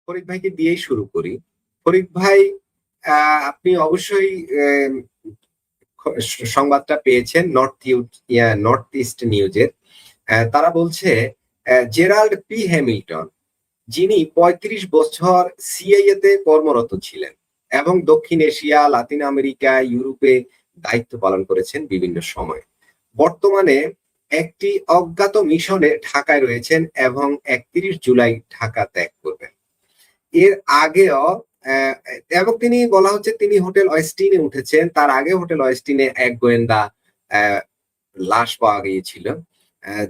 ফরিদ ভাইকে দিয়েই শুরু করি। ফরিদ ভাই, আপনি অবশ্যই সংবাদটা পেয়েছেন নর্থ ইস্ট নিউজের। তারা বলছে জেরাল্ড পি হ্যামিল্টন, যিনি ৩৫ বছর সিআইএ তে কর্মরত ছিলেন এবং দক্ষিণ এশিয়া, লাতিন আমেরিকা, ইউরোপে দায়িত্ব পালন করেছেন বিভিন্ন সময়, বর্তমানে একটি অজ্ঞাত মিশনে ঢাকায় রয়েছেন এবং ৩১ জুলাই ঢাকা ত্যাগ করবেন। এর আগেও এবং তিনি বলা হচ্ছে তিনি হোটেল অয়েস্টিনে উঠেছেন, তার আগে হোটেল অয়েস্টিনে এক গোয়েন্দা লাশ পাওয়া গিয়েছিল।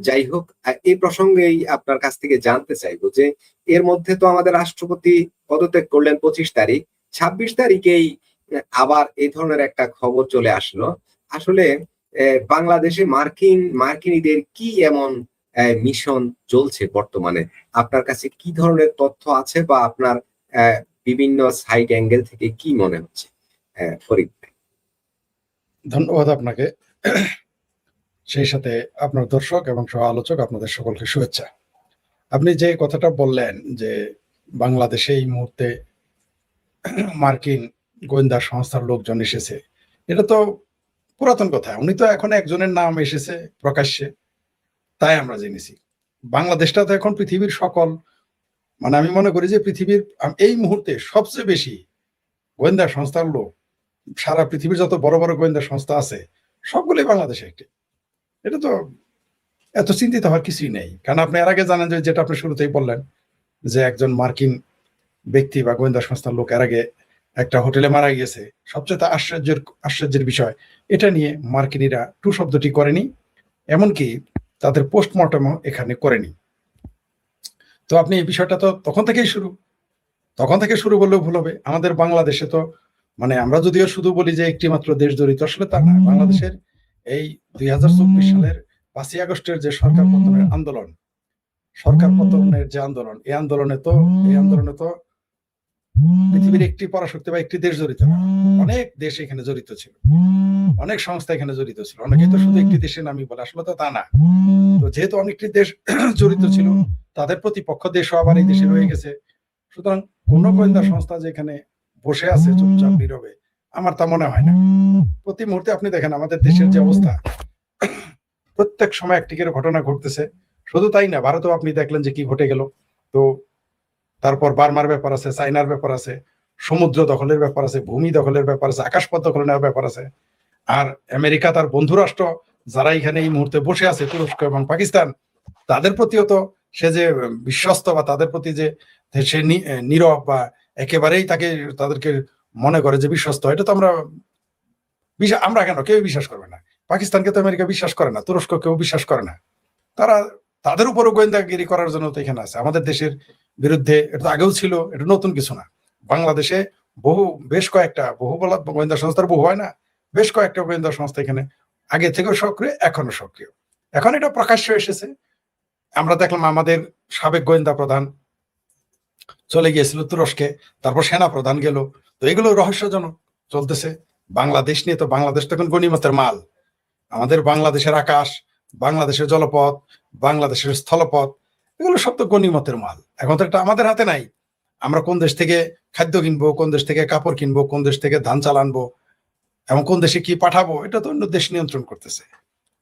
যাই হোক, এই প্রসঙ্গেই আপনার কাছ থেকে জানতে চাইবো যে এর মধ্যে তো আমাদের রাষ্ট্রপতি পদত্যাগ করলেন ২৫ তারিখ, ২৬ তারিখেই আবার এই ধরনের একটা খবর চলে আসলো। আসলে বাংলাদেশে মার্কিনীদের কি এমন মিশন চলছে বর্তমানে? আপনার কাছে কি ধরনের তথ্য আছে বা আপনার বিভিন্ন সাইড অ্যাঙ্গেল থেকে কি মনে হচ্ছে? ফরিদ ভাই, ধন্যবাদ আপনাকে, সেই সাথে আপনার দর্শক এবং সহ আলোচক আপনাদের সকলকে শুভেচ্ছা। আপনি যে কথাটা বললেন যে বাংলাদেশে এই মুহূর্তে মার্কিন গোয়েন্দা সংস্থার লোকজন এসেছে, এটা তো পুরাতন কথা। উনি তো এখন একজনের নাম এসেছে প্রকাশ্যে, তাই আমরা জেনেছি। বাংলাদেশটা তো এখন পৃথিবীর সকল, মানে আমি মনে করি যে পৃথিবীর এই মুহূর্তে সবচেয়ে বেশি গোয়েন্দা সংস্থার লোক, সারা পৃথিবীর যত বড় বড় গোয়েন্দা সংস্থা আছে সবগুলোই বাংলাদেশে একটি। এটা তো এত চিন্তিত হওয়ার কিছুই নেই, কারণ আপনি এর আগে জানেন যে যেটা আপনি শুরুতেই বললেন যে একজন মার্কিন ব্যক্তি বা গোয়েন্দা সংস্থার লোক এর আগে একটা হোটেলে মারা গিয়েছে। সবচেয়ে আশ্চর্যের বিষয়, এটা নিয়ে মার্কিনীরা টু শব্দটি করেনি, এমনকি তাদের পোস্টমর্টমও এখানে করেনি। তো আপনি এই বিষয়টা তো তখন থেকে শুরু বললেও ভুল হবে। আমাদের বাংলাদেশে তো, মানে আমরা যদিও শুধু বলি যে একটি মাত্র দেশ জড়িত, আসলে তা না। বাংলাদেশের এই ২০২৪ সালের ৫ই আগস্টের যে সরকার পতনের যে আন্দোলন, এই আন্দোলনে তো পৃথিবীর একটি পরাশক্তি বা একটি দেশ জড়িত না, অনেক দেশ এখানে জড়িত ছিল, অনেক সংস্থা এখানে জড়িত ছিল। অনেকেই তো শুধু একটি দেশের নামই বলে, আসলে তো তা না। তো যেহেতু অনেকটি দেশ জড়িত ছিল, তাদের প্রতিপক্ষ দেশও আবার এই দেশে রয়ে গেছে। সুতরাং কোন গোয়েন্দা সংস্থা যেখানে বসে আছে চুপচাপ নীরবে, আমার তা মনে হয় না। প্রতি মুহূর্তে আপনি দেখেন আমাদের দেশের যে অবস্থা, প্রত্যেক সময় একটি করে ঘটনা ঘটতেছে। শুধু তাই না, ভারতেও আপনি দেখলেন যে কি ঘটে গেল। তো তারপর বার্মার ব্যাপার আছে, চাইনার ব্যাপার আছে, সমুদ্র দখলের ব্যাপার আছে, ভূমি দখলের ব্যাপার আছে, আকাশপথ দখল নেওয়ার ব্যাপার আছে। আর আমেরিকা তার বন্ধু রাষ্ট্র যারা এখানে এই মুহূর্তে বসে আছে, তুরস্ক এবং পাকিস্তান, তাদের প্রতিও তো সে যে বিশ্বস্ত বা তাদের প্রতি যে সে নীরব বা একেবারেই তাদেরকে মনে করে যে বিশ্বস্ত, এটা তো আমরা কেন, কেউ বিশ্বাস করবে না। পাকিস্তানকে তো আমেরিকা বিশ্বাস করে না, তুরস্ক কেউ বিশ্বাস করে না। তারা তাদের উপরও গোয়েন্দাগিরি করার জন্য তো এখানে আছে। আমাদের দেশের বিরুদ্ধে এটা আগেও ছিল, এটা নতুন কিছু না। বাংলাদেশে বেশ কয়েকটা গোয়েন্দা সংস্থার বহু হয় না, বেশ কয়েকটা গোয়েন্দা সংস্থা এখানে আগে থেকেও সক্রিয়, এখনো সক্রিয়। এখন এটা প্রকাশ্য এসেছে। আমরা দেখলাম আমাদের সাবেক গোয়েন্দা প্রধান চলে গিয়েছিল তুরস্কে, তারপর সেনা প্রধান গেল। তো এগুলো রহস্যজনক চলতেছে। বাংলাদেশ নিয়ে তো, বাংলাদেশ তো এখন গণিমতের মাল। আমাদের বাংলাদেশের আকাশ, বাংলাদেশের জলপথ, বাংলাদেশের স্থলপথ, এগুলো সব তো গণিমতের মাল। এখন তো এটা আমাদের হাতে নাই। আমরা কোন দেশ থেকে খাদ্য কিনবো, কোন দেশ থেকে কাপড় কিনবো, কোন দেশ থেকে ধান চাল আনবো এবং কোন দেশে কি পাঠাবো, এটা তো অন্য দেশ নিয়ন্ত্রণ করতেছে।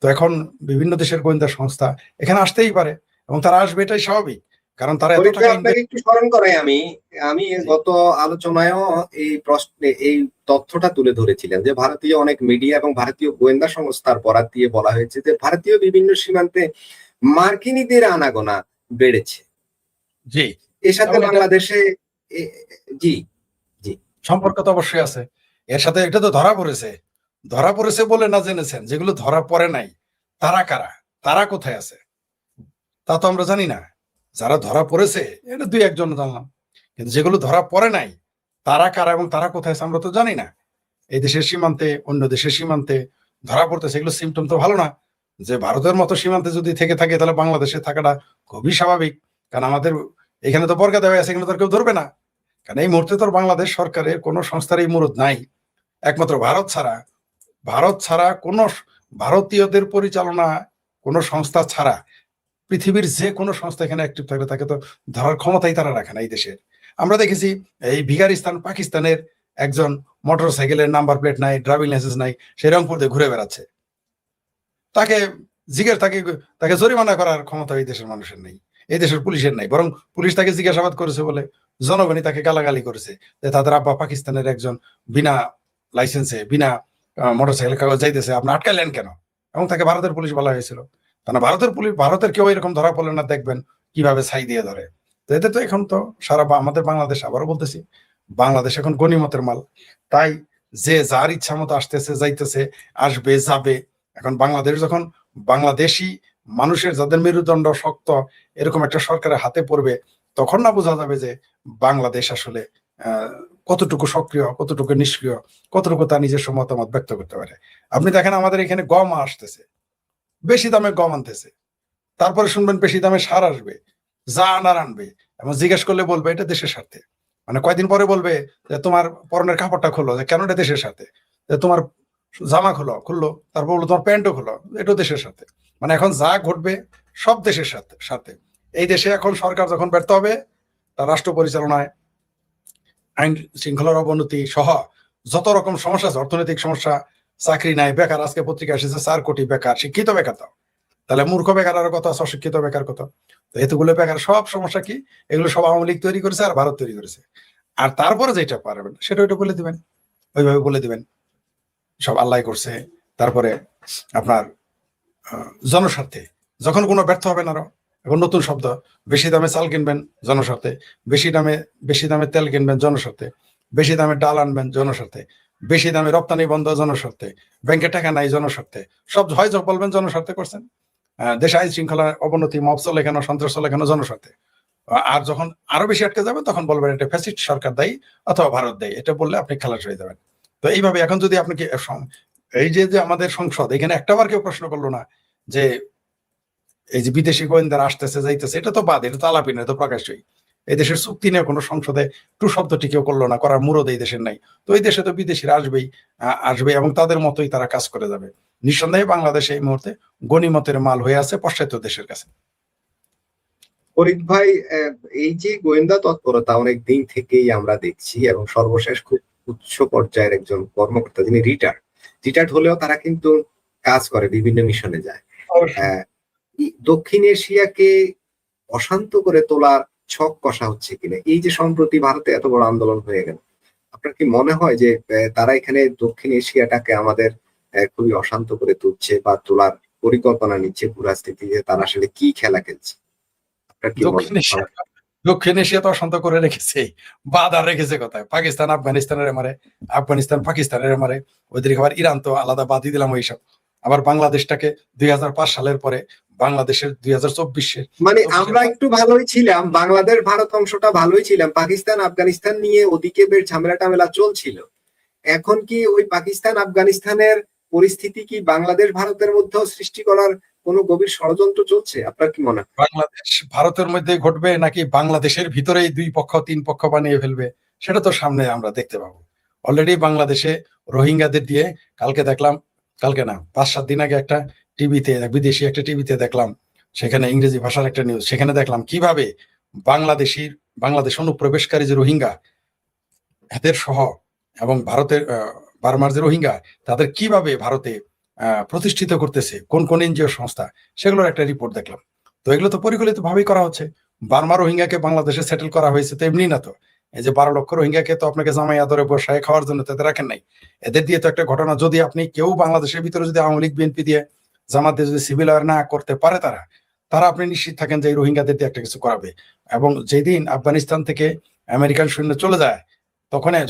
তো এখন বিভিন্ন দেশের গোয়েন্দা সংস্থা এখানে আসতেই পারে এবং তারা আসবে, এটাই স্বাভাবিক, কারণ তারা এত টাকা আপনাকে একটু স্মরণ করাই, আমি গত আলোচনায়ও এই প্রশ্নে এই তথ্যটা তুলে ধরেছিলেন যে ভারতীয় অনেক মিডিয়া এবং ভারতীয় গোয়েন্দা সংস্থার বরাত দিয়ে বলা হয়েছে যে ভারতীয় বিভিন্ন সীমান্তে মার্কিনীদের আনাগোনা বেড়েছে। জি, এর সাথে বাংলাদেশে জি জি সম্পর্ক তো অবশ্যই আছে এর সাথে। এটা তো ধরা পড়েছে বলে না জেনেছেন, যেগুলো ধরা পড়ে নাই তারা কারা, তারা কোথায় আছে তা তো আমরা জানি না। যারা ধরা পড়েছে এটা দুই একজন জানলাম, কিন্তু যেগুলো ধরা পড়ে নাই তারা কারা এবং তারা কোথায় আছে আমরা তো জানি না। এই দেশের সীমান্তে, অন্য দেশের সীমান্তে ধরা পড়তেছে, এগুলো সিমটম তো ভালো না। যে ভারতের মতো সীমান্তে যদি থেকে থাকে তাহলে বাংলাদেশে থাকাটা খুবই স্বাভাবিক, কারণ আমাদের এখানে তো বর্গা দেওয়া আছে, এখানে তো কেউ ধরবে না। কারণ এই মুহূর্তে তো বাংলাদেশ সরকারের কোনো সংস্থার এই মুরুদ নাই, একমাত্র ভারত ছাড়া কোন ভারতীয়দের পরিচালনা কোন সংস্থা ছাড়া পৃথিবীর যে কোনো সংস্থা এখানে অ্যাক্টিভ থাকলে তাকে তো ধরার ক্ষমতাই তারা রাখে না এই দেশের। আমরা দেখেছি এই ভিখারিস্তান পাকিস্তানের একজন মোটর সাইকেলের নাম্বার প্লেট নাই, ড্রাইভিং লাইসেন্স নাই, সে রংপুর দিয়ে ঘুরে বেড়াচ্ছে। তাকে তাকে জরিমানা করার ক্ষমতা এই দেশের মানুষের নেই, এই দেশের পুলিশের নাই। বরং পুলিশ তাকে জিজ্ঞাসাবাদ করেছে বলে জনগণই তাকে গালাগালি করেছে যে তাদের আব্বা পাকিস্তানের একজন বিনা লাইসেন্সে বিনা মোটরসাইকেল কাগজ যাইতেছে, আপনি আটকালেন কেন? এবং তাকে ভারতের পুলিশ বলা হয়েছিল। তাহলে ভারতের পুলিশ, ভারতের কেউ এরকম ধরা পড়লে না, দেখবেন কিভাবে ছাই দিয়ে ধরে। তো এতে তো এখন তো সারা আমাদের বাংলাদেশ, আবারও বলতেছি, বাংলাদেশ এখন গণিমতের মাল। তাই যে যার ইচ্ছা মতো আসতেছে, যাইতেছে, আসবে, যাবে। এখন বাংলাদেশ যখন বাংলাদেশি মানুষের যাদের মেরুদণ্ড শক্ত এরকম একটা সরকারের হাতে পড়বে, তখন না বোঝা যাবে যে বাংলাদেশ আসলে কতটুকু সক্রিয়, কতটুকু নিষ্ক্রিয়, কতটুকু তার নিজস্ব মতামত ব্যক্ত করতে পারে। আপনি দেখেন আমাদের এখানে গম আসতেছে, বেশি দামে গম আনতেছে, তারপরে শুনবেন বেশি দামে সার আসবে, যা আনার আনবে, এবং জিজ্ঞেস করলে বলবে এটা দেশের স্বার্থে। মানে কয়দিন পরে বলবে যে তোমার পরনের কাপড়টা খুললো, যে কেন এটা দেশের সাথে, যে তোমার জামা খুললো, তারপর বললো তোমার প্যান্টও খুলো, এটাও দেশের সাথে। মানে এখন যা ঘটবে সব দেশের সাথে। এই দেশে এখন সরকার যখন ব্যর্থ হবে, তার রাষ্ট্র পরিচালনায় আইন শৃঙ্খলার অবনতি সহ যত রকম সমস্যা আছে, অর্থনৈতিক সমস্যা, চাকরি নাই, বেকার, আজকে পত্রিকা এসেছে 4 কোটি বেকার, শিক্ষিত বেকার দাও, তাহলে মূর্খ বেকার আরো কত আছে, অশিক্ষিত বেকার কত। তো এতগুলো বেকার, সব সমস্যা কি? এগুলো সব আওয়ামী লীগ তৈরি করেছে আর ভারত তৈরি করেছে। আর তারপরে যেটা পারবেন সেটা ওইটা বলে দিবেন, ওইভাবে বলে দিবেন সব আল্লাহ করছে। তারপরে আপনার জনস্বার্থে যখন কোনো ব্যর্থ হবেন, আরো এখন নতুন শব্দ, বেশি দামে চাল কিনবেন জনস্বার্থে, বেশি দামে তেল কিনবেন জনস্বার্থে, বেশি দামে ডাল আনবেন জনস্বার্থে, বেশি দামে রপ্তানি বন্ধ জনস্বার্থে, ব্যাংকে টাকা নাই জনস্বার্থে, সব হয় বলবেন জনস্বার্থে করছেন। দেশে আইন শৃঙ্খলার অবনতি, মব চলে কেন, সন্ত্রাস চলে কেন, জনস্বার্থে। আর যখন আরো বেশি আটকে যাবে তখন বলবেন এটা ফ্যাসিস্ট সরকার দায়ী অথবা ভারত দায়ী, এটা বললে আপনি খালাস হয়ে যাবেন। তো এইভাবে এখন যদি আপনি এই যে আমাদের সংসদ, এখানে একটাবার কেউ প্রশ্ন করলো না যে এই যে বিদেশি গোয়েন্দারা আসতেছে যাইতেছে, এটা তো বাদ, এটা তো আলাপি না, এটা তো প্রকাশ্যই। এই দেশের চুক্তি নিয়ে কোনো সংসদে টু শব্দটি কেউ করলো না, করার মুরদ এই দেশের নাই। তো এই দেশে তো বিদেশিরা আসবে এবং তাদের মতোই তারা কাজ করে যাবে। নিঃসন্দেহে বাংলাদেশ এই মুহূর্তে গণিমতের মাল হয়ে আছে পাশ্চাত্য দেশের কাছে। ফরিদ ভাই, এই যে গোয়েন্দা তৎপরতা অনেক দিন থেকেই আমরা দেখছি, এবং সর্বশেষ খুব উচ্চ পর্যায়ের একজন কর্মকর্তা, যিনি রিটায়ার্ড হলেও তারা কিন্তু কাজ করে, বিভিন্ন মিশনে যায়। দক্ষিণ এশিয়াকে অশান্ত করে তোলার ছক কষা হচ্ছে কিনা, এই যে সম্প্রতি ভারতে এত বড় আন্দোলন হয়ে গেল, আপনার কি মনে হয় যে তারা এখানে দক্ষিণ এশিয়াটাকে আমাদের খুবই অশান্ত করে তুলছে বা তোলার পরিকল্পনা নিচ্ছে পরিস্থিতিতে, তারা আসলে কি খেলা খেলছে? আপনার কি দক্ষিণ এশিয়া তো অশান্ত করে রেখেছে, বাধা রেখেছে কোথায়? পাকিস্তান আফগানিস্তানের মারে, আফগানিস্তান পাকিস্তানের মারে, ওইদিকে আবার ইরান তো আলাদা বাদই দিলাম ওইসব। আবার বাংলাদেশটাকে 2005 সালের পরে বাংলাদেশের 2024 মানে আমরা একটু ভালোই ছিলাম, বাংলাদেশ ভারত অংশটা ভালোই ছিলাম, পাকিস্তান আফগানিস্তান নিয়ে ওদিকে বেশ ঝামেলা টামেলা চলছিল। এখন কি ওই পাকিস্তান আফগানিস্তানের পরিস্থিতি কি বাংলাদেশ ভারতের মধ্যেও সৃষ্টি করার কোনো গভীর ষড়যন্ত্র চলছে? আপনার কি মনে হয়? বাংলাদেশ ভারতের মধ্যে ঘটবে নাকি বাংলাদেশের ভিতরেই 2 পক্ষ 3 পক্ষ বানিয়ে ফেলবে, সেটা তো সামনে আমরা দেখতে পাবো। অলরেডি বাংলাদেশে রোহিঙ্গাদের দিয়ে কালকে না 5-7 দিন আগে একটা টিভিতে, বিদেশি একটা টিভিতে দেখলাম, সেখানে ইংরেজি ভাষার একটা নিউজ, সেখানে দেখলাম কিভাবে বাংলাদেশ অনুপ্রবেশকারী যে রোহিঙ্গা এদের সহ এবং ভারতের বার্মার যে রোহিঙ্গা, তাদের কিভাবে ভারতে প্রতিষ্ঠিত করতেছে কোন কোন এনজিও সংস্থা, সেগুলোর একটা রিপোর্ট দেখলাম। তো এগুলো তো পরিকল্পিত ভাবেই করা হচ্ছে। বার্মা রোহিঙ্গাকে বাংলাদেশে সেটেল করা হয়েছে তো এমনি না, তো এই যে 12 লক্ষ রোহিঙ্গাকে তো আপনাকে জামাই আদরে বসায় খাওয়ার জন্য তাদের রাখেন নাই। এদের দিয়ে তো একটা ঘটনা, যদি আপনি কেউ বাংলাদেশের ভিতরে যদি আওয়ামী লীগ বিএনপি দিয়ে জামাত দিয়ে যদি সিভিল ওয়ার না করতে পারে তারা আপনি নিশ্চিত থাকেন যে এই রোহিঙ্গাদের দিয়ে একটা কিছু করাবে। এবং যেদিন আফগানিস্তান থেকে আমেরিকান সৈন্য চলে যায়,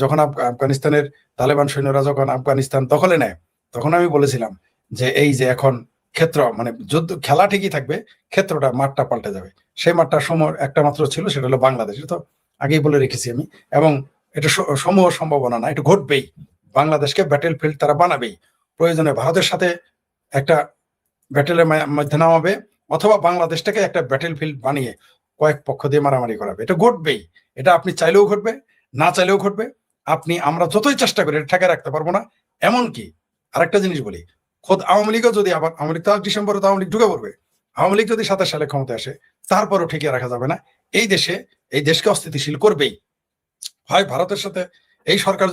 যখন আফগানিস্তানের তালেবান সৈন্যরা যখন আফগানিস্তান দখলে নেয়, তখন আমি বলেছিলাম যে এই যে এখন ক্ষেত্র, মানে যুদ্ধ খেলা ঠিকই থাকবে, ক্ষেত্রটা মাঠটা পাল্টে যাবে। সেই মাঠটা সময় একটা মাত্র ছিল, সেটা হলো বাংলাদেশ। তো আগেই বলে রেখেছি আমি, এবং এটা সমূহ সম্ভাবনা না, এটা ঘটবেই। বাংলাদেশকে ব্যাটেল ফিল্ড তারা বানাবেই, প্রয়োজনে ভারতের সাথে একটা ব্যাটেলের মধ্যে নামাবে, অথবা বাংলাদেশটাকে একটা ব্যাটেল ফিল্ড বানিয়ে কয়েক পক্ষ দিয়ে মারামারি করাবে। এটা ঘটবেই, এটা আপনি চাইলেও ঘটবে, না চাইলেও ঘটবে। আমরা যতই চেষ্টা করি এটা ঠেকে রাখতে পারবো না। এমনকি আরেকটা জিনিস বলি, খোদ আওয়ামী লীগও যদি আবার, আওয়ামী লীগ তো ডিসেম্বরে তো আওয়ামী লীগ ঢুকে পড়বে, আওয়ামী লীগ যদি 27 সালে ক্ষমতায় আসে, তারপরও ঠেকিয়ে রাখা যাবে না। এই দেশকে অস্থিতিশীল করবেই, হয় ভারতের সাথে এই সরকার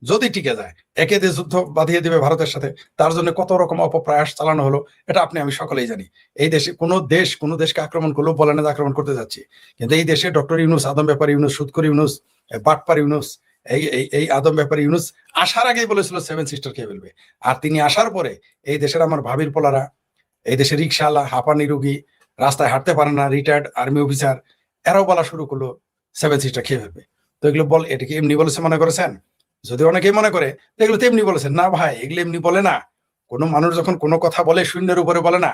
যদি টিকে যায়, একে দিয়ে যুদ্ধ বাঁধিয়ে দিবে ভারতের সাথে, তার জন্য কত রকম অপপ্রয়াস চালানো হলো, এটা আপনি আমি সকলেই জানি। এই দেশে কোনো দেশকে আক্রমণ করলেও বলে না যে আক্রমণ করতে যাচ্ছি, কিন্তু এই দেশে ডক্টর ইউনূস, আদম ব্যাপারী ইউনূস, সুদখোর ইউনূস, বাটপার ইউনূস, এই আদম ব্যাপারী ইউনূস আসার আগেই বলেছিল সেভেন সিস্টার খেয়ে ফেলবে। আর তিনি আসার পরে এই দেশের আমার ভাবির পোলারা, এই দেশের রিক্সাওয়ালা, হাঁপানি রোগী, রাস্তায় হাঁটতে পারে না, রিটায়ার্ড আর্মি অফিসার, এরাও বলা শুরু করলো সেভেন সিস্টার খেয়ে ফেলবে। তো এগুলো এটা কি এমনি বলেছে মনে করেছেন? যদি অনেকেই মনে করে এগুলো তো এমনি বলেছেন, না ভাই, এগুলো এমনি বলে না। কোনো মানুষ যখন কোনো কথা বলে শূন্যের উপরে বলে না।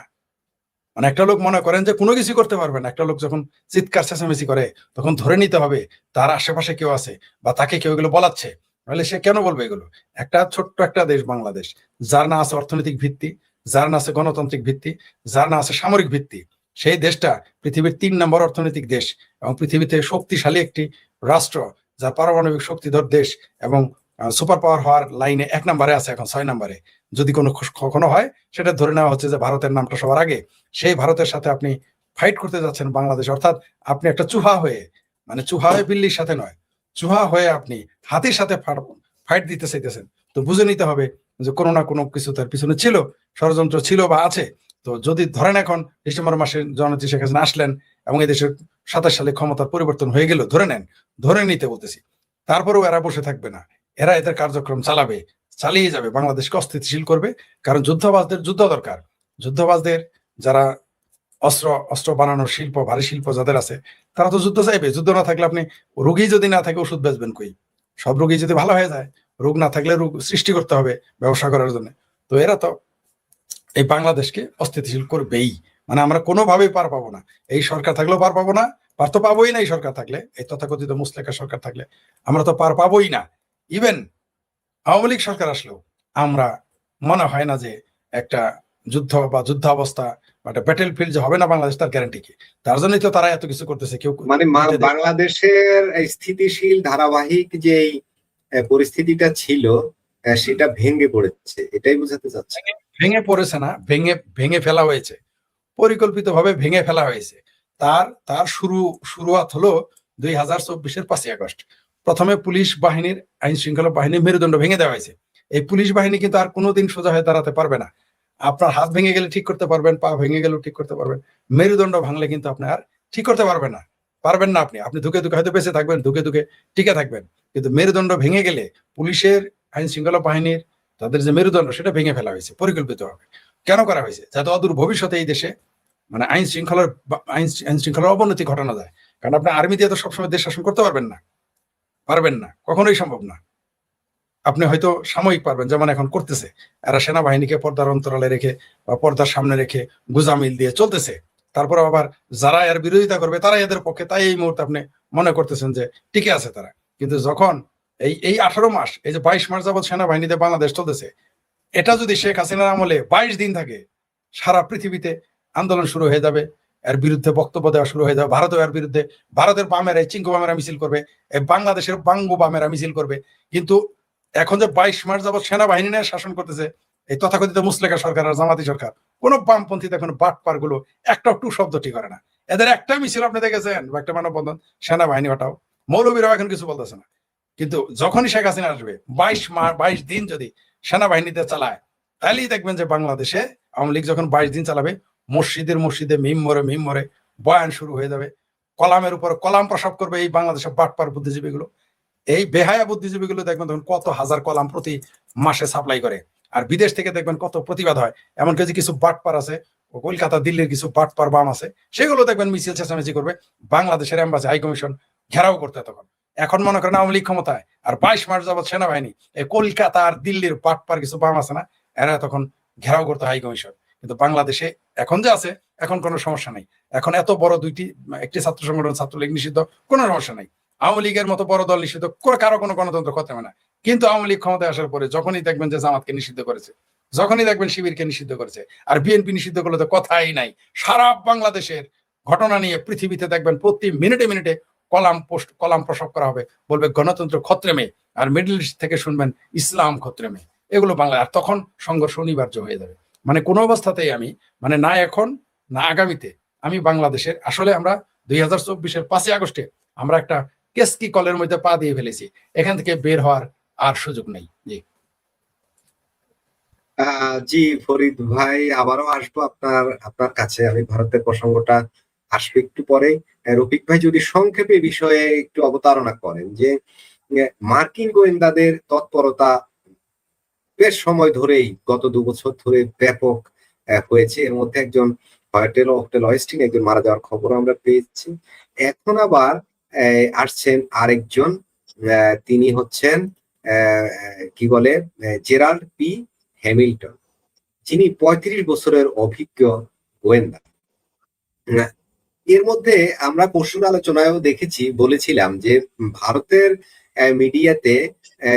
মানে একটা লোক মনে করেন যে কোনো কিছু করতে পারবে না, একটা লোক যখন চিৎকার চেঁচামেচি করে তখন ধরে নিতে হবে তার আশেপাশে কেউ আছে বা তাকে কেউ এগুলো বলাচ্ছে, তাহলে সে কেন বলবে এগুলো? একটা ছোট্ট একটা দেশ বাংলাদেশ, যার না আছে অর্থনৈতিক ভিত্তি, যার না আছে গণতান্ত্রিক ভিত্তি, যার না আছে সামরিক ভিত্তি, সেই দেশটা পৃথিবীর 3 নম্বর অর্থনৈতিক দেশ এবং পৃথিবীতে শক্তিশালী একটি রাষ্ট্র, যার পারমাণবিক শক্তিধর দেশ এবং সুপার পাওয়ার হওয়ার লাইনে 1 নম্বরে আছে, এখন 6 নম্বরে। যদি কখনো হয় সেটা ধরে নেওয়া হচ্ছে যে ভারতের নামটা সবার আগে। সেই ভারতের সাথে আপনি ফাইট করতে যাচ্ছেন বাংলাদেশ, অর্থাৎ আপনি একটা চুহা হয়ে, মানে চুহা হয়ে বিল্লির সাথে নয়, চুহা হয়ে আপনি হাতির সাথে ফাইট দিতে চাইতেছেন। তো বুঝে নিতে হবে যে কোনো না কোনো কিছু তার পিছনে ছিল, ষড়যন্ত্র ছিল বা আছে। তো যদি ধরেন এখন ডিসেম্বর মাসে জননেত্রী শেখ হাসিনা আসলেন এবং এই দেশের 27 সালে ক্ষমতার পরিবর্তন হয়ে গেল, ধরে নেন, ধরে নিতে বলতেছি, তারপরেও এরা বসে থাকবে না, এরা এদের কার্যক্রম চালিয়ে যাবে, বাংলাদেশকে অস্থিতিশীল করবে। কারণ যুদ্ধবাজদের যুদ্ধ দরকার, যুদ্ধবাজদের যারা অস্ত্র বানানোর শিল্প, ভারী শিল্প যাদের আছে, তারা তো যুদ্ধ চাইবে। যুদ্ধ না থাকলে আপনি, রোগী যদি না থাকে ওষুধ বেচবেন কই? সব রোগী যদি ভালো হয়ে যায়, রোগ না থাকলে রোগ সৃষ্টি করতে হবে ব্যবসা করার জন্য। তো এরা তো এই বাংলাদেশকে অস্থিতিশীল করবেই, মানে আমরা কোনোভাবেই পার পাবো না। এই সরকার থাকলেও পার পাবো না, পার তো পাবোই না। এই সরকার থাকলে, এই তথাকথিত মুসলেখা সরকার থাকলে আমরা তো পার পাবোই না। ইভেন আওয়ামী লীগ সরকার আসলেও আমরা মনে হয় না যে একটা যুদ্ধ বা যুদ্ধাবস্থা বা একটা ব্যাটেল ফিল্ড যে হবে না বাংলাদেশ, তার গ্যারান্টি কি? তার জন্যই তো তারা এত কিছু করতেছে। কেউ মানে বাংলাদেশের স্থিতিশীল ধারাবাহিক যে পরিস্থিতিটা ছিল সেটা ভেঙে পড়েছে, এটাই বোঝাতে চাচ্ছে। ভেঙে পড়েছে না, ভেঙে ফেলা হয়েছে, পরিকল্পিতভাবে ভেঙে ফেলা হয়েছে। তার শুরুয়াত হলো 2024-এর 5ই আগস্ট। প্রথমে পুলিশ বাহিনীর, আইন শৃঙ্খলা বাহিনীর মেরুদণ্ড ভেঙে দেওয়া হয়েছে। এই পুলিশ বাহিনী কিন্তু আর কোনোদিন সোজা হয়ে দাঁড়াতে পারবে না। আপনার হাত ভেঙে গেলে ঠিক করতে পারবেন, পা ভেঙে গেলেও ঠিক করতে পারবেন, মেরুদণ্ড ভাঙলে কিন্তু আপনি আর ঠিক করতে পারবেন না। আপনি ধুকে ধুকে হয়তো বেঁচে থাকবেন, ধুকে ধুকে টিকে থাকবেন, কিন্তু মেরুদণ্ড ভেঙে গেলে পুলিশের, আইন শৃঙ্খলা বাহিনীর তাদের যে মেরুদণ্ড, সেটা ভেঙে ফেলা হয়েছে পরিকল্পিতভাবে। কেন করা হয়েছে? যাতে অদূর ভবিষ্যতে এই দেশে মানে আইন শৃঙ্খলার অবনতি ঘটানো যায়। কারণ আপনি আর্মি দিয়ে তো সবসময় দেশ শাসন করতে পারবেন না, কখনোই সম্ভব না। আপনি হয়তো সাময়িক পারবেন, যেমন এখন করতেছে এরা, সেনাবাহিনীকে পর্দার অন্তরালে রেখে বা পর্দার সামনে রেখে গুজামিল দিয়ে চলতেছে। তারপর আবার যারা এর বিরোধিতা করবে তারা এদের পক্ষে, তাই এই মুহূর্তে আপনি মনে করতেছেন যে টিকে আছে তারা। কিন্তু যখন এই 18 মাস, এই যে 22 মাস যাবৎ সেনাবাহিনীতে বাংলাদেশ চলতেছে, এটা যদি শেখ হাসিনার আমলে 22 দিন থাকে, সারা পৃথিবীতে আন্দোলন শুরু হয়ে যাবে, এর বিরুদ্ধে বক্তব্য দেওয়া শুরু হয়ে যাবে। ভারতের এর বিরুদ্ধে, ভারতের বামেরা, চিঙ্কু বামেরা মিছিল করবে, বাংলাদেশের বাঙ্গু বামেরা মিছিল করবে। কিন্তু এখন যে 22 মাস যাবৎ সেনাবাহিনী নিয়ে শাসন করতেছে এই তথাকথিত মুসলেখা সরকার আর জামাতি সরকার, কোন বামপন্থী এখন বাটপার গুলো একটা টু শব্দটি করে না। এদের একটা মিছিল আপনি দেখেছেন, একটা মানববন্ধন, সেনাবাহিনী হটাও, মৌলবীরাও এখন কিছু বলতেছে না। কিন্তু যখনই শেখ হাসিনা আসবে, 22 দিন যদি সেনাবাহিনীতে চালায়, তাহলেই দেখবেন যে বাংলাদেশে আওয়ামী লীগ যখন 22 দিন চালাবে, মসজিদে মিম মরে বয়ান শুরু হয়ে যাবে, কলামের উপর কলাম প্রসব করবে এই বাংলাদেশের বাটপার বুদ্ধিজীবীগুলো। এই বেহায়া বুদ্ধিজীবীগুলো দেখবেন তখন কত হাজার কলাম প্রতি মাসে সাপ্লাই করে। আর বিদেশ থেকে দেখবেন কত প্রতিবাদ হয়। এমনকি যে কিছু বাটপার আছে, কলকাতা দিল্লির কিছু বাটপার বাম আছে, সেগুলো দেখবেন মিছিল চেঁচামেচি করবে, বাংলাদেশের এম্বাসি, হাই কমিশন ঘেরাও করতে। তখন এখন মনে করেন আওয়ামী লীগ ক্ষমতায়, আর 22 মাস যাবৎ সেনাবাহিনী, এই কলকাতা আর দিল্লির বাটপার কিছু বাম আছে না, এরা তখন ঘেরাও করতো হাই কমিশন। কিন্তু বাংলাদেশে এখন যে আছে, এখন কোনো সমস্যা নাই। এখন এত বড় একটি ছাত্র সংগঠন, ছাত্রলীগ নিষিদ্ধ, কোনো সমস্যা নাই। আওয়ামী লীগের মতো বড় দল নিষিদ্ধ, কারো কোনো গণতন্ত্র করতে হবে না। কিন্তু আওয়ামী লীগ ক্ষমতায় আসার পরে যখনই দেখবেন যে জামাতকে নিষিদ্ধ করেছে, যখনই দেখবেন শিবিরকে নিষিদ্ধ করেছে, আর বিএনপি নিষিদ্ধ করলে তো কথাই নাই। সারা বাংলাদেশের ঘটনা নিয়ে পৃথিবীতে দেখবেন প্রতি মিনিটে কলাম প্রসব করা হবে, বলবে গণতন্ত্র খত্রেমে, আর মিডল ইস্ট থেকে শুনবেন ইসলাম খত্রেমে। এগুলো বাংলা, আর তখন সংঘর্ষ অনিবার্য হয়ে যাবে। মানে কোনো অবস্থাতেই আমি, মানে না এখন না আগামীতে, আমি বাংলাদেশের, আসলে আমরা 2024-এর 5ই আগস্টে আমরা একটা কেসকি কলের মধ্যে পা দিয়ে ফেলেছি, এখান থেকে বের হওয়ার আর সুযোগ নেই। জি জি ফরিদ ভাই, আবারও আসবো আপনার আপনার কাছে। আমি ভারতের প্রসঙ্গটা আসবে একটু পরে। রফিক ভাই যদি সংক্ষেপে বিষয়ে একটু অবতারণা করেন যে মার্কিন গোয়েন্দাদের তৎপরতা বেশ সময় ধরেই, গত 2 বছর ধরে ব্যাপক হয়েছে। এর মধ্যে একজন হোটেল অস্টিন একজন মারা যাওয়ার খবর আমরা পেয়েছি। এখন আবার আসছেন আরেকজন, তিনি হচ্ছেন কি বলে জেরাল্ড পি হ্যামিল্টন, যিনি 35 বছরের অভিজ্ঞ গোয়েন্দা। আহ, এর মধ্যে আমরা পরশুর আলোচনায়ও দেখেছি, বলেছিলাম যে ভারতের মিডিয়াতে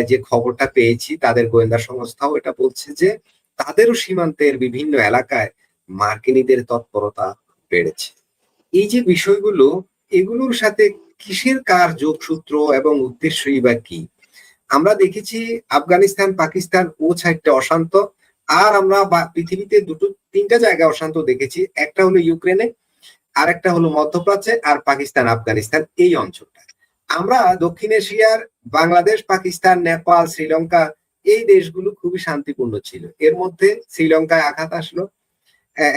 যে খবরটা পেয়েছি, তাদের গোয়েন্দা সংস্থাও এটা বলছে যে তাদেরও সীমান্তের বিভিন্ন এলাকায় মার্কিনীদের তৎপরতা বেড়েছে। এই যে বিষয়গুলো, এগুলোর সাথে কিসের কার যোগসূত্র এবং উদ্দেশ্যই বা কি? আমরা দেখেছি আফগানিস্তান, পাকিস্তান ও সাইডটা অশান্ত, আর আমরা পৃথিবীতে তিনটা জায়গায় অশান্ত দেখেছি। একটা হলো ইউক্রেনে, আর একটা হলো মধ্যপ্রাচ্যে, আর পাকিস্তান আফগানিস্তান এই অঞ্চলটা। আমরা দক্ষিণ এশিয়ার বাংলাদেশ, পাকিস্তান, নেপাল, শ্রীলঙ্কা এই দেশগুলো খুবই শান্তিপূর্ণ ছিল। এর মধ্যে শ্রীলঙ্কায় আঘাত আসলো,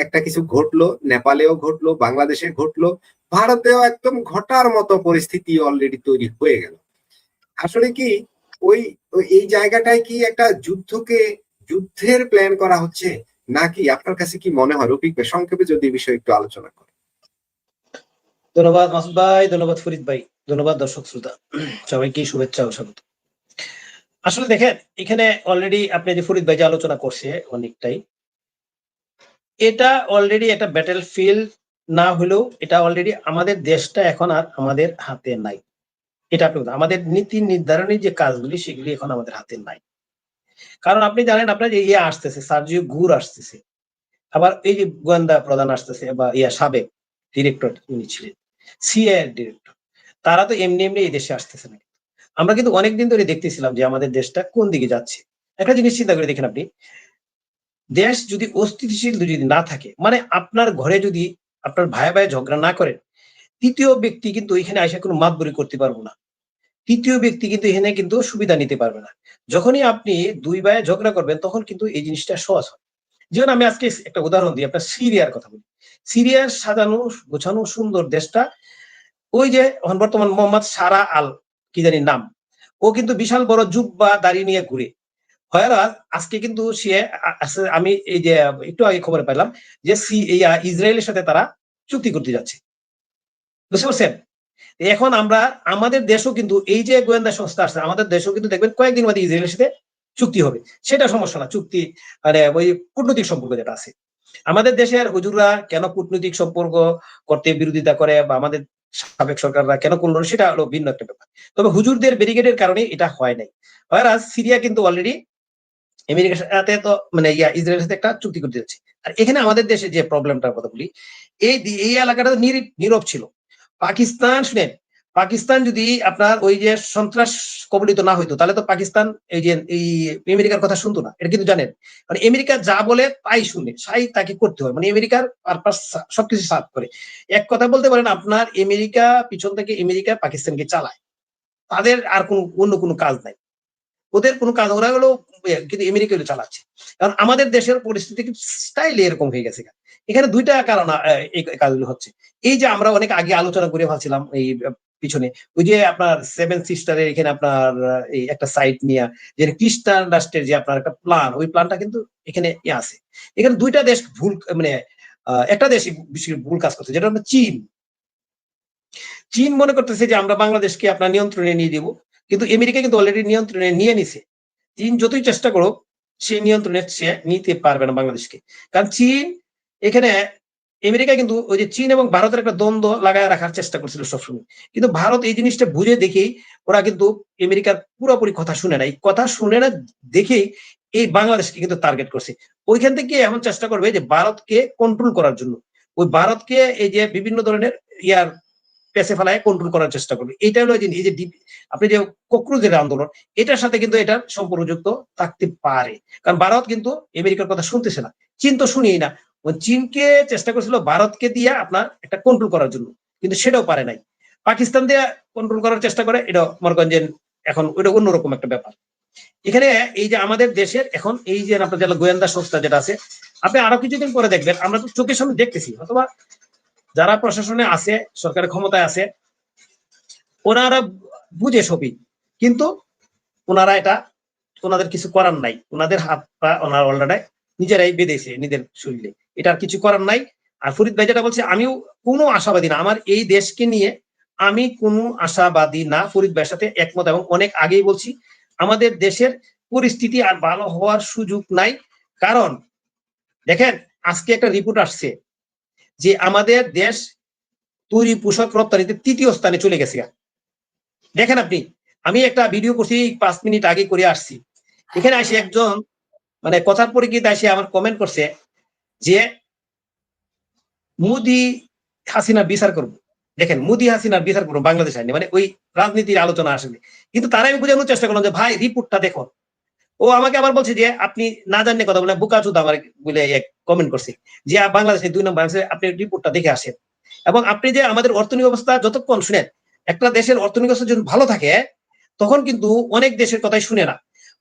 একটা কিছু ঘটলো, নেপালেও ঘটলো, বাংলাদেশে ঘটলো, ভারতেও একদম ঘটার মতো পরিস্থিতি অলরেডি তৈরি হয়ে গেল। আসলে কি ওই এই জায়গাটায় কি একটা যুদ্ধের প্ল্যান করা হচ্ছে নাকি? আপনার কাছে কি মনে হয় রফিক ভাই, সংক্ষেপে যদি বিষয় একটু আলোচনা করেন। ধন্যবাদ মাসুদ ভাই, ধন্যবাদ ফরিদ ভাই, ধন্যবাদ দর্শক শ্রোতা, সবাইকে শুভেচ্ছা ও স্বাগত। আসলে দেখেন, এখানে অলরেডি আপনি যে ফরিদ ভাই যে আলোচনা করছে অনেকটাই, এটা অলরেডি একটা ব্যাটেল ফিল্ড না হলেও এটা অলরেডি আমাদের দেশটা এখন আর আমাদের হাতে নাই। এটা আপনি আমাদের নীতি নির্ধারণের যে কাজগুলি সেগুলি এখন আমাদের হাতে নাই। কারণ আপনি জানেন আপনার যে আসতেছে, সার্জিও গুর আসতেছে, আবার এই যে গোয়েন্দা প্রধান আসতেছে বা সাবেক ডিরেক্টর উনি ছিলেন, সিআইএর ডিরেক্টর, তারা তো এমনি এমনি এই দেশে আসতেছে না। আমরা কিন্তু অনেকদিন ধরে দেখতেছিলাম যে আমাদের দেশটা কোন দিকে যাচ্ছে। একটা জিনিস চিন্তা করে দেখেন আপনি, দেশ যদি অস্থিতিশীল যদি না থাকে, মানে আপনার ঘরে যদি আপনার ভাই ভাই ঝগড়া না করেন, তৃতীয় ব্যক্তি কিন্তু এখানে আইসা কোনো মাতবরি করতে পারবো না। তৃতীয় ব্যক্তি কিন্তু এখানে কিন্তু সুবিধা নিতে পারবে না। যখনই আপনি দুই ভাই ঝগড়া করবেন তখন কিন্তু এই জিনিসটা সহজ হয়। যেমন আমি আজকে একটা উদাহরণ দিই, আপনার সিরিয়ার কথা বলি। সিরিয়ার সাজানো গোছানো সুন্দর দেশটা, ওই যে বর্তমান মোহাম্মদ সারা আল কি জানি নাম, ও কিন্তু বিশাল বড় জুব্বা দাড়ি নিয়ে ঘুরে। হয় আজকে কিন্তু সে আমি এই যে একটু আগে খবরে পেলাম যে ইসরায়েলের সাথে তারা চুক্তি করতে যাচ্ছে, বুঝতে পারছেন? এখন আমরা আমাদের দেশও কিন্তু এই যে গোয়েন্দা সংস্থা আছে, আমাদের দেশও কিন্তু দেখবেন কয়েকদিন বাদে ইসরায়েলের সাথে চুক্তি হবে। সেটা সমস্যা না, চুক্তি মানে ওই কূটনৈতিক সম্পর্ক যেটা আছে। আমাদের দেশের হুজুররা কেন কূটনৈতিক সম্পর্ক করতে বিরোধিতা করে বা আমাদের সাবেক সরকাররা কেন করলো সেটা হলো ভিন্ন একটা ব্যাপার। তবে হুজুরদের ব্যারিকেডের কারণে এটা হয় নাই। আর সিরিয়া কিন্তু অলরেডি আমেরিকার সাথে তো মানে ইসরায়েলের সাথে একটা চুক্তি করতে যাচ্ছে। আর এখানে আমাদের দেশে যে প্রবলেমটার কথা বলি, এই এলাকাটা নীরব ছিল। পাকিস্তান শুনেন, পাকিস্তান যদি আপনার ওই যে সন্ত্রাস কবলিত না হইতো তাহলে তো পাকিস্তান এই যে এই আমেরিকার কথা শুনতো না, এটা কিন্তু জানেন। মানে আমেরিকা যা বলে তাই শুনে, তাই তাকে করতে হয়, মানে আমেরিকার পারপাস সবকিছু সার্ভ করে। এক কথা বলতে পারেন আপনার আমেরিকা পিছন থেকে আমেরিকা পাকিস্তানকে চালায়, তাদের আর অন্য কোনো কাজ নাই, ওদের কোনো কাজ, ওরা হলো কিন্তু আমেরিকা হলো চালাচ্ছে। কারণ আমাদের দেশের পরিস্থিতি স্টাইল এরকম হয়ে গেছে। এখানে দুইটা কারণ এই কাজগুলো হচ্ছে। এই যে আমরা অনেক আগে আলোচনা করে ভাবছিলাম এই পিছনে ওই যে আপনার সেভেন সিস্টারের এখানে আপনার এই একটা সাইট নিয়ে যে খ্রিস্টান রাষ্ট্রের যে আপনার একটা প্ল্যান, ওই প্ল্যানটা কিন্তু এখানে আছে। এখানে দুইটা দেশ ভুল মানে একটা দেশ বেশি ভুল কাজ করছে, যেটা হলো চীন। চীন মনে করতেছে যে আমরা বাংলাদেশকে আপনার নিয়ন্ত্রণে নিয়ে দিব, কিন্তু আমেরিকা কিন্তু অলরেডি নিয়ন্ত্রণে নিয়ে নিছে। চীন যতই চেষ্টা করুক সে নিয়ন্ত্রণে সে নিতে পারবে না বাংলাদেশকে। কারণ চীন এখানে আমেরিকা কিন্তু ওই যে চীন এবং ভারতের একটা দ্বন্দ্ব লাগায় রাখার চেষ্টা করছিল সবসময়, কিন্তু ভারত এই জিনিসটা বুঝে দেখেই ওরা কিন্তু আমেরিকার পুরোপুরি কথা শুনে না, এই কথা শুনে না দেখেই এই বাংলাদেশকে কিন্তু টার্গেট করছে। ওইখান থেকে এখন চেষ্টা করবে যে ভারতকে কন্ট্রোল করার জন্য, ওই ভারতকে এই যে বিভিন্ন ধরনের ইয়ার পেছে ফেলায় কন্ট্রোল করার চেষ্টা করবে। এইটা হলো এই যে আপনি যে কক্রোচের আন্দোলন, এটার সাথে কিন্তু এটার সম্পর্কযুক্ত থাকতে পারে। কারণ ভারত কিন্তু আমেরিকার কথা শুনতেছে না, চীন তো শুনিই না। চীনকে চেষ্টা করছিল ভারতকে দিয়ে আপনার একটা কন্ট্রোল করার জন্য, কিন্তু সেটাও পারে নাই। পাকিস্তান দিয়ে কন্ট্রোল করার চেষ্টা করে, এটা মনে করেন যে এখন ওইটা অন্যরকম একটা ব্যাপার। এখানে এই যে আমাদের দেশের এখন এই যে আপনার যেটা গোয়েন্দা সংস্থা যেটা আছে, আপনি আরো কিছুদিন পরে দেখবেন, আমরা তো চোখের সামনে দেখতেছি, অথবা যারা প্রশাসনে আছে, সরকারের ক্ষমতায় আছে, ওনারা বুঝে সবই, কিন্তু ওনারা এটা, ওনাদের কিছু করার নাই, ওনাদের হাত পা ওনারা অলরেডি নিজেরাই বেঁধেছে নিজের শরীরে, এটা আর কিছু করার নাই। আর ফরিদ ভাই যেটা বলছে, আমিও কোনো আশাবাদী না, আমার এই দেশকে নিয়ে আমি কোনো আশাবাদী না, ফরিদ ভাইয়ের সাথে একমত, এবং অনেক আগেই বলছি আমাদের দেশের পরিস্থিতি আর ভালো হওয়ার সুযোগ নাই। কারণ দেখেন, আজকে একটা রিপোর্ট আসছে যে আমাদের দেশ তৈরি পোশাক রপ্তানিতে ৩য় স্থানে চলে গেছে। দেখেন আপনি, আমি একটা ভিডিও করছি 5 মিনিট আগে করে আসছি, এখানে আসে একজন মানে কথার পরিপ্রেক্ষিতে এসে আমার কমেন্ট করছে যে মোদি হাসিনা বিচার করবো। দেখেন, মোদি হাসিনার বিচার করবো বাংলাদেশ আইনে, মানে ওই রাজনীতির আলোচনা আসেনি, কিন্তু তারাই আমি বোঝানোর চেষ্টা করলাম যে ভাই রিপোর্টটা দেখো। ও আমাকে আবার বলছে যে আপনি না জানলে কথা বলে বুকাচুদা আমার বলে কমেন্ট করছে যে বাংলাদেশের 2 নম্বর আছে, আপনি রিপোর্টটা দেখে আসেন। এবং আপনি যে আমাদের অর্থনৈতিক অবস্থা যতক্ষণ শুনেন, একটা দেশের অর্থনৈতিক অবস্থা যদি ভালো থাকে তখন কিন্তু অনেক দেশের কথাই শুনে না।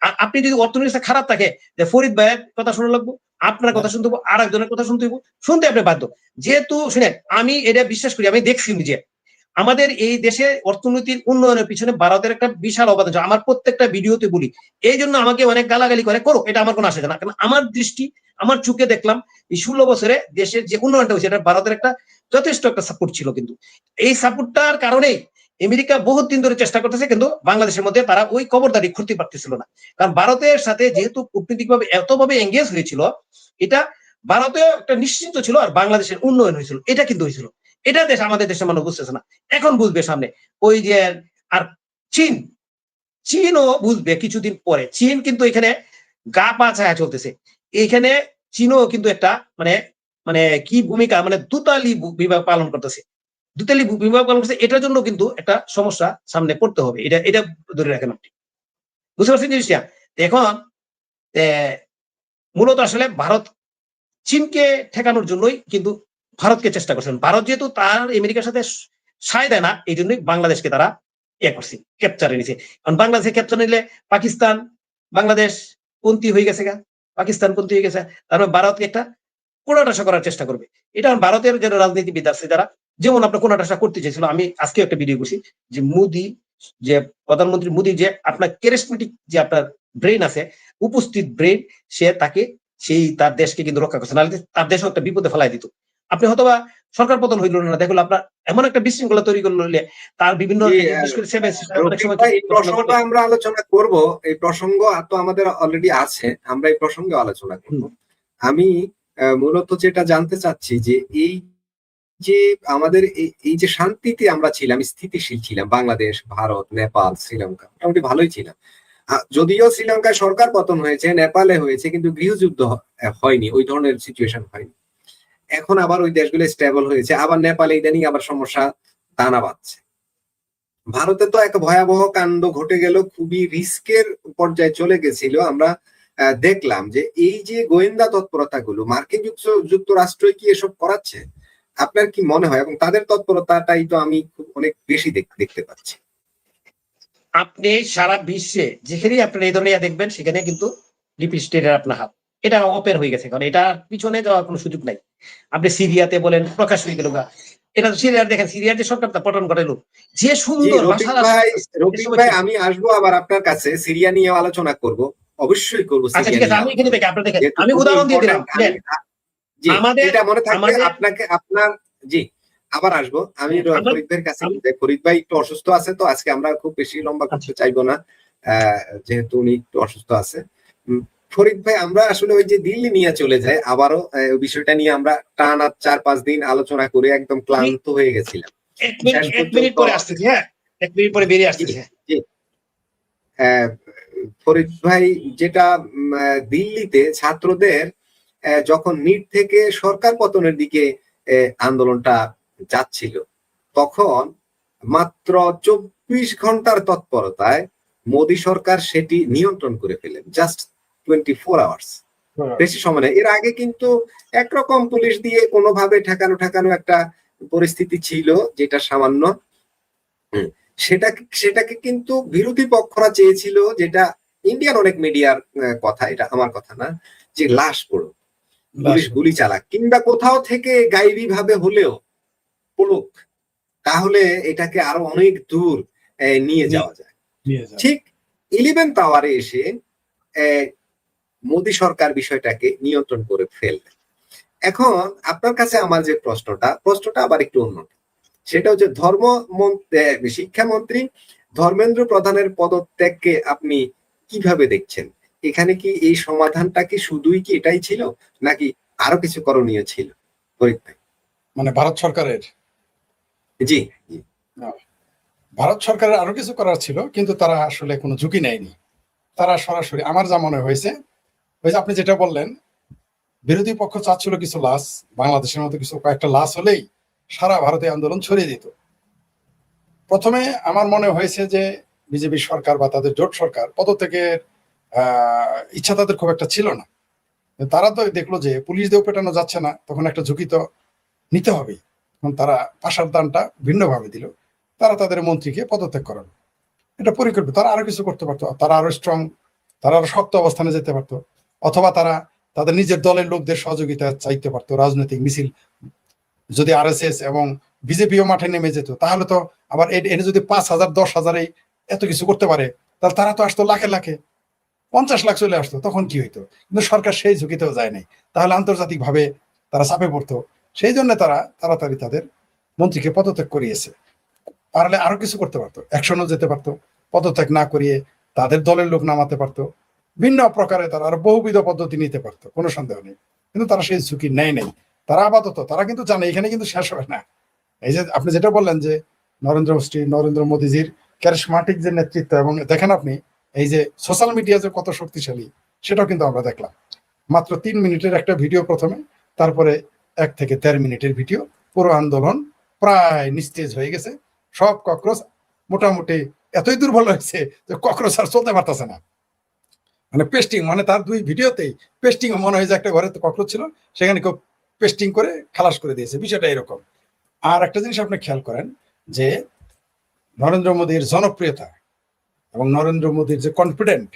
আর আপনি যদি অর্থনৈতিক খারাপ থাকে, যে ফরিদ ভাইয়ের কথা শোনা লাগবো, আপনার কথা শুনতে হবো, আর একজনের কথা শুনতে হবো, শুনতে আপনি বাধ্য। যেহেতু শুনেন, আমি এটা বিশ্বাস করি, আমি দেখছি নিজে, আমাদের এই দেশে অর্থনীতির উন্নয়নের পিছনে ভারতের একটা বিশাল অবদান আছে। আমার প্রত্যেকটা ভিডিওতে বলি, এই জন্য আমাকে অনেক গালাগালি করে, করো, এটা আমার কোনো আসে না, কারণ আমার দৃষ্টি, আমার চোখে দেখলাম এই 16 বছরে দেশের যে উন্নয়নটা হয়েছে, এটা ভারতের একটা যথেষ্ট একটা সাপোর্ট ছিল। কিন্তু এই সাপোর্টটার কারণেই আমেরিকা বহুত দিন ধরে চেষ্টা করতেছে, কিন্তু বাংলাদেশের মধ্যে তারা ওই কবরদারি করতে পারতেছিল না। কারণ ভারতের সাথে যেহেতু কূটনীতিকভাবে এতভাবে এঙ্গেজ হয়েছিল, এটা ভারতে একটা নিশ্চিন্ত ছিল, আর বাংলাদেশের উন্নয়ন হয়েছিল, এটা কিন্তু হয়েছিল। এটা দেশ, আমাদের দেশের মানুষ বুঝতেছে না, এখন বুঝবে সামনে। ওই যে আর চীন, চীনও বুঝবে কিছুদিন পরে। চীন কিন্তু এখানে গা পা ছায়া চলতেছে, এখানে চীনও কিন্তু একটা মানে মানে কি ভূমিকা, মানে দুতালি বিভাগ পালন করতেছে, দুতালি বিভাগ পালন করতেছে। এটার জন্য কিন্তু একটা সমস্যা সামনে পড়তে হবে, এটা এটা ধরে রাখেন আপনি, বুঝতে পারছেন জিনিসটা। এখন মূলত আসলে ভারত চীনকে ঠেকানোর জন্যই কিন্তু ভারতকে চেষ্টা করছেন। ভারত যেহেতু তার আমেরিকার সাথে সায় দেয় না, এই জন্যই বাংলাদেশকে তারা করছে, ক্যাপচারে নিছে। কারণ বাংলাদেশে ক্যাপচার নিলে পাকিস্তান বাংলাদেশ পন্থী হয়ে গেছে, পাকিস্তান পন্থী হয়ে গেছে, তারপরে ভারতকে একটা কোণাটাসা করার চেষ্টা করবে। এটা ভারতের যারা রাজনীতিবিদ আছে, যারা যেমন আপনার কোণাটাসা করতে চাইছিল, আমি আজকে একটা ভিডিও করছি যে মোদি, যে প্রধানমন্ত্রী মোদি, যে আপনার ক্যারিজমেটিক যে আপনার ব্রেন আছে, উপস্থিত ব্রেন, সে তাকে সেই তার দেশকে কিন্তু রক্ষা করছে, নাহলে তার দেশও একটা বিপদে ফেলাই দিত। আপনি হয়তোবা সরকার পতন হইল না, দেখলো আপনার এমন একটা বিশৃঙ্খলা তৈরি করলে তার বিভিন্ন অনেক সময় এই প্রসঙ্গটা আমরা আলোচনা করব, এই প্রসঙ্গ তো আমাদের অলরেডি আছে, আমরা এই প্রসঙ্গে আলোচনা করব। আমি মূলত যেটা জানতে চাচ্ছি যে এই যে আমাদের এই যে শান্তিতে আমরা ছিলাম, স্থিতিশীল ছিলাম, বাংলাদেশ, ভারত, নেপাল, শ্রীলঙ্কা মোটামুটি ভালোই ছিলাম। যদিও শ্রীলঙ্কায় সরকার পতন হয়েছে, নেপালে হয়েছে, কিন্তু গৃহযুদ্ধ হয়নি, ওই ধরনের সিচুয়েশন হয়নি। এখন আবার ওই দেশগুলো স্টেবল হয়েছে, আবার নেপালে ইদানিং আবার সমস্যা দানা বাঁধছে। ভারতে তো এক ভয়াবহ কাণ্ড ঘটে গেল, খুবই রিস্কের পর্যায়ে চলে গেছিল। আমরা দেখলাম যে এই যে গোয়েন্দা তৎপরতাগুলো মার্কিন যুক্তরাষ্ট্র কি এসব করাচ্ছে, আপনার কি মনে হয়? এবং তাদের তৎপরতাটাই তো আমি খুব অনেক বেশি দেখতে পাচ্ছি। আপনি সারা বিশ্বে যেখানেই আপনার এই ধরনের দেখবেন, সেখানে কিন্তু ডিপ স্টেটের আপনার হাত, এটা ওপেন হয়ে গেছে, কারণ এটা পিছনে যাওয়ার কোনো সুযোগ নাই। আপনি সিরিয়াতে বলেন, প্রকাশ হয়ে গেল, এটা সিরিয়ার দেখেন, সিরিয়ার যে সরকারটা পতন ঘটালো, যে সুন্দর রফিক ভাই, আমি আসবো আবার আপনার কাছে, সিরিয়া নিয়ে আলোচনা করব, অবশ্যই করবো। আচ্ছা ঠিক আছে, আমি এখানে থেকে আপনার দেখেন, আমি উদাহরণ দিয়ে দিলাম। আমাদের এটা মনে থাকবে আপনাকে, আপনার জি আবার আসবো আমি ফরিদ ভাইয়ের কাছে। ফরিদ ভাই একটু অসুস্থ আছে, তো আজকে আমরা খুব বেশি লম্বা করতে চাইবো না, যেহেতু উনি একটু অসুস্থ আছে। ফরিদ ভাই, আমরা আসলে ওই যে দিল্লি নিয়ে চলে যাই আবারও, বিষয়টা নিয়ে আমরা টানা 4-5 দিন আলোচনা করে একদম ক্লান্ত হয়ে গেছিলাম। এক মিনিট পরে আসতেছি, হ্যাঁ, এক মিনিট পরে বেরিয়ে আসতেছি। ফরিদ ভাই, যেটা দিল্লিতে ছাত্রদের যখন নিট থেকে সরকার পতনের দিকে আন্দোলনটা যাচ্ছিল, তখন মাত্র 24 ঘন্টার তৎপরতায় মোদী সরকার সেটি নিয়ন্ত্রণ করে ফেলেন, জাস্ট 24 আওয়ার্স, বেশি সময় নেই। এর আগে কিন্তু একরকম পুলিশ দিয়ে কোনোভাবে ঠেকানো একটা পরিস্থিতি ছিল, যেটা সামান্য হুম, সেটাকে কিন্তু বিরোধী পক্ষরা চেয়েছিল, যেটা ইন্ডিয়ান অনেক মিডিয়ার কথা, এটা আমার কথা না, যে লাশ পড়ুক, পুলিশ গুলি চালাক, কিংবা কোথাও থেকে গায়েবী ভাবে হলেও পড়ুক, তাহলে এটাকে আরো অনেক দূর নিয়ে যাওয়া যায়। ঠিক 11th আওয়ারে এসে মোদী সরকার বিষয়টাকে নিয়ন্ত্রণ করে ফেলবে। এখন আপনার কাছে আমার যে প্রশ্নটা আবার একটু অন্য, সেটা হচ্ছে শিক্ষামন্ত্রী ধর্মেন্দ্র প্রধানের পদত্যাগকে আপনি কিভাবে দেখছেন? এখানে কি এই সমাধানটা কি শুধুই কি এটাই ছিল, নাকি আরো কিছু করণীয় ছিল? মানে ভারত সরকারের? জি, ভারত সরকারের আরো কিছু করার ছিল, কিন্তু তারা আসলে কোনো ঝুঁকি নেয়নি। তারা সরাসরি, আমার যা মনে হয়েছে, ওই যে আপনি যেটা বললেন, বিরোধী পক্ষ চাচ্ছিল কিছু লাশ, বাংলাদেশের মতো কিছু কয়েকটা লাশ হলেই সারা ভারতে আন্দোলন ছড়িয়ে দিত। প্রথমে আমার মনে হয়েছে যে বিজেপি সরকার বা তাদের জোট সরকার পদত্যাগের ইচ্ছা তাদের খুব একটা ছিল না। তারা তো দেখলো যে পুলিশ দিয়েও পেটানো যাচ্ছে না, তখন একটা ঝুঁকি তো নিতে হবেই। তখন তারা পাশার দানটা ভিন্নভাবে দিল, তারা তাদের মন্ত্রীকে পদত্যাগ করালো। এটা পরিকল্পিত। তারা আরো কিছু করতে পারতো, তারা আরো স্ট্রং, তারা আরো শক্ত অবস্থানে যেতে পারতো, অথবা তারা তাদের নিজের দলের লোকদের সহযোগিতা চাইতে পারতো। রাজনৈতিক মিছিল যদি আরএসএস এবং বিজেপিও মাঠে নেমে যেত, তাহলে তো আবার এটা যদি 5,000 10,000 এত কিছু করতে পারে, তাহলে তারা তো আসতো লাখে লাখে, 50 লাখ চলে আসতো, তখন কি হইতো? কিন্তু সরকার সেই ঝুঁকিতেও যায় নাই, তাহলে আন্তর্জাতিক ভাবে তারা চাপে পড়তো। সেই জন্য তারা তাড়াতাড়ি তাদের মন্ত্রীকে পদত্যাগ করিয়েছে। পারলে আরো কিছু করতে পারতো, অ্যাকশনও যেতে পারতো, পদত্যাগ না করিয়ে তাদের দলের লোক নামাতে পারতো, ভিন্ন প্রকারে তারা আরো বহুবিধ পদ্ধতি নিতে পারতো, কোনো সন্দেহ নেই। কিন্তু তারা সেই ঝুঁকি নেয় নাই। তারা আপাতত, তারা কিন্তু জানে এখানে কিন্তু শেষ হবে না। এই যে আপনি যেটা বললেন যে নরেন্দ্র মোদীজির ক্যারিশমাটিক যে নেতৃত্ব, এবং দেখেন আপনি এই যে সোশ্যাল মিডিয়া যে কত শক্তিশালী, সেটাও কিন্তু আমরা দেখলাম। মাত্র 3 মিনিটের একটা ভিডিও প্রথমে, তারপরে 1 থেকে 1.5 মিনিটের ভিডিও, পুরো আন্দোলন প্রায় নিস্তেজ হয়ে গেছে। সব ককরোচ মোটামুটি এতই দুর্বল হয়েছে যে ককরোচ আর চলতে পারতেছে না। মানে পেস্টিং, মানে তার 2 ভিডিওতেই পেস্টিং, মনে হয় যে একটা ঘরে ককরোচ ছিল, সেখানে কেউ পেস্টিং করে খালাস করে দিয়েছে, বিষয়টা এরকম। আর একটা জিনিস আপনি খেয়াল করেন যে নরেন্দ্র মোদীর জনপ্রিয়তা এবং নরেন্দ্র মোদীর যে কনফিডেন্ট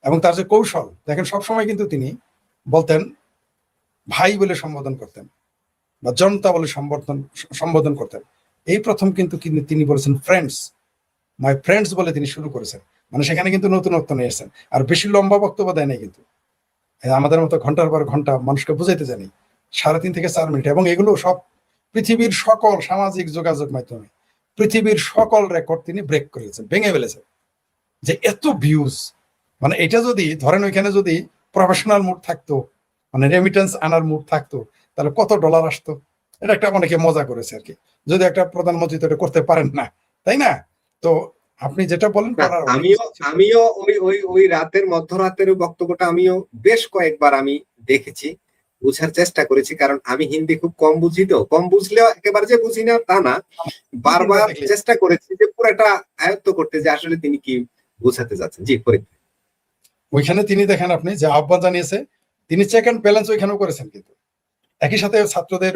এবং তার যে কৌশল, দেখেন সবসময় কিন্তু তিনি বলতেন ভাই বলে সম্বোধন করতেন বা জনতা বলে সম্বোধন করতেন। এই প্রথম কিন্তু তিনি বলেছেন ফ্রেন্ডস, মাই ফ্রেন্ডস বলে তিনি শুরু করেছেন। মানে সেখানে কিন্তু নতুনত্ব নিয়ে এসেছেন। আর বেশি লম্বা বক্তব্য দেয় নাই কিন্তু, আমাদের মতো ঘন্টার পর ঘন্টা মানুষকে বুঝাইতে জানি, 3.5 থেকে 4 মিনিট। এবং এগুলো সব পৃথিবীর সকল সামাজিক যোগাযোগ মাধ্যমে, পৃথিবীর সকল রেকর্ড তিনি ব্রেক করেছেন, ভেঙে ফেলেছেন। যে এত ভিউজ, মানে এটা যদি ধরেন ওইখানে যদি প্রফেশনাল মুড থাকতো, মানে রেমিটেন্স আনার মুড থাকতো, তাহলে কত ডলার আসতো। এটা একটা অনেকে মজা করেছে আর কি, যদি একটা প্রধানমন্ত্রী তো এটা করতে পারেন না, তাই না? তো আপনি যেটা বলেন, আমিও ওই রাতের মধ্যরাতের বক্তব্যটা আমিও বেশ কয়েকবার আমি দেখেছি, বুঝার চেষ্টা করেছি, কারণ আমি হিন্দি খুব কম বুঝি, তো কম বুঝলেও একেবারে যে বুঝি না তা না, বারবার চেষ্টা করেছি যে পুরোটা আয়ত্ত করতে, যে আসলে তিনি কি বোঝাতে যাচ্ছেন। জি, ওইখানে তিনি দেখেন আপনি যে আহ্বান জানিয়েছে, তিনি চেক অ্যান্ড ব্যালেন্স ওইখানেও করেছেন, কিন্তু একই সাথে ছাত্রদের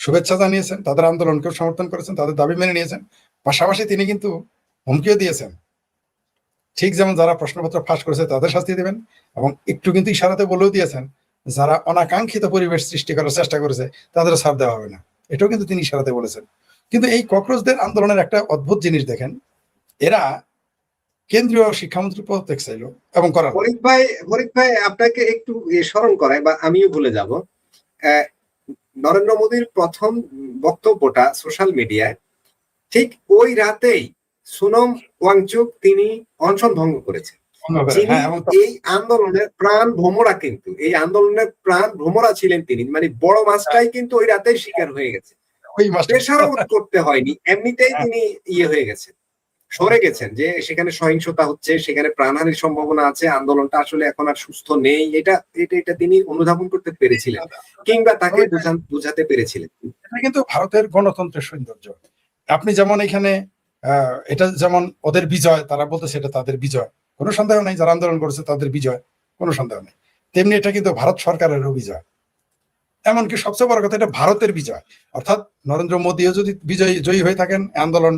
শুভেচ্ছা জানিয়েছেন, তাদের আন্দোলনকেও সমর্থন করেছেন, তাদের দাবি মেনে নিয়েছেন। পাশাপাশি তিনি কিন্তু হুমকিও দিয়েছেন, ঠিক যেমন যারা প্রশ্নপত্র ফাঁস করেছে তাদের শাস্তি দেবেন, এবং একটু কিন্তু ইশারাতে বলেও দিয়েছেন যারা অনাকাঙ্ক্ষিত পরিবেশ সৃষ্টি করার চেষ্টা করেছে তাদেরও ছাড় দেওয়া হবে না, এটাও কিন্তু তিনি ইশারাতে বলেছেন। কিন্তু এই ককরোচদের আন্দোলনের একটা অদ্ভুত জিনিস দেখেন, এরা কেন্দ্রীয় শিক্ষামন্ত্রী পদত্যাগ চাইল এবং করার। ফরিদ ভাই আপনাকে একটু স্মরণ করায়, বা আমিও ভুলে যাব, নরেন্দ্র মোদীর প্রথম বক্তব্যটা সোশ্যাল মিডিয়ায়, ঠিক ওই রাতেই সোনম ওয়াংচুক তিনি অনশন ভঙ্গ করেছেন। এই আন্দোলনের প্রাণ ভ্রমরা, কিন্তু এই আন্দোলনের প্রাণ ভ্রমরা ছিলেন তিনি, মানে বড় মাছটাই কিন্তু ওই রাতেই শিকার হয়ে গেছে, প্রেশারও করতে হয়নি, এমনিতেই তিনি হয়ে গেছেন, সরে গেছেন, যে সেখানে সহিংসতা হচ্ছে, সেখানে প্রাণহানির সম্ভাবনা আছে, আন্দোলনটা আসলে এখন আর সুস্থ নেই, এটা তিনি অনুধাবন করতে পেরেছিলেন, কিংবা তাকে বোঝাতে পেরেছিলেন। এটা কিন্তু ভারতের গণতন্ত্রের সৌন্দর্য। আপনি যেমন এখানে এটা যেমন ওদের বিজয়, তারা বলতেছে এটা তাদের বিজয়, কোনো সন্দেহ নেই, যারা আন্দোলন করেছে তাদের বিজয়, কোনো সন্দেহ নেই। তেমনি এটা কিন্তু ভারত সরকারেরও বিজয়, এমনকি সবচেয়ে বড় কথা এটা ভারতের বিজয়। অর্থাৎ নরেন্দ্র মোদীও যদি জয়ী হয়ে থাকেন, আন্দোলন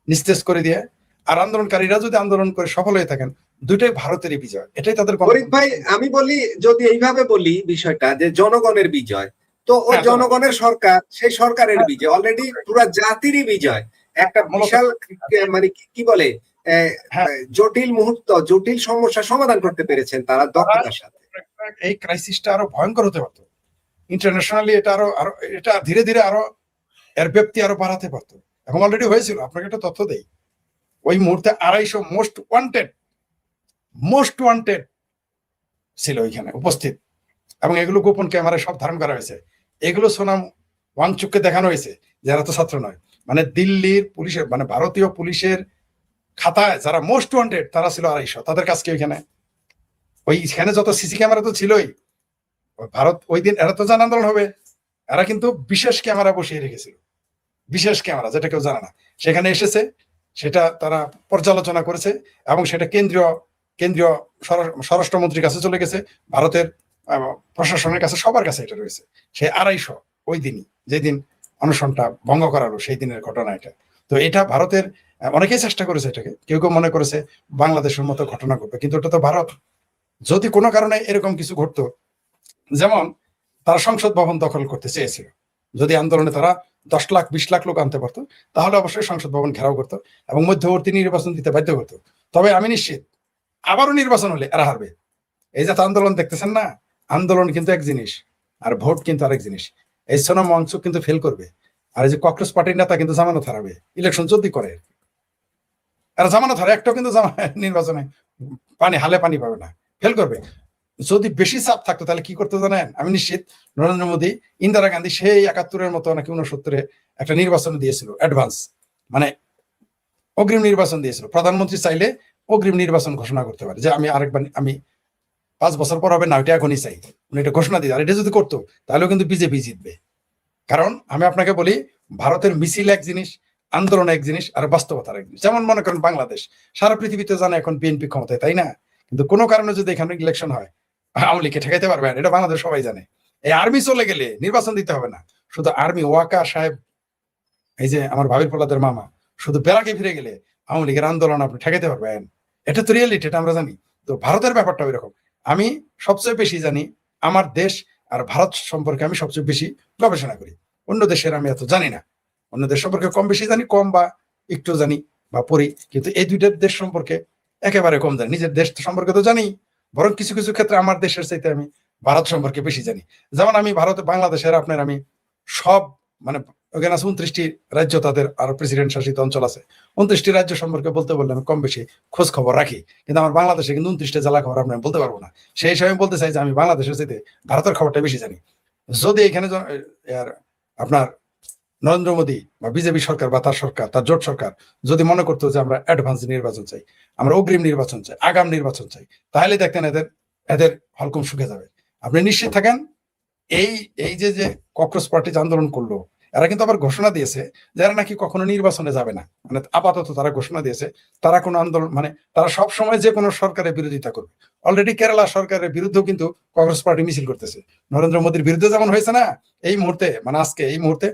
নিস্তেজ করে দিয়ে, আর আন্দোলনকারীরা যদি আন্দোলন করে সফল হয়ে থাকেন, দুইটাই ভারতেরই বিজয়, এটাই তাদের ফরিদ ভাই, আমি বলি, যদি এইভাবে বলি বিষয়টা যে জনগণের বিজয়, তো ওই হ্যাঁ, জনগণের সরকার, সেই সরকারের হ্যাঁ, বিজয়, অলরেডি পুরো জাতিরই বিজয়। একটা মূলত বিশাল মানে কি বলে হ্যাঁ, জটিল মুহূর্ত, জটিল সমস্যা সমাধান করতে পেরেছেন তারা দক্ষতার সাথে। এই ক্রাইসিসটা আরো ভয়ঙ্কর হতে পারতো ইন্টারন্যাশনালি, এটা আরো আরো এটা ধীরে ধীরে আরো এর ব্যাপ্তি আরো বাড়াতে পারতো, এবং অলরেডি হয়েছিল। আপনাকে একটা তথ্য দেই, ওই মুহূর্তে 250 মোস্ট ওয়ান্টেড ছিল ওইখানে উপস্থিত, এবং এগুলো গোপন ক্যামেরায় সব ধারণ করা হয়েছে। এগুলো সোনাম ওয়াংচুককে দেখানো হয়েছে, যারা তো ছাত্র নয়, মানে দিল্লির পুলিশের, মানে ভারতীয় পুলিশের খাতায় যারা মোস্ট ওয়ান্টেড তারা ছিল 250। তাদের কাছে ওইখানে ওইখানে যত সিসি ক্যামেরা তো ছিলই। ভারত ওই দিন, এরা তো জান আন্দোলন হবে, এরা কিন্তু বিশেষ ক্যামেরা বসিয়ে রেখেছিল, বিশেষ ক্যামেরা, যেটা কেউ জানে না। সেখানে এসেছে, সেটা তারা পর্যালোচনা করেছে, এবং সেটা কেন্দ্রীয় কেন্দ্রীয় স্বরাষ্ট্রমন্ত্রীর কাছে চলে গেছে, ভারতের প্রশাসনের কাছে, সবার কাছে এটা রয়েছে। সে 250 ওই দিনই, যেদিন অনশনটা ভঙ্গ করালো, সেই দিনের ঘটনা এটা। তো এটা ভারতের, অনেকেই চেষ্টা করেছে এটাকে, কেউ কেউ মনে করেছে বাংলাদেশের মতো ঘটনা ঘটবে, কিন্তু ওটা তো ভারত। যদি কোনো কারণে এরকম কিছু ঘটতো, যেমন তারা সংসদ ভবন দখল করতে চেয়েছিল, যদি আন্দোলনে তারা 10 লাখ 20 লাখ লোক আনতে পারতো, তাহলে অবশ্যই সংসদ ভবন ঘেরাও করতো এবং মধ্যবর্তী নির্বাচন দিতে বাধ্য করতো। তবে আমি নিশ্চিত আবারও নির্বাচন হলে এরা হারবে। এই যে আন্দোলন দেখতেছেন না, আন্দোলন কিন্তু এক জিনিস, আর ভোট কিন্তু আরেক জিনিস। এই সোনাম ওয়াংচুক কিন্তু ফেল করবে, আর এই যে কংগ্রেস পার্টির নেতা কিন্তু জামানত হারাবে ইলেকশন যদি করে। এরা জামানত হারে, একটাও কিন্তু নির্বাচনে হালে পানি পাবে না, ফেল করবে। যদি বেশি চাপ থাকতো তাহলে কি করতে জানেন? আমি নিশ্চিত নরেন্দ্র মোদী, ইন্দিরা গান্ধী সেই 71-এর মতো নাকি 69-এ একটা নির্বাচন দিয়েছিল, অ্যাডভান্স, মানে অগ্রিম নির্বাচন দিয়েছিল। প্রধানমন্ত্রী চাইলে অগ্রিম নির্বাচন ঘোষণা করতে পারে, যে আমি আরেকবার, আমি 5 বছর পর হবে না, ওইটা এখনই চাই, উনি এটা ঘোষণা দিয়ে। আর এটা যদি করতো তাহলেও কিন্তু বিজেপি জিতবে। কারণ আমি আপনাকে বলি, ভারতের মিছিল এক জিনিস, আন্দোলন এক জিনিস, আর বাস্তবতার এক জিনিস। যেমন মনে করেন বাংলাদেশ, সারা পৃথিবীতে জানে এখন বিএনপি ক্ষমতায়, তাই না? কিন্তু কোনো কারণে যদি এখানে ইলেকশন হয়, আওয়ামী লীগকে ঠেকাইতে পারবে না, এটা বাংলাদেশ সবাই জানে। এই আর্মি চলে গেলে নির্বাচন দিতে হবে না, শুধু আর্মি, ওয়াকা সাহেব, এই যে আমার ভাবির প্রহ্লাদের মামা, শুধু বেড়াকে ফিরে গেলে আওয়ামী লীগের আন্দোলন আপনি ঠেকাইতে পারবেন। এটা তো রিয়েলিটি, এটা আমরা জানি। তো ভারতের ব্যাপারটা এরকম। আমি সবচেয়ে বেশি জানি আমার দেশ আর ভারত সম্পর্কে, আমি সবচেয়ে বেশি গবেষণা করি। অন্য দেশের আমি এত জানি না, অন্য দেশ সম্পর্কে কম বেশি জানি, কম বা একটু জানি বা পড়ি, কিন্তু এই দুইটা দেশ সম্পর্কে একেবারে কম জানি। নিজের দেশ সম্পর্কে তো জানি, বরং কিছু কিছু ক্ষেত্রে আমার দেশের চাইতে আমি ভারত সম্পর্কে বেশি জানি। যেমন আমি ভারতে, বাংলাদেশের আপনার আমি সব, মানে ওখানে আছে 29টি রাজ্য, তাদের আরো প্রেসিডেন্ট শাসিত অঞ্চল আছে। 29টি রাজ্য সম্পর্কে বলতে বললে আমি কম বেশি খোঁজ খবর রাখি, কিন্তু আমার বাংলাদেশে কিন্তু 29টা জেলা খবর আপনি বলতে পারবো না। সেই হিসাবে বলতে চাই যে আমি বাংলাদেশের চাইতে ভারতের খবরটা বেশি জানি। যদি এখানে আপনার নরেন্দ্র মোদী বা বিজেপি সরকার বা তার সরকার, তার জোট সরকার যদি মনে করতো যে আমরা অ্যাডভান্স নির্বাচন চাই, আমরা অগ্রিম নির্বাচন চাই, আগাম নির্বাচন চাই, তাহলে দেখতেন এদের এদের হলকম শুকে যাবে। আপনি নিশ্চিত থাকেন, এই এই যে যে ককরোচ পার্টি আন্দোলন করলো, এরা কিন্তু আবার ঘোষণা দিয়েছে যে এরা নাকি কখনো নির্বাচনে যাবে না। মানে আপাতত তারা ঘোষণা দিয়েছে তারা কোনো আন্দোলন, মানে তারা সব সময় যে কোনো সরকারের বিরোধিতা করবে। অলরেডি কেরালা সরকারের বিরুদ্ধেও কিন্তু কংগ্রেস পার্টি মিছিল করতেছে, নরেন্দ্র মোদীর বিরুদ্ধে যেমন হয়েছে না এই মুহূর্তে, মানে আজকে এই মুহূর্তে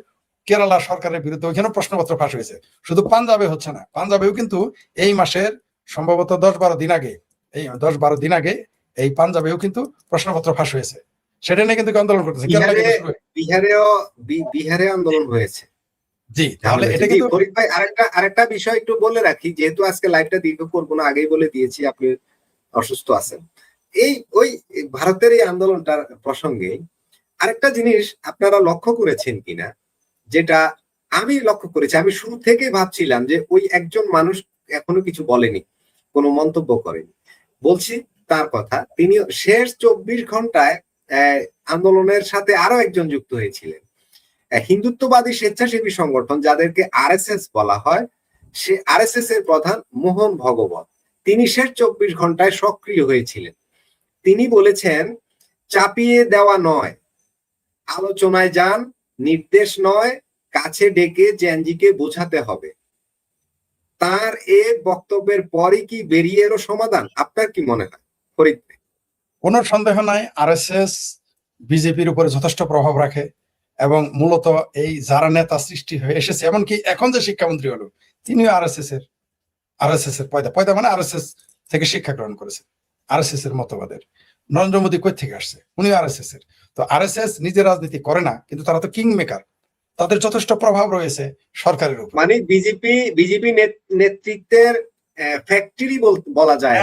কেরালা সরকারের বিরুদ্ধে ওইখানেও প্রশ্নপত্র ফাঁস হয়েছে। শুধু পাঞ্জাবে হচ্ছে না, পাঞ্জাবেও কিন্তু এই মাসের সম্ভবত 10-12 দিন আগে, এই 10-12 দিন আগে এই পাঞ্জাবেও কিন্তু প্রশ্নপত্র ফাঁস হয়েছে। সেটা নিয়ে কিন্তু আন্দোলন করতেছে। বিহারে আন্দোলন হয়েছে। জি, তাহলে এটা কিন্তু ফরিদ ভাই, আরেকটা বিষয় একটু বলে রাখি, যেহেতু আজকে লাইভটা দীর্ঘ করবো না, আগেই বলে দিয়েছি আপনি অসুস্থ আছেন। ওই ভারতের এই আন্দোলনটার প্রসঙ্গে আরেকটা জিনিস আপনারা লক্ষ্য করেছেন কিনা, যেটা আমি লক্ষ্য করেছি, আমি শুরু থেকে ভাবছিলাম যে ওই একজন মানুষ এখনো কিছু বলেনি, কোনো মন্তব্য করেনি, বলছি তার কথা। তিনি শেষ 24 ঘন্টায় আন্দোলনের সাথে আরো একজন যুক্ত হয়েছিলেন, হিন্দুত্ববাদী স্বেচ্ছাসেবী সংগঠন যাদেরকে আরএসএস বলা হয়, সে আরএসএস এর প্রধান মোহন ভগবত, তিনি শেষ 24 ঘন্টায় সক্রিয় হয়েছিলেন। তিনি বলেছেন, চাপিয়ে দেওয়া নয়, আলোচনায় যান, নির্দেশ নয়, কাছে ডেকে জ্যানজিকে বোঝাতে হবে। তার এ বক্তব্যের পরই কি বেরিয়ে এলো সমাধান? আপনার কি মনে হয় ফরিদ? কোনো সন্দেহ নাই, আরএসএস বিজেপির উপরে যথেষ্ট প্রভাব রাখে, এবং মূলত এই যারা নেতা সৃষ্টি হয়ে এসেছে, এমনকি এখন যে শিক্ষামন্ত্রী হলো তিনিও আরএসএস এর পয়দা মানে আরএসএস থেকে শিক্ষা গ্রহণ করেছেন, আরএসএস এর মতবাদের। নরেন্দ্র মোদী কই থেকে আসছে? উনি আরএসএস এর। তো আরএসএস নিজে রাজনীতি করে না, কিন্তু তারা তো কিং মেকার, তাদের যথেষ্ট প্রভাব রয়েছে সরকারের উপর। মানে বিজেপি নেতৃত্বের ফ্যাক্টরি বলা যায়,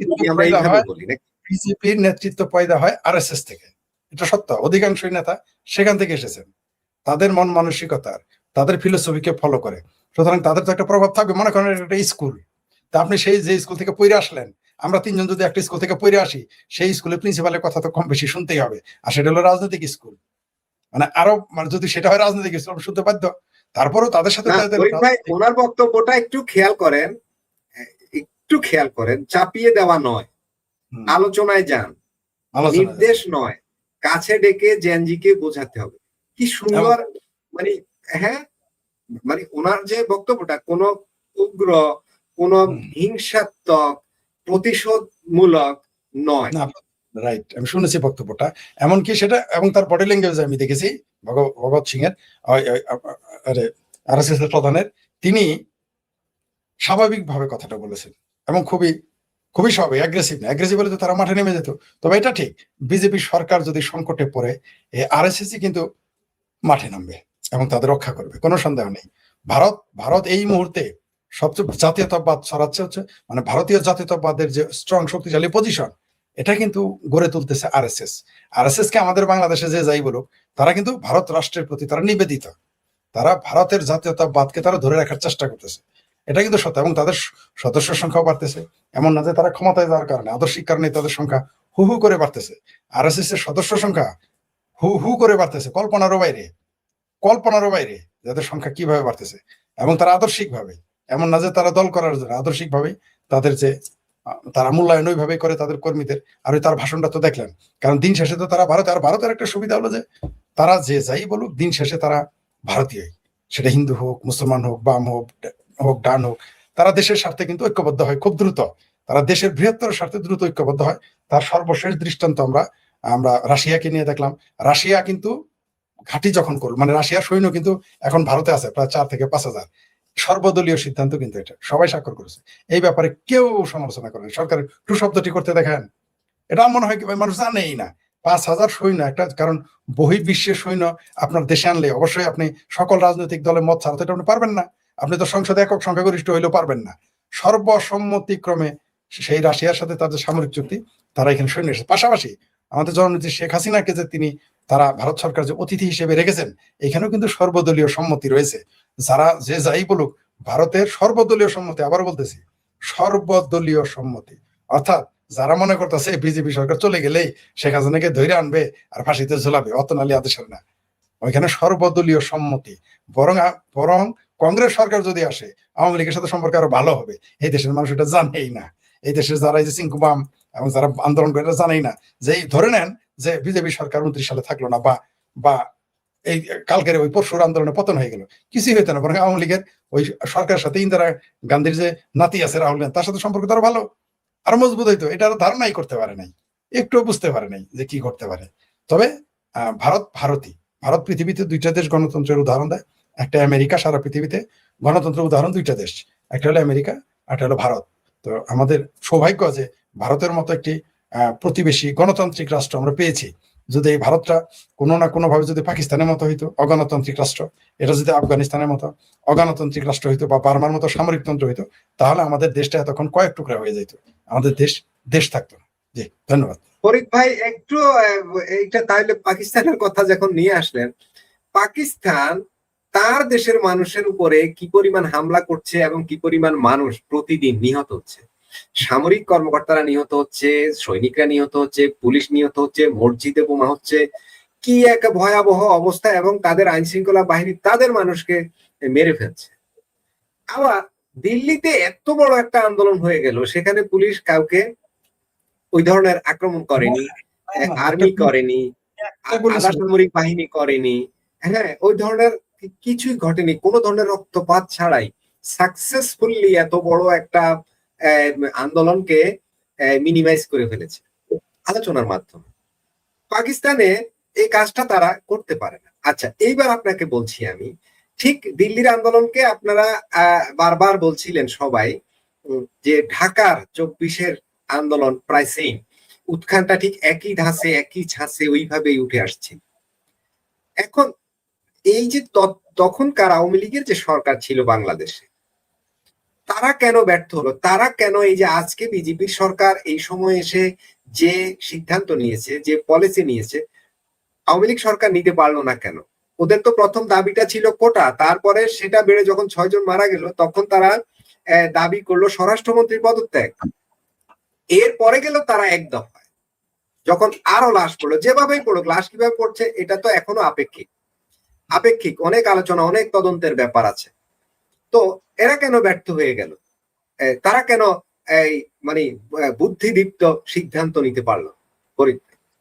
যদি আমরা এইভাবে বলি। বিজেপির নেতৃত্ব পয়দা হয় আরএসএস থেকে, এটা সত্য। অধিকাংশই নেতা সেখান থেকে এসেছেন, তাদের মন মানসিকতার, তাদের ফিলোসফিকে ফলো করে। সুতরাং তাদের তো একটা প্রভাব থাকবে। মনে করেন একটা স্কুল, তা আপনি সেই যে স্কুল থেকে পড়ে আসলেন, আমরা তিনজন যদি একটা স্কুল থেকে পড়ে আসি, সেই স্কুলের প্রিন্সিপালের কথা তো কম বেশি শুনতেই হবে। আর সেটা হলো রাজনৈতিক স্কুল, মানে আরো মানে যদি সেটা হয় রাজনৈতিক স্কুল, আমরা শুনতে বাধ্য। তারপরেও তাদের সাথে ভাই ওনার বক্তব্যটা একটু খেয়াল করেন, চাপিয়ে দেওয়া নয়, আলোচনায় যান, নির্দেশ নয়, কাছে ডেকে জেনজিকে বোঝাতে হবে। কি সুন্দর, মানে হ্যাঁ, মানে ওনার যে বক্তব্যটা কোনো উগ্র, কোনো হিংসাত্মক, প্রতিশোধমূলক নয়। রাইট, আমি শুনেছি বক্তব্যটা, এমনকি সেটা এবং তার বডি ল্যাঙ্গুয়েজ আমি দেখেছি ভগৎ সিং এর, আরএসএস এর প্রধানের, তিনি স্বাভাবিকভাবে কথাটা বলেছেন এবং খুবই স্বাভাবিক, অ্যাগ্রেসিভ হলে তো তারা মাঠে নেমে যেত। তবে এটা ঠিক, বিজেপি সরকার যদি সংকটে পড়ে, আরএসএস কিন্তু মাঠে নামবে এবং তাদের রক্ষা করবে, কোনো সন্দেহ নেই। ভারত এই মুহূর্তে সবচেয়ে জাতীয়তাবাদ ছড়াচ্ছে হচ্ছে, মানে ভারতীয় জাতীয়তাবাদের যে স্ট্রং শক্তিশালী পজিশন, এটা কিন্তু গড়ে তুলতেছে আরএসএস কে আমাদের বাংলাদেশে যে যাই বলুক, তারা কিন্তু ভারত রাষ্ট্রের প্রতি তারা নিবেদিত, তারা ভারতের জাতীয়তাবাদকে তারা ধরে রাখার চেষ্টা করতেছে, এটা কিন্তু সত্য। এবং তাদের সদস্য সংখ্যাও বাড়তেছে, এমন না যে তারা ক্ষমতায় যাওয়ার কারণে, আদর্শিক কারণে তাদের সংখ্যা হু হু করে বাড়তেছে। আরএসএস এর সদস্য সংখ্যা হু হু করে বাড়তেছে, কল্পনারও বাইরে যাদের সংখ্যা কিভাবে বাড়তেছে। এবং তারা আদর্শিক ভাবে, এমন না যে তারা দল করার জন্য, আদর্শিক ভাবে তাদের যে তারা মূল্যায়ন ওইভাবে করে তাদের কর্মীদের। আর ওই তার ভাষণটা তো দেখলেন, কারণ দিন শেষে তো তারা ভারতের একটা সুবিধা হলো যে তারা যে যাই বলুক, দিন শেষে তারা ভারতীয়ই, সেটা হিন্দু হোক, মুসলমান হোক, বাম হোক, ডান হোক, তারা দেশের স্বার্থে কিন্তু ঐক্যবদ্ধ হয় খুব দ্রুত, তারা দেশের বৃহত্তর স্বার্থে দ্রুত ঐক্যবদ্ধ হয়। তার সর্বশেষ দৃষ্টান্ত আমরা রাশিয়াকে নিয়ে দেখলাম। রাশিয়া কিন্তু ঘাঁটি যখন করল, মানে রাশিয়ার সৈন্য কিন্তু এখন ভারতে আছে প্রায় 4 থেকে 5,000, সর্বদলীয় সিদ্ধান্ত কিন্তু এটা সবাই স্বাক্ষর করেছে, এই ব্যাপারে কেউ সমালোচনা করেন। সরকার টু শব্দটি করতে দেখেন, এটা মনে হয় কি মানুষ জানেই না। 5,000 সৈন্য একটা, কারণ বহির্বিশ্বের সৈন্য আপনার দেশে আনলে অবশ্যই আপনি সকল রাজনৈতিক দলের মত ছাড়া তো এটা আপনি পারবেন না, আপনি তো সংসদে একক সংখ্যাগরিষ্ঠ হইলেও পারবেন না। সর্বসম্মতিক্রমে সেই রাশিয়ার সাথে তাদের সামরিক চুক্তি, তারা এখানে সৈন্য এসেছে। পাশাপাশি আমাদের জননেত্রী শেখ হাসিনাকে যে তারা ভারত সরকার যে অতিথি হিসেবে রেখেছেন, এখানেও কিন্তু সর্বদলীয় সম্মতি রয়েছে। যারা যে যাই বলুক, ভারতের সর্বদলীয় সম্মতি, আবার বলতেছি সর্বদলীয় সম্মতি, অর্থাৎ যারা মনে করতেছে বিজেপি সরকার চলে গেলেই শেখ হাসিনাকে ধরে আনবে আর ফাঁসিতে ঝুলাবে, অতনালি আদেশের না, ওইখানে সর্বদলীয় সম্মতি। বরং কংগ্রেস সরকার যদি আসে, আওয়ামী লীগের সাথে সম্পর্ক আরো ভালো হবে। এই দেশের মানুষ এটা জানেই না, এই দেশের যারা এই যে সিংকুবাম এবং যারা আন্দোলন করে এটা জানেই না যে ধরে নেন যে বিজেপি সরকার 29 সালে থাকলো না, বা এই কালকের ওই পরশুর আন্দোলনে পতন হয়ে গেল, কিছুই হইতো না, বরং আওয়ামী লীগের ওই সরকারের সাথে ইন্দিরা গান্ধীর যে নাতি আছে রাহুল গান্ধী, তার সাথে সম্পর্ক তার ভালো, আরো মজবুত হইতো। এটা ধারণাই করতে পারে নাই, একটু বুঝতে পারে নাই যে কি করতে পারে। তবে ভারত পৃথিবীতে 2টা দেশ গণতন্ত্রের উদাহরণ দেয়, একটা আমেরিকা, সারা পৃথিবীতে গণতন্ত্রের উদাহরণ 2টা দেশ, একটা হলো আমেরিকা, একটা হলো ভারত। তো আমাদের সৌভাগ্য যে ভারতের মতো একটি প্রতিবেশী গণতান্ত্রিক রাষ্ট্র আমরা পেয়েছি। যদি এই ভারতটা কোনো না কোনো ভাবে যদি পাকিস্তানের মতো হইতো অগণতান্ত্রিক রাষ্ট্র, এটা যদি আফগানিস্তানের মতো অগণতান্ত্রিক রাষ্ট্র হইতো, বা বার্মার মতো সামরিকতন্ত্র হইতো, তাহলে আমাদের দেশটা এতক্ষণ কয়েক টুকরা হয়ে যেত, আমাদের দেশ থাকতো না। জি, ধন্যবাদ। ফরিদ ভাই, একটু এইটা তাহলে পাকিস্তানের কথা যখন নিয়ে আসলেন, পাকিস্তান তার দেশের মানুষের উপরে কি পরিমাণ হামলা করছে এবং কি পরিমাণ মানুষ প্রতিদিন নিহত হচ্ছে, সামরিক কর্মকর্তারা নিহত হচ্ছে, সৈনিকরা নিহত হচ্ছে, পুলিশ নিহত হচ্ছে, মসজিদে বোমা হচ্ছে, কি এক ভয়াবহ অবস্থা, এবং তাদের আইন শৃঙ্খলা বাহিনী তাদের মানুষকে মেরে ফেলছে। আবার দিল্লিতে এত বড় একটা আন্দোলন হয়ে গেল, সেখানে পুলিশ কাউকে ওই ধরনের আক্রমণ করেনি, আর্মি করেনি, আধা সামরিক বাহিনী করেনি, হ্যাঁ, ওই ধরনের কিছুই ঘটেনি, কোনো ধরনের রক্তপাত ছাড়াই সাকসেসফুলি এত বড় একটা আন্দোলনকে মিনিমাইজ করে ফেলেছে আলোচনার মাধ্যমে। পাকিস্তানে এই কাজটা তারা করতে পারে না। আচ্ছা, এইবার আপনাকে বলছি আমি, ঠিক দিল্লির আন্দোলনকে আপনারা বারবার বলছিলেন সবাই যে ঢাকার 24-এর আন্দোলন প্রায় সেম, উৎখানটা ঠিক একই ধাঁচে একই ছাঁচে ওইভাবেই উঠে আসছে। এখন এই যে তখনকার আওয়ামী লীগের যে সরকার ছিল বাংলাদেশে, তারা কেন ব্যর্থ হলো? তারা কেন এই যে আজকে বিজেপির সরকার এই সময় এসে যে সিদ্ধান্ত নিয়েছে, যে পলিসি নিয়েছে, আওয়ামী লীগ সরকার নিতে পারলো না কেন? ওদের তো প্রথম দাবিটা ছিল কোটা, তারপরে সেটা বেড়ে যখন 6 জন মারা গেল তখন তারা দাবি করলো স্বরাষ্ট্রমন্ত্রীর পদত্যাগ। এরপরে গেল তারা এক দফায়, যখন আরো লাশ পড়লো, যেভাবেই পড়ুক, লাশ কিভাবে পড়ছে এটা তো এখনো আপেক্ষিক, অনেক আলোচনা, অনেক তদন্তের ব্যাপার আছে। তো এরা কেন ব্যর্থ হয়ে গেল? তারা কেন এই মানে বুদ্ধিদীপ্ত সিদ্ধান্ত নিতে পারলো?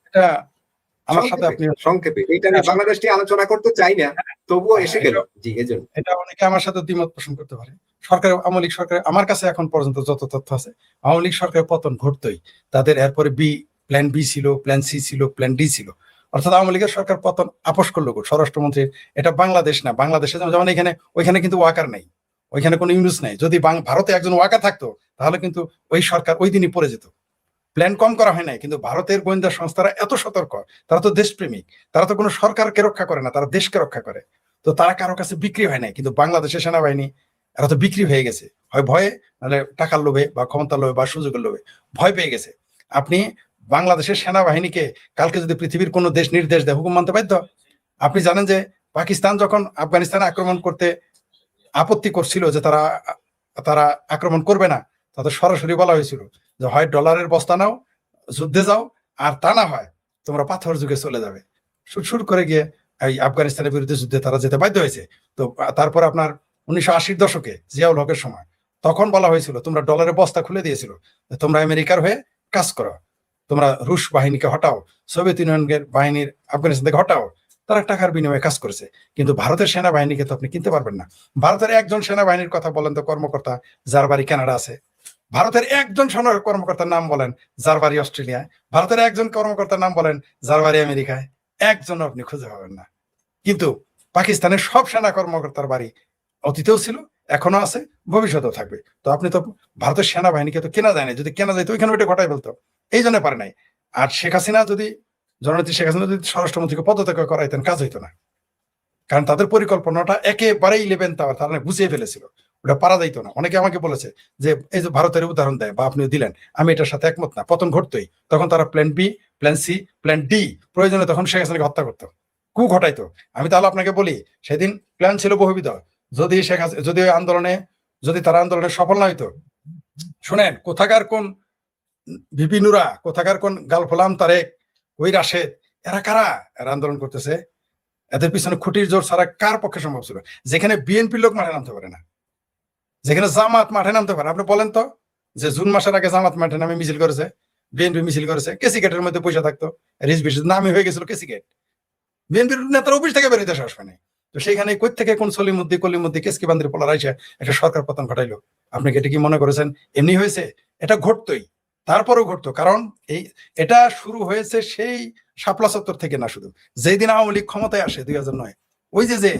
এটা আমার সাথে আপনি সংক্ষেপে এটা নিয়ে বাংলাদেশটি আলোচনা করতে চাই না, তবুও এসে গেল। জি, এজন্য এটা অনেকে আমার সাথে দ্বিমত পোষণ করতে পারে। সরকার, আওয়ামী লীগ সরকার, আমার কাছে এখন পর্যন্ত যত তথ্য আছে, আওয়ামী লীগ সরকারের পতন ঘটতোই, তাদের এরপরে প্ল্যান বি ছিল, প্ল্যান সি ছিল, প্ল্যান ডি ছিল। অর্থাৎ আওয়ামী লীগের সরকার পতন আপোষ করলো স্বরাষ্ট্রমন্ত্রীর। এটা বাংলাদেশ না, বাংলাদেশে যেমন এখানে, ওইখানে কিন্তু ওয়াকার নেই, ওইখানে কোনো ইউনুস নাই। যদি ভারতে একজন ওয়াকার থাকতো তাহলে কিন্তু ওই সরকার ওই দিনই পড়ে যেত। প্ল্যান কম করা হয় নাই, কিন্তু ভারতের গোয়েন্দা সংস্থারা এত সতর্ক, তারা তো দেশপ্রেমিক, তারা তো কোনো সরকারকে রক্ষা করে না, তারা দেশকে রক্ষা করে। তো তারা কারো কাছে বিক্রি হয় নাই, কিন্তু বাংলাদেশের সেনাবাহিনী এরা তো বিক্রি হয়ে গেছে, হয় ভয়ে, নাহলে টাকার লোভে বা ক্ষমতার লোভে বা সুযোগের লোভে ভয় পেয়ে গেছে। আপনি বাংলাদেশের সেনাবাহিনীকে কালকে যদি পৃথিবীর কোনো দেশ নির্দেশ দেয়, হুকুম মানতে বাধ্য। আপনি জানেন যে পাকিস্তান যখন আফগানিস্তানে আক্রমণ করতে আপত্তি করছিল যে তারা আক্রমণ করবে না, তাদের সরাসরি বলা হয়েছিল যে হয় ডলারের বস্তা নাও, যুদ্ধে যাও, আর তা না হয় তোমরা পাথর যুগে চলে যাবে। সুর করে গিয়ে এই আফগানিস্তানের বিরুদ্ধে যুদ্ধে তারা যেতে বাধ্য হয়েছে। তো তারপর আপনার 1980-র দশকে জিয়াউল হকের সময় তখন বলা হয়েছিল, তোমরা ডলারের বস্তা খুলে দিয়েছিল, তোমরা আমেরিকার হয়ে কাজ করো, তোমরা রুশ বাহিনীকে হটাও, সোভিয়েত ইউনিয়নের বাহিনীর আফগানিস্তান থেকে হটাও। তারা টাকার বিনিময়ে কাজ করেছে। কিন্তু ভারতের সেনাবাহিনীকে তো আপনি কিনতে পারবেন না। ভারতের একজন সেনাবাহিনীর কথা বলেন তো, কর্মকর্তা যার বাড়ি কানাডা আছে। ভারতের একজন সেনা কর্মকর্তার নাম বলেন যার বাড়ি অস্ট্রেলিয়ায়। ভারতের একজন কর্মকর্তার নাম বলেন যার বাড়ি আমেরিকায়। একজন আপনি খুঁজে পাবেন না। কিন্তু পাকিস্তানের সব সেনা কর্মকর্তার বাড়ি অতীতেও ছিল, এখনো আছে, ভবিষ্যতেও থাকবে। তো আপনি তো ভারতের সেনাবাহিনীকে তো কেনা যায় না, যদি কেনা যায় তো ওইখানে ওইটা ঘটাই ফেলতো। এই জন্য পারে নাই। আর শেখ হাসিনা যদি স্বরাষ্ট্রমন্ত্রীকে পদত্যাগ করাইতেন, কাজ হইতো না। কারণ তাদের পরিকল্পনাটা একেবারেই 11 টাওয়ার, তারা বুঝিয়ে ফেলেছিল, ওটা পারা যাইতো না। অনেকে আমাকে বলেছে যে এই যে ভারতের উদাহরণ দেয় বা আপনি দিলেন, আমি এটার সাথে একমত না। পতন ঘটতোই, তখন তারা plan B, plan C, plan D প্রয়োজনে তখন শেখ হাসিনাকে হত্যা করতো, ঘটাইতো। আমি তাহলে আপনাকে বলি, সেদিন প্ল্যান ছিল বহুবিধ। যদি তারা আন্দোলনে সফল না হইতো, শুনেন, কোথাকার কোন ভিপি নুরা, কোথাকার কোন গালফোলাম তারেক, ওই রাশেদ, এরা কারা? এরা আন্দোলন করতেছে, এদের পিছনে খুঁটির জোর ছাড়া কার পক্ষে সম্ভব ছিল? যেখানে বিএনপি লোক মাঠে নামতে পারে না, যেখানে জামাত মাঠে নামতে পারে। আপনি বলেন তো, যে জুন মাসের আগে জামাত মাঠে নামে মিছিল করেছে, বিএনপি মিছিল করেছে, কেসি গেটের মধ্যে পয়সা থাকতো, নামই হয়ে গেছিল কেসি গেট। বিএনপির নেতারা অফিস থেকে বেরোতে সাহস পায়। তো সেখানে কই থেকে কোন কলিমুদ্দি কেসকি বান্দির পোলার আইসা একটা সরকার পতন ঘটাইলো? আপনি এটা কি মনে করেছেন এমনি হয়েছে? এটা ঘটতোই, তারপরেও ঘটতো। কারণ এটা শুরু হয়েছে সেই শাপলা চত্বর থেকে না, শুধু যেই দিন আওয়ামী লীগ ক্ষমতায় আসে 2009, ওই যে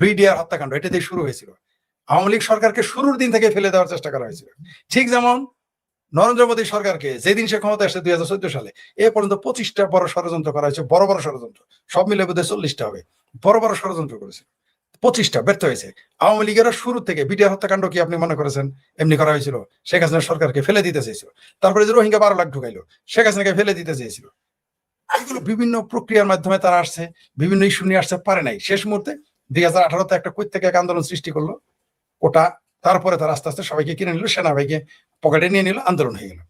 বিডিআর হত্যাকাণ্ড, এটা দিয়ে শুরু হয়েছিল। আওয়ামী লীগ সরকারকে শুরুর দিন থেকে ফেলে দেওয়ার চেষ্টা করা হয়েছিল। ঠিক যেমন নরেন্দ্র মোদী সরকারকে যেদিন সে ক্ষমতায় আসে 2014 সালে, এ পর্যন্ত 25টা বড় ষড়যন্ত্র করা হয়েছে, বড় বড় ষড়যন্ত্র, সব মিলে বোধহয় 40টা হবে, বড় বড় ষড়যন্ত্র করেছে। 25টা ব্যর্থ হয়েছে। আওয়ামী লীগের শুরু থেকে বিডিআর হত্যাকাণ্ড কি আপনি মনে করেছেন এমনি করা হয়েছিল? শেখ হাসিনা সরকারকে ফেলে দিতে চেয়েছিল। তারপরে যে রোহিঙ্গা 12 লাখ ঢুকাইলো, শেখ হাসিনাকে ফেলে দিতে চেয়েছিল। এগুলো বিভিন্ন প্রক্রিয়ার মাধ্যমে তারা আসছে, বিভিন্ন ইস্যু নিয়ে আসছে, পারে নাই। শেষ মুহূর্তে 2018-তে একটা কই থেকে এক আন্দোলন সৃষ্টি করলো, ওটা তারপরে তারা আস্তে আস্তে সবাইকে কিনে নিল, সেনাবাহিনীকে পকেটে নিয়ে নিল, আন্দোলন হয়ে গেল।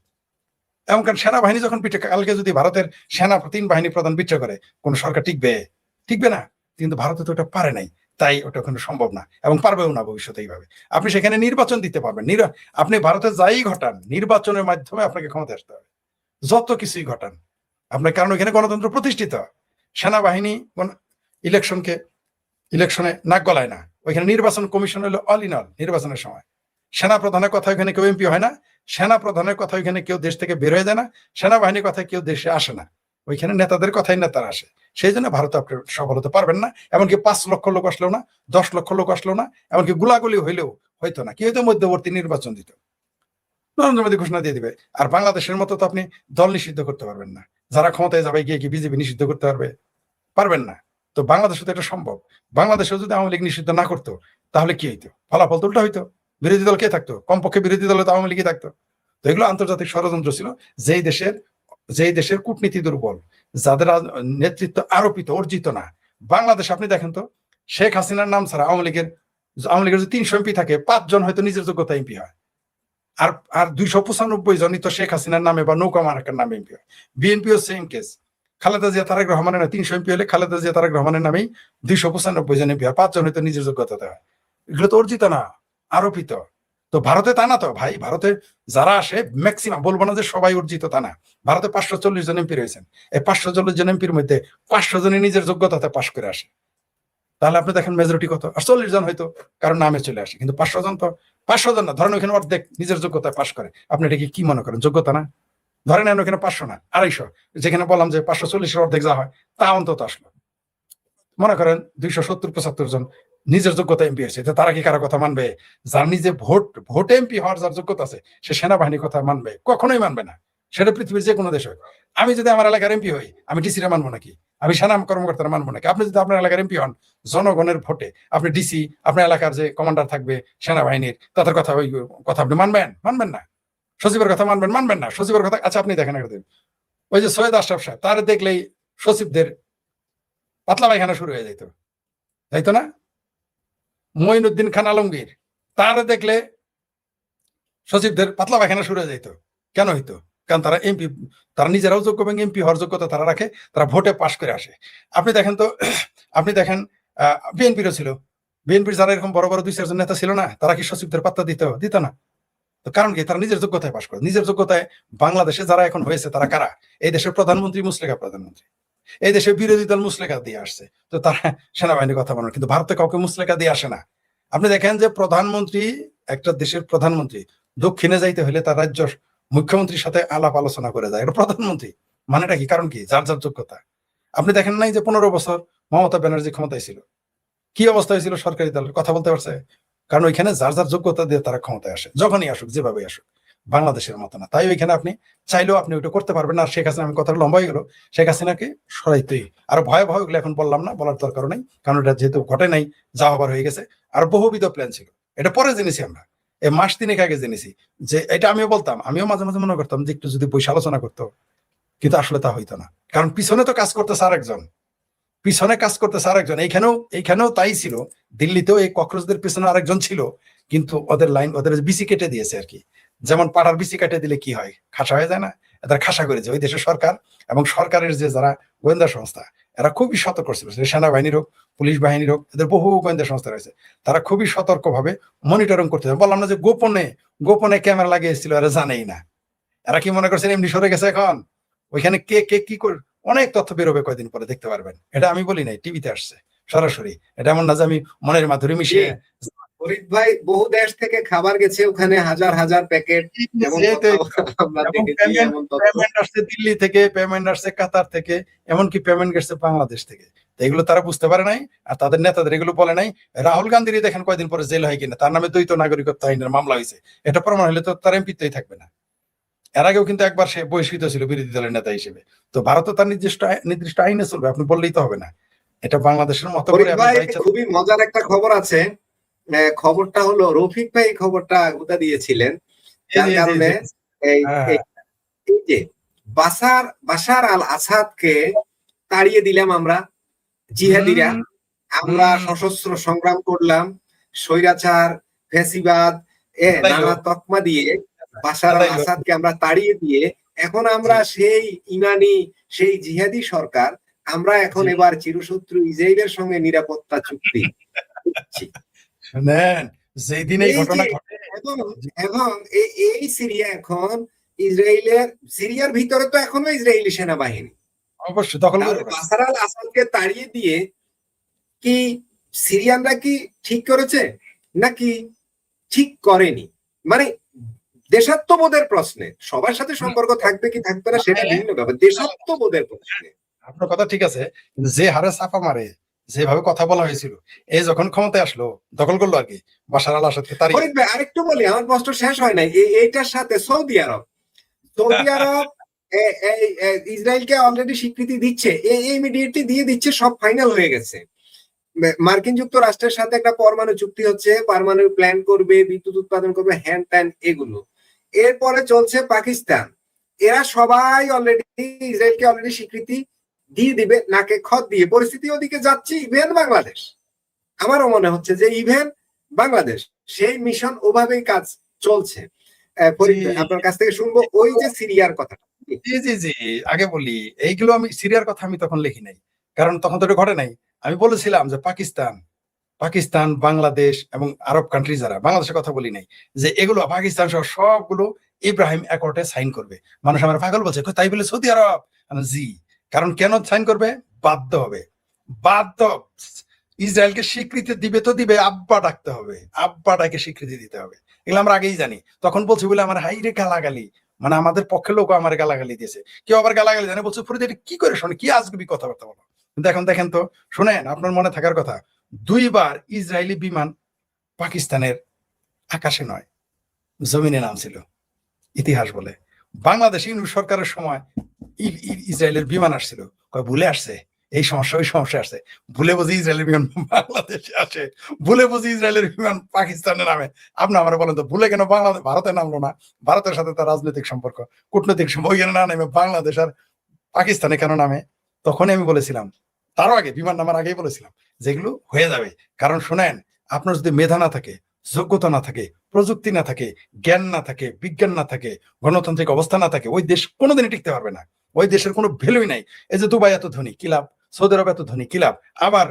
এমনকার সেনাবাহিনী যখন কালকে যদি ভারতের সেনা 3 বাহিনী প্রধান বিচ্ছা করে, কোন সরকার টিকবে না। কিন্তু ভারতে তো ওটা পারে নাই, তাই ওটা ওখানে সম্ভব না এবং পারবেও না ভবিষ্যতে এইভাবে। আপনি সেখানে নির্বাচন দিতে পারবেন, আপনি ভারতে যাই ঘটান, নির্বাচনের মাধ্যমে আপনাকে ক্ষমতায় আসতে হবে, যত কিছুই ঘটান আপনার। কারণ ওইখানে গণতন্ত্র প্রতিষ্ঠিত। সেনাবাহিনী ইলেকশনে নাক গলায় না। ওইখানে নির্বাচন কমিশন হলো অল ইন অল। নির্বাচনের সময় সেনা প্রধানের কথা ওইখানে কেউ এমপি হয় না, সেনা প্রধানের কথা ওইখানে কেউ দেশ থেকে বের হয়ে যায় না, সেনাবাহিনীর কথা কেউ দেশে আসে না। ওইখানে নেতাদের কথাই নেতারা আসে। সেই জন্য ভারতে আপনি সফল হতে পারবেন না। এমনকি 5 লক্ষ লোক আসলেও না, 10 লক্ষ লোক আসলেও না, এমনকি গুলাগুলি হইলেও হয়তো না। কি হয়তো মধ্যবর্তী নির্বাচন দিত, নরেন্দ্র মোদী ঘোষণা দিয়ে দিবে। আর বাংলাদেশের মতো তো আপনি দল নিষিদ্ধ করতে পারবেন না। যারা ক্ষমতায় যাবে গিয়ে কি বিজেপি নিষিদ্ধ করতে পারবেন না। তো বাংলাদেশে তো এটা সম্ভব। বাংলাদেশেও যদি আওয়ামী লীগ নিষিদ্ধ না করতো তাহলে কি হইতো? ফলাফল তো উল্টা হইতো। বিরোধী দল কে থাকতো? কমপক্ষে বিরোধী দলে তো আওয়ামী লীগই থাকতো। তো এগুলো আন্তর্জাতিক ষড়যন্ত্র ছিল। যেই দেশের কূটনীতি দুর্বল, যাদের নেতৃত্ব আরোপিত, অর্জিত না। বাংলাদেশ আপনি দেখেন তো, শেখ হাসিনার নাম ছাড়া আওয়ামী লীগের যদি 300 এমপি থাকে, 5 জন হয়তো নিজের যোগ্যতা এমপি হয়। আর 295 জনই তো শেখ হাসিনার নামে বা নৌকা মার্কার নামে এমপি হয়। বিএনপিও সেম কেস। খালেদা জিয়া তারেক রহমানের 300 এমপি হলে খালেদা জিয়া তারেক রহমানের নামেই 295 জন এমপি হয়, 5 জন হয়তো নিজের যোগ্যতাতে হয়। এগুলো তো অর্জিত না, আরোপিত। তো ভারতে তা না তো ভাই। ভারতে যারা আসে ম্যাক্সিমাম, বলবো না যে সবাই অর্জিত, তা না। ভারতে 540 জন এমপি রয়েছেন। এই 540 জন এমপির মধ্যে 500 জনই নিজের যোগ্যতাতে পাশ করে আসে। তাহলে আপনি দেখেন মেজরিটি কত? আর 40 জন হয়তো কারণ নামে চলে আসে, কিন্তু 500 জন তো 500 জন না, ধরেন ওখানে অর্ধেক নিজের যোগ্যতায় পাশ করে। আপনি এটাকে কি মনে করেন? যোগ্যতা না? ধরেন ওখানে 500 না, 250, যেখানে বললাম যে 540-এর অর্ধেক যা হয় তা অন্তত আসলো। মনে করেন 270-75 জন নিজের যোগ্যতা এমপি হয়েছে, তারা কি কারো কথা মানবে? যার নিজে ভোটে এমপি হওয়ার যার যোগ্যতা আছে, সে সেনাবাহিনীর কথা মানবে? কখনোই মানবে না। সেটা পৃথিবীর যে কোনো দেশ হয়। আমি যদি আমার এলাকার এমপি হই, আমি ডিসিরা মানবো নাকি? আমি সেনা কর্মকর্তারা মানবো নাকি? আপনি যদি আপনার এলাকার এমপি হন, জনগণের ভোটে আপনি ডিসি, আপনার এলাকার যে কমান্ডার থাকবে সেনাবাহিনীর, তাদের কথা, ওই কথা আপনি মানবেন না? সচিবের কথা মানবেন না? সচিবের কথা, আচ্ছা আপনি দেখেন একদিন ওই যে সৈয়দ আশরাফ সাহেব, তার দেখলেই সচিবদের পাতলা পায়খানা শুরু হয়ে যেত, তাইতো না? মঈনুদ্দিন খান আলমগীর, তার দেখলে সচিবদের পাতলা পায়খানা শুরু হয়ে যেত। কেন হইতো? কারণ তারা এমপি, তারা নিজেরাও যোগ্য এবং এমপি হওয়ার যোগ্যতা তারা রাখে, তারা ভোটে পাশ করে আসে। আপনি দেখেন তো, আপনি দেখেন বিএনপিরও ছিল। বিএনপির যারা এরকম বড় বড় 2-4 জন নেতা ছিল না, তারা কি সচিবদের পাত্তা দিত না? তো কারণ কি? তারা নিজের যোগ্যতায় পাশ করে। নিজের যোগ্যতায় বাংলাদেশে যারা এখন হয়েছে তারা কারা? এই দেশের প্রধানমন্ত্রী মুসলেখা প্রধানমন্ত্রী, এই দেশের বিরোধী দল মুসলেখা দিয়ে আসছে। তো তারা সেনাবাহিনীর কথা বলেন, কিন্তু ভারতে কাউকে মুসলেখা দিয়ে আসে না। আপনি দেখেন যে প্রধানমন্ত্রী, একটা দেশের প্রধানমন্ত্রী দক্ষিণে যাইতে হলে তার রাজ্য মুখ্যমন্ত্রীর সাথে আলাপ আলোচনা করে যায়। এটা প্রধানমন্ত্রী। মানেটা কি? কারণ কি? যার যার যোগ্যতা। আপনি দেখেন নাই যে 15 বছর মমতা ব্যানার্জি ক্ষমতায় ছিল, কি অবস্থা হয়েছিল সরকারি দলের? কথা বলতে পারছে? কারণ ওইখানে যার যার যোগ্যতা দিয়ে তারা ক্ষমতায় আসে, যখনই আসুক, যেভাবে আসুক। বাংলাদেশের মতো না। তাই ওইখানে আপনি চাইলেও আপনি ওইটা করতে পারবেন না। আর শেখ হাসিনা, আমি কথা লম্বা হয়ে গেল, শেখ হাসিনাকে সরাইতেই আর ভয় ওগুলো এখন বললাম না, বলার দরকার নেই, কারণ এটা যেহেতু ঘটে নাই, যা হবার হয়ে গেছে। আর বহুবিধ প্ল্যান ছিল, এটা পরে জেনেছি আমরা, এই মাস 3 আগে জেনেছি যে এটা। আমিও বলতাম, আমিও মাঝে মাঝে মনে করতাম যে একটু যদি বসে আলোচনা করতো, কিন্তু আসলে তা হইতো না। কারণ পিছনে তো কাজ করতেছে আরেকজন, এইখানেও তাই ছিল। দিল্লিতেও এই ককরোচদের পিছনে আরেকজন ছিল, কিন্তু ওদের বিসি কেটে দিয়েছে আর কি। যেমন পাড়ার বিসি কেটে দিলে কি হয়? খাসা হয়ে যায় না? এদের খাসা করেছে ওই দেশের সরকার এবং সরকারের যে যারা গোয়েন্দা সংস্থা, এরা খুবই সতর্ক ছিল। সেনাবাহিনীর হোক, পুলিশ বাহিনীর হোক, এদের বহু গোয়েন্দা সংস্থা রয়েছে, তারা খুবই সতর্কভাবে মনিটরিং করতে। বললাম না যে গোপনে ক্যামেরা লাগিয়েছিল, এরা জানেই না। এরা কি মনে করছেন এমনি সরে গেছে এখন? ওইখানে কে কি করে অনেক তথ্য বেরোবে, কয়দিন পরে দেখতে পারবেন। এটা আমি বলি নাই, টিভিতে আসছে সরাসরি। এটা এমন না যে আমি মনের মাধুরী মিশিয়ে। ফরিদ ভাই, বহু দেশ থেকে খাবার গেছে ওখানে, হাজার হাজার প্যাকেট। পেমেন্ট আসছে দিল্লি থেকে, পেমেন্ট আসছে কাতার থেকে, এমনকি পেমেন্ট গেছে বাংলাদেশ থেকে। এগুলো তারা বুঝতে পারে নাই, আর তাদের নেতাদের এগুলো বলে নাই। রাহুল গান্ধীর দেখেন কয়দিন পরে জেল হয় কিনা, তার নামে দ্বৈত নাগরিকত্ব আইনের মামলা হয়েছে। এটা প্রমাণ হলে তো তার এমপিত্বই থাকবে না। এর আগেও কিন্তু একবার সে বহিষ্কৃত ছিল বিরোধী দলের নেতা হিসেবে। তো ভারত তার নির্দিষ্ট আইনে চলবে, আপনি বললেই তো হবে না। এটা বাংলাদেশের মতো করে। খুবই মজার একটা খবর আছে। খবরটা হলো, রফিক ভাই খবরটা উদা দিয়েছিলেন, যার কারণে এই যে বাশার আল আসাদকে তাড়িয়ে দিলাম আমরা, জিহাদিরা। আমরা সশস্ত্র সংগ্রাম করলাম, স্বৈরাচার, ফ্যাসিবাদ নানা তকমা দিয়ে বাশার আল আসাদকে আমরা তাড়িয়ে দিয়ে এখন আমরা সেই ইমানি, সেই জিহাদি সরকার, আমরা এখন এবার চিরশত্রু ইসরায়েলের সঙ্গে নিরাপত্তা চুক্তি করছি। শুনেন, যেই দিন এই ঘটনা ঘটে এবং এই সিরিয়া এখন সিরিয়ার ভিতরে তো এখনো ইসরায়েলি সেনাবাহিনী অবশ্যই দখল করে। বাশার আল আসাদকে তাড়িয়ে দিয়ে কি সিরিয়ানরা কি ঠিক করেছে নাকি ঠিক করেনি? মানে দেশাত্মবোধের প্রশ্নে, সবার সাথে সম্পর্ক থাকবে কি থাকবে না সেটা ভিন্ন ব্যাপার। দেশাত্মবোধের প্রশ্নে আপনার কথা ঠিক আছে, কিন্তু যে হারে চাপা মারে, যেভাবে কথা বলা হয়েছিল, এই যখন ক্ষমতায় আসলো দখল করলো আর কি বাশার আল আসাদকে তাড়িয়ে। ফরিদ ভাই আরেকটু বলি, আমার প্রশ্ন শেষ হয় নাই। এইটার সাথে সৌদি আরব ইসরায়েলকে অলরেডি স্বীকৃতি দিচ্ছে, ইমিডিয়েটলি দিয়ে দিচ্ছে, সব ফাইনাল হয়ে গেছে। মার্কিন যুক্তরাষ্ট্রের সাথে একটা পরমাণু চুক্তি হচ্ছে, পরমাণু প্ল্যান করবে, বিদ্যুৎ উৎপাদন করবে, হ্যান ত্যান এগুলো। এরপরে চলছে পাকিস্তান, এরা সবাই অলরেডি ইসরায়েলকে অলরেডি স্বীকৃতি দিয়ে দিবে নাকে খত দিয়ে। পরিস্থিতি ওদিকে যাচ্ছে, ইভেন বাংলাদেশ, আমারও মনে হচ্ছে যে ইভেন বাংলাদেশ সেই মিশন ওভাবেই কাজ চলছে। আপনার কাছ থেকে শুনবো ওই যে সিরিয়ার কথা। জি জি জি, আগে বলি এইগুলো আমি সিরিয়ার কথা আমি তখন লিখি নাই, কারণ তখন তো এটা ঘটে নাই। আমি বলেছিলাম যে পাকিস্তান বাংলাদেশ এবং আরব কান্ট্রি যারা, বাংলাদেশের কথা বলি নাই, যে এগুলো পাকিস্তান সহ সবগুলো ইব্রাহিম অ্যাকর্ডে সাইন করবে। মানুষ আমার পাগল বলছে, তাই বলে সৌদি আরব? জি, কারণ কেন সাইন করবে? বাধ্য হবে, বাধ্য। ইসরায়েলকে স্বীকৃতি দিবে তো দিবে, আব্বা ডাকতে হবে, আব্বাটাকে স্বীকৃতি দিতে হবে। এগুলো আমরা আগেই জানি। তখন বলছি বলে আমার হাইরে গালাগালি, মানে আমাদের পক্ষের লোক আমার গালাগালি দিয়েছে, কেউ আবার গালাগালি জানে, বলছে ফরিদ এটা কি করে শোনে, কি আজগুবি কথাবার্তা বলো। কিন্তু এখন দেখেন তো, শোনেন, আপনার মনে থাকার কথা, 2বার ইসরায়েলি বিমান পাকিস্তানের আকাশে নয় জমিনে নামছিল, ইতিহাস বলে। বাংলাদেশ ইউনিট সরকারের সময় ইসরায়েলের বিমান আসছিল, ভুলে আসছে, এই সমস্যা ওই সমস্যা আসছে, ভুলে বুঝি ইসরায়েলের বিমান বাংলাদেশে আসে, ভুলে বুঝি ইসরায়েলের বিমান পাকিস্তানে নামে। আপনি আমার বলেন তো, ভুলে কেন বাংলাদেশ ভারতে নামলো না? ভারতের সাথে তার রাজনৈতিক সম্পর্ক, কূটনৈতিক সম্পর্ক, না নেমে বাংলাদেশ আর পাকিস্তানে কেন নামে? তখনই আমি বলেছিলাম, তারও আগে, বিমান নামার আগেই বলেছিলাম, যেগুলো হয়ে যাবে। কারণ শোনেন, আপনার যদি মেধা না থাকে, যোগ্যতা না থাকে, প্রযুক্তি না থাকে, জ্ঞান না থাকে, বিজ্ঞান না থাকে, গণতান্ত্রিক অবস্থা না থাকে, ওই দেশ কোনোদিনই টিকতে পারবে না। ওই দেশের কোনো ভ্যালুই নাই। এই যে দুবাই এত ধনী, কি লাভ? সৌদি আরব এত ধনী, কি লাভ? আবার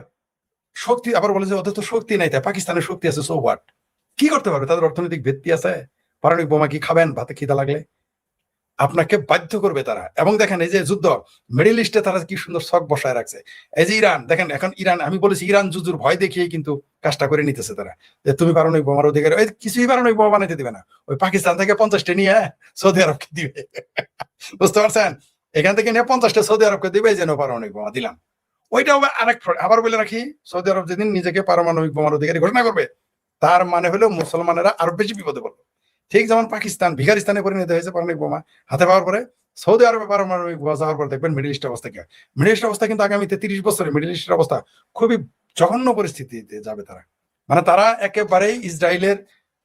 শক্তি, আবার বলে যে ওদের তো শক্তি নাই, তাই পাকিস্তানের শক্তি আছে, সো হোয়াট? কি করতে পারবে? তাদের অর্থনৈতিক ভিত্তি আছে? পারমাণবিক বোমা কি খাবেন ভাতে খিদা লাগলে? আপনাকে বাধ্য করবে তারা। এবং দেখেন এই যে যুদ্ধ, মিডল ইস্টে তারা কি সুন্দর ছক বসায় রাখছে। এই যে ইরান, দেখেন এখন ইরান, আমি বলেছি ইরান জুজুর ভয় দেখিয়ে কিন্তু কাজটা করে নিতেছে তারা, যে তুমি পারমাণবিক বোমার অধিকার, ওই কিছুই পারমাণবিক বোমা বানাইতে দিবে না, ওই পাকিস্তান থেকে 50টা নিয়ে সৌদি আরবকে দিবে। বুঝতে পারছেন? এখান থেকে নিয়ে 50টা সৌদি আরবকে দিবে, যেন পারমাণবিক বোমা দিলাম। ওইটা আরেক, আবার বলে রাখি, সৌদি আরব যেদিন নিজেকে পারমাণবিক বোমার অধিকারী ঘোষণা করবে, তার মানে হলো মুসলমানেরা আরো বেশি বিপদে পড়বে। ঠিক যেমন পাকিস্তান ভিখারিস্তানে পরিণত হয়েছে পারমাণবিক বোমা হাতে পাওয়ার পরে, সৌদি আরবে পারমাণবিক বোমা যাওয়ার পর দেখবেন মিডল ইস্টের অবস্থা কি হয়। মিডল ইস্টের অবস্থা কিন্তু আগামীতে 30 বছরে মিডল ইস্টের অবস্থা খুবই জঘন্য পরিস্থিতিতে যাবে তারা। মানে তারা একেবারেই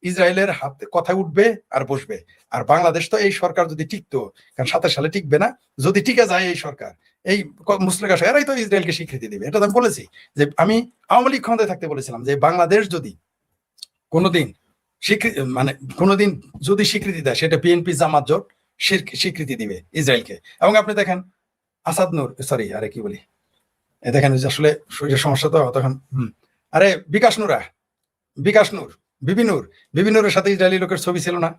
ইসরায়েলের হাতে কথায় উঠবে আর বসবে। আর বাংলাদেশ তো এই সরকার যদি টিকতো, কারণ 27 সালে টিকবে না, যদি টিকে যায় এই সরকার, এই মুসলিম এরাই তো ইসরায়েলকে স্বীকৃতি দেবে। এটা তো আমি বলেছি, যে আমি আওয়ামী লীগ ক্ষমতায় থাকতে বলেছিলাম যে বাংলাদেশ যদি কোনোদিন মানে কোনোদিন যদি স্বীকৃতি দেয়, সেটা বিএনপি জামাত জোট স্বীকৃতি দিবে ইসরায়েলকে। এবং আপনি দেখেন আসাদ নূর, সরি আরে কি বলি, দেখেন আসলে শরীরের সমস্যা তো তখন, আরে বিকাশ নূর, বিবিনুরের সাথে ইসরায়েলি লোকের ছবি ছিল না?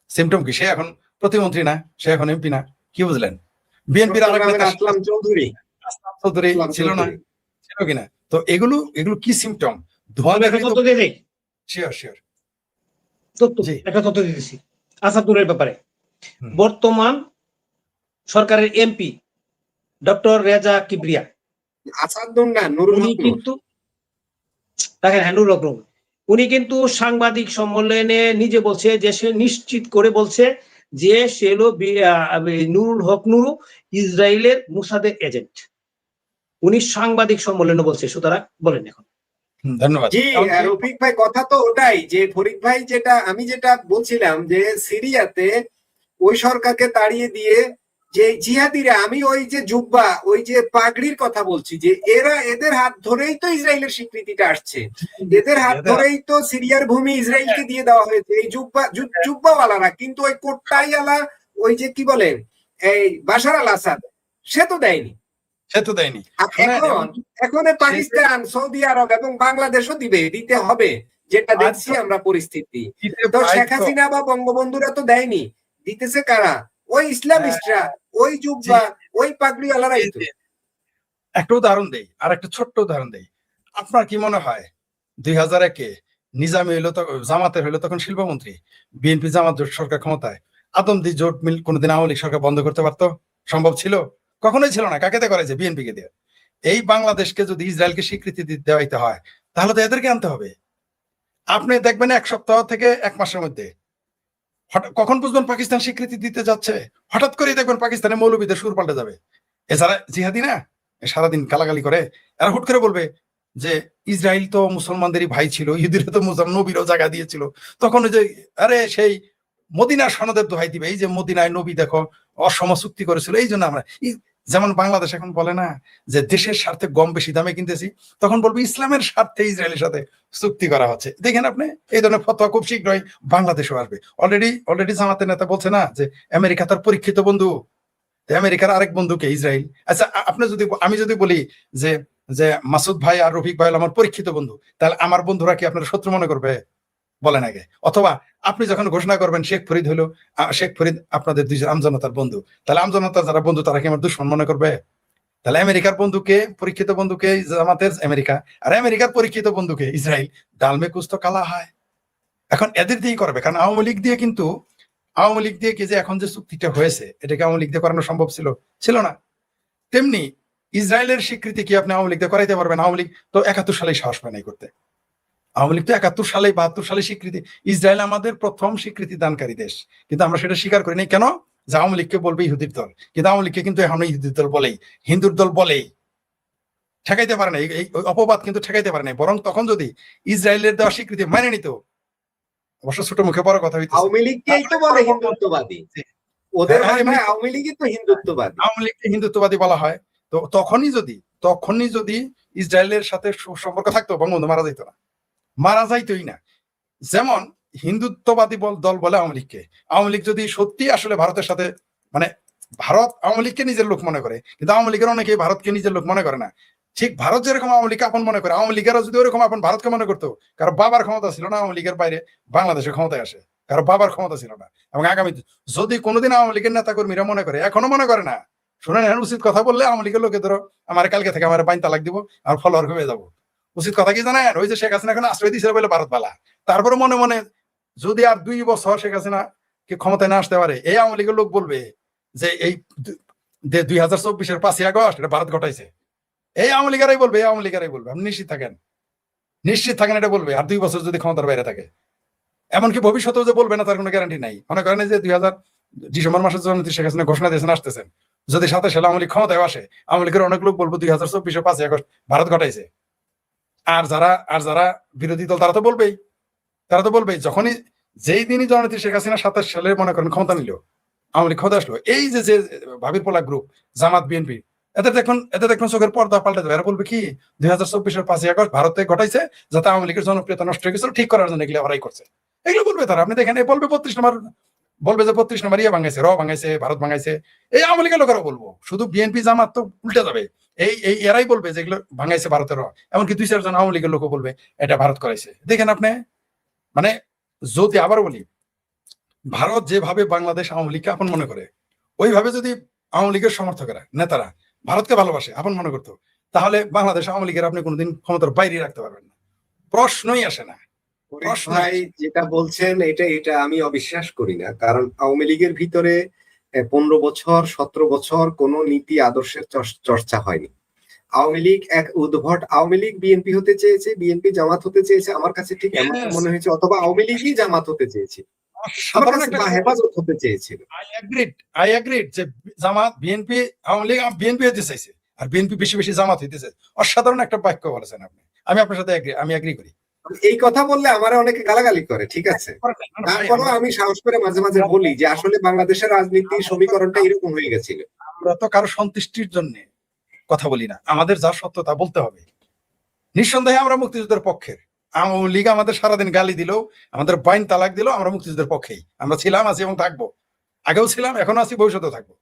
সিমটম কি? সে এখন প্রতিমন্ত্রী না, সে এখন এমপি না, কি বুঝলেন? বিএনপির আরেক নেতা আসলাম চৌধুরী ছিল না, ছিল কিনা? তো এগুলো কি সিমটম? ধোয়া শিওর শিওর একটা তথ্য দিতেছি আসাদুরের ব্যাপারে। বর্তমান সরকারের এমপি ডক্টর রেজা কিবরিয়া, আসাদুর না, নুরুল উনি হক কিন্তু দেখেন নুরুল হক, উনি কিন্তু সাংবাদিক সম্মেলনে নিজে বলছে যে সে নিশ্চিত করে বলছে যে সে হলো নুরুল হক নুরু ইসরায়েলের মুসাদের এজেন্ট। উনি সাংবাদিক সম্মেলনে বলছে। সুতরাং বলেন এখন। ধন্যবাদ। জি রফিক ভাই, কথা তো ওটাই যে ফরিদ ভাই আমি যেটা বলছিলাম যে সিরিয়াতে ওই সরকারকে তাড়িয়ে দিয়ে যে জিহাদিরা, আমি ওই যে জুব্বা, ওই যে পাগড়ির কথা বলছি, যে এদের হাত ধরেই তো ইসরায়েলের স্বীকৃতিটা আসছে, এদের হাত ধরেই তো সিরিয়ার ভূমি ইসরায়েলকে দিয়ে দেওয়া হয়েছে, এই জুব্বাওয়ালারা। কিন্তু ওই কোট্টাইওয়ালা, ওই যে কি বলেন, এই বাশার আল আসাদ, সে তো দেয়নি। এখন পাকিস্তান, সৌদি আরব এবং বাংলাদেশও দিতে হবে, যেটা দেখছি আমরা পরিস্থিতি। তো শেখ হাসিনা বা বঙ্গবন্ধুরা তো দেয়নি, দিতেছে কারা? ওই ইসলামিস্টরা, ওই জুব্বা, ওই পাগড়িওয়ালারাই তো। একটা উদাহরণ দেই, আর একটা ছোট্ট উদাহরণ দেই। আপনার কি মনে হয় 2001-এ নিজামী হইলো, জামাতের হইলো তখন শিল্পমন্ত্রী, বিএনপি জামাত জোট সরকার ক্ষমতায়, আদমদি জোট মিল কোনোদিন আওয়ামী লীগ সরকার বন্ধ করতে পারতো? সম্ভব ছিল? কখনোই ছিল না। কাকে দিয়ে করেছে? বিএনপি কে দিয়ে। এই বাংলাদেশকে যদি ইসরায়েলকে স্বীকৃতি দেওয়াইতে হয় তাহলে তো এদেরকে আনতে হবে। আপনি দেখবেন 1 সপ্তাহ থেকে 1 মাসের মধ্যে কখন বুঝবেন পাকিস্তান স্বীকৃতি দিতে যাচ্ছে? হঠাৎ করেই দেখবেন পাকিস্তানের মৌলবীদের সুর পাল্টে যাবে। এছাড়া জিহাদি না, সারাদিন গালাগালি করে, এরা হুট করে বলবে যে ইসরায়েল তো মুসলমানদেরই ভাই ছিল, ইহুদিরা তো নবীরও জায়গা দিয়েছিল। তখন ওই যে আরে সেই মদিনার সনদের দোহাই দিবে, এই যে মদিনায় নবী দেখো অসম চুক্তি করেছিল, এই জন্য আমরা যেমন বাংলাদেশ এখন বলে না যে দেশের স্বার্থে গম বেশি দামে কিনতেছি, তখন বলবো ইসলামের স্বার্থে ইসরায়েলের সাথে চুক্তি করা হচ্ছে। দেখেন আপনি এই ধরনের ফতোয়া খুব শীঘ্রই বাংলাদেশেও আসবে। অলরেডি জামাতের নেতা বলছে না যে আমেরিকা তার পরীক্ষিত বন্ধু, আমেরিকার আরেক বন্ধুকে ইসরায়েল। আচ্ছা, আমি যদি বলি যে যে মাসুদ ভাই আর রফিক ভাই আমার পরীক্ষিত বন্ধু, তাহলে আমার বন্ধুরা কি আপনার শত্রু মনে করবে? বলেন আগে। অথবা আপনি যখন ঘোষণা করবেন শেখ ফরিদ হলো, শেখ ফরিদ আপনাদের দুইজন আমজনতার বন্ধু, তাহলে আমজনতার যারা বন্ধু তারা কি আমার দুশ্মন মনে করবে? তাহলে আমেরিকার বন্ধুকে, পরীক্ষিত বন্ধুকে জামাতের আমেরিকা, আর আমেরিকার পরীক্ষিত বন্ধুকে ইসরায়েল, ডালমে কুছ তো কালা হয়। এখন এদের দিয়েই করবে, কারণ আওয়ামী লীগ দিয়ে কি যে এখন যে চুক্তিটা হয়েছে এটাকে আওয়ামী লীগ দিয়ে করানো সম্ভব ছিল না। তেমনি ইসরায়েলের স্বীকৃতি কি আপনি আওয়ামী লীগ দিয়ে করাইতে পারবেন? আওয়ামী লীগ তো 71 সালেই সাহস পায় নাই করতে। আওয়ামী লীগ তো 71 সালে 72 সালে স্বীকৃতি। ইসরায়েল আমাদের প্রথম স্বীকৃতি দানকারী দেশ, কিন্তু আমরা সেটা স্বীকার করি নাই। কেন? যে আওয়ামী লীগকে বলবে ইহুদির দল, কিন্তু আওয়ামী লীগকে কিন্তু এখন ইহুদির দল বলেই, হিন্দুর দল বলেই ঠেকাইতে পারে না। এই অপবাদ কিন্তু ঠেকাইতে পারে নাই। বরং তখন যদি ইসরায়েলের দেওয়া স্বীকৃতি মেনে নিত, অবশ্য ছোট মুখে বড় কথা হইতেছে, আওয়ামী লীগকেই তো বলে হিন্দুত্ববাদী, ওদের ভাষায় আওয়ামী লীগই তো হিন্দুত্ববাদী। আওয়ামী লীগকে হিন্দুত্ববাদী বলা হয়। তো তখনই যদি ইসরায়েলের সাথে সম্পর্ক থাকতো, বঙ্গবন্ধু মারা যাইতোই না। যেমন হিন্দুত্ববাদী দল বলে আওয়ামী লীগকে। আওয়ামী লীগ যদি সত্যি আসলে ভারতের সাথে, মানে ভারত আওয়ামী লীগকে নিজের লোক মনে করে, কিন্তু আওয়ামী লীগের অনেকেই ভারতকে নিজের লোক মনে করে না। ঠিক ভারত যেরকম আওয়ামী লীগকে আপন মনে করে, আওয়ামী লীগেরা যদি ওরকম আপন ভারতকে মনে করতো, কারো বাবার ক্ষমতা ছিল না আওয়ামী লীগের বাইরে বাংলাদেশের ক্ষমতায় আসে, কারো বাবার ক্ষমতা ছিল না। এবং আগামী যদি কোনোদিন আওয়ামী লীগের নেতা কর্মীরা মনে করে, এখনো মনে করে না, শুনেন, উচিত কথা বললে আওয়ামী লীগের লোকে ধরো আমার কালকে থেকে আমার বাইন তালাক দিব আর ফলোয়ার হয়ে যাবো। উচিত কথা কি জানেন? ওই যে শেখ হাসিনা এখন আশ্রয় দিয়েছিল বলে ভারত বালা, তারপরে মনে মনে যদি আর 2 বছর শেখ হাসিনা কি ক্ষমতায় না আসতে পারে, এই আওয়ামী লীগের লোক বলবে যে এই 2024-এর 5ই আগস্ট এটা ভারত ঘটাইছে। এই আওয়ামী লীগেরাই বলবে, আপনি নিশ্চিত থাকেন এটা বলবে। আর 2 বছর যদি ক্ষমতার বাইরে থাকে, এমনকি ভবিষ্যতেও যে বলবে না তার কোনো গ্যারান্টি নাই। মনে করেন যে ডিসেম্বর মাসের জন্য শেখ হাসিনা ঘোষণা দিয়েছেন আসতেছেন, যদি 27 সালে আওয়ামী লীগ ক্ষমতায় আসে, আওয়ামী লীগের অনেক লোক বলবো 2024-এর 5ই আগস্ট ভারত ঘটাইছে। আর যারা বিরোধী দল তারা তো বলবেই যখনই যেই দিনই জননেত্রী শেখ হাসিনা 27 সালে মনে করেন ক্ষমতা নিল, আওয়ামী লীগ ক্ষমতা আসলো, এই যে ভাবির পোলা গ্রুপ জামাত বিএনপি, এদের দেখুন চোখের পর্দা পাল্টে যাবে। এরা বলবে কি 2024-এর 5ই আগস্ট ভারতে ঘটাইছে যাতে আওয়ামী লীগের জনপ্রিয়তা নষ্ট হয়ে গেছিল, ঠিক করার জন্য এগুলো ওরাই করছে। এগুলো বলবে তারা। আপনি দেখেন বলবে 32 নম্বর ভাঙাইছে, ভাঙাইছে, ভারত ভাঙাইছে। এই আওয়ামী লীগের লোকেরা বলবো, শুধু বিএনপি জামাত তো উল্টে যাবে। এই এরাই বলবে যেগুলো ভাঙাইছে ভারতের, এমনকি 2-4 জন আওয়ামী লীগের লোক বলবে এটা ভারত করাইছে। দেখেন আপনি, মানে যদি আবার বলি, ভারত যেভাবে বাংলাদেশ আওয়ামী লীগকে আপন মনে করে, ওইভাবে যদি আওয়ামী লীগের সমর্থকেরা, নেতারা ভারতকে ভালোবাসে, আপন মনে করতো, তাহলে বাংলাদেশ আওয়ামী লীগের আপনি কোনোদিন ক্ষমতার বাইরে রাখতে পারবেন না, প্রশ্নই আসে না। ভাই যেটা বলছেন এটা আমি অবিশ্বাস করি না, কারণ আওয়ামী লীগের ভিতরে 15 বছর 17 বছর কোন নীতি আদর্শের চর্চা হয়নি। আওয়ামী লীগ এক উদ্ভট, আওয়ামী লীগ বিএনপি হতে চেয়েছে, বিএনপি জামাত হতে চেয়েছে, আমার কাছে ঠিক এমন মনে হয়েছে, অথবা আওয়ামী লীগই জামাত হতে চেয়েছে, হেফাজত হতে চেয়েছিল। আই এগ্রিড যে জামাত বিএনপি, আওয়ামী লীগ বিএনপি হতে চাইছে, আর বিএনপি বেশি জামাত হইতেছে। অসাধারণ একটা বাক্য বলেছেন আপনি, আমি আপনার সাথে আমি এগ্রি করি। এই কথা বললে আমার অনেকে গালাগালি করে, ঠিক আছে, তারপরও আমি সাহস করে মাঝে মাঝে বলি যে আসলে বাংলাদেশের রাজনীতির সমীকরণটা এরকম হয়ে গেছিল। আমরা তো কারো সন্তুষ্টির জন্য কথা বলি না, আমাদের যা সত্য তা বলতে হবে। নিঃসন্দেহে আমরা মুক্তিযুদ্ধের পক্ষের। আওয়ামী লীগ আমাদের সারাদিন গালি দিল, আমাদের বাইন তালাক দিল, আমরা মুক্তিযুদ্ধের পক্ষেই আমরা ছিলাম, আছি এবং থাকবো। আগেও ছিলাম, এখনো আছি, ভবিষ্যতেও থাকবো।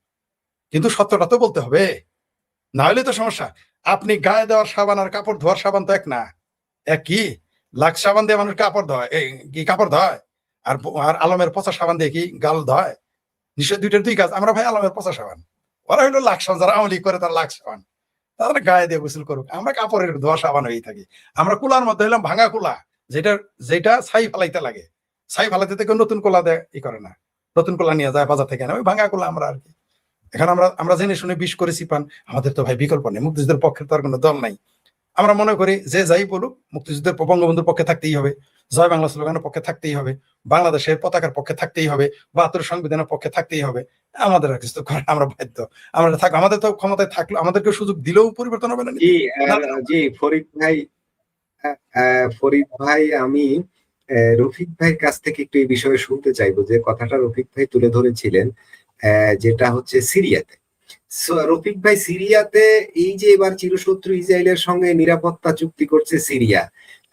কিন্তু সত্যটা তো বলতে হবে, না হলে তো সমস্যা। আপনি গায়ে দেওয়ার সাবান আর কাপড় ধোয়ার সাবান তো এক না। একই লাক্স সাবান দিয়ে মানুষ কাপড় ধোয়, কি কাপড় ধোয়, আর আলমের পচা সাবান দিয়ে কি গাল ধোয়? নিশ্চয় দুইটার দুই কাজ। আমরা ভাই আলমের পচা সাবান, ওরা হইলো লাক্স সাবান, যারা আওয়ামী লীগ করে তারা লাক্স সাবান, তারা গায়ে দিয়ে গোসল করুক, আমরা কাপড়ের ধোয়া সাবান হয়েই থাকি। আমরা কুলার মধ্যে হইলাম ভাঙা কুলা, যেটা ছাই ফালাইতে লাগে, ছাই ফালাইতে থেকে নতুন কোলা দেয় ই করে না, নতুন কোলা নিয়ে যায় বাজার থেকে, ওই ভাঙা কোলা আমরা আর কি। এখন আমরা জেনে শুনে বিষ করেছি পান, আমাদের তো ভাই বিকল্প নেই, মুক্তিযুদ্ধের পক্ষে তো আর কোনো দল নাই। আমরা মনে করি যে যাই বলুক মুক্তিযুদ্ধের বঙ্গবন্ধুর পক্ষে থাকতেই হবে, জয় বাংলা স্লোগানের পক্ষে থাকতেই হবে, বাংলাদেশের পতাকার পক্ষে থাকতেই হবে, ৭২ সংবিধানের পক্ষে থাকতেই হবে। আমাদের আর কিছু করার, আমরা বাধ্য। আমরা আমাদের তো ক্ষমতায় থাকলে, আমাদেরকে সুযোগ দিলেও পরিবর্তন হবে না। জি জি ফরিদ ভাই আমি রফিক ভাইয়ের কাছ থেকে একটু এই বিষয়ে শুনতে চাইবো, যে কথাটা রফিক ভাই তুলে ধরেছিলেন, যেটা হচ্ছে সিরিয়াতে। রফিক ভাই, সিরিয়াতে এই যে এবার চিরশত্রু ইসরায়েলের সঙ্গে নিরাপত্তা চুক্তি করছে সিরিয়া,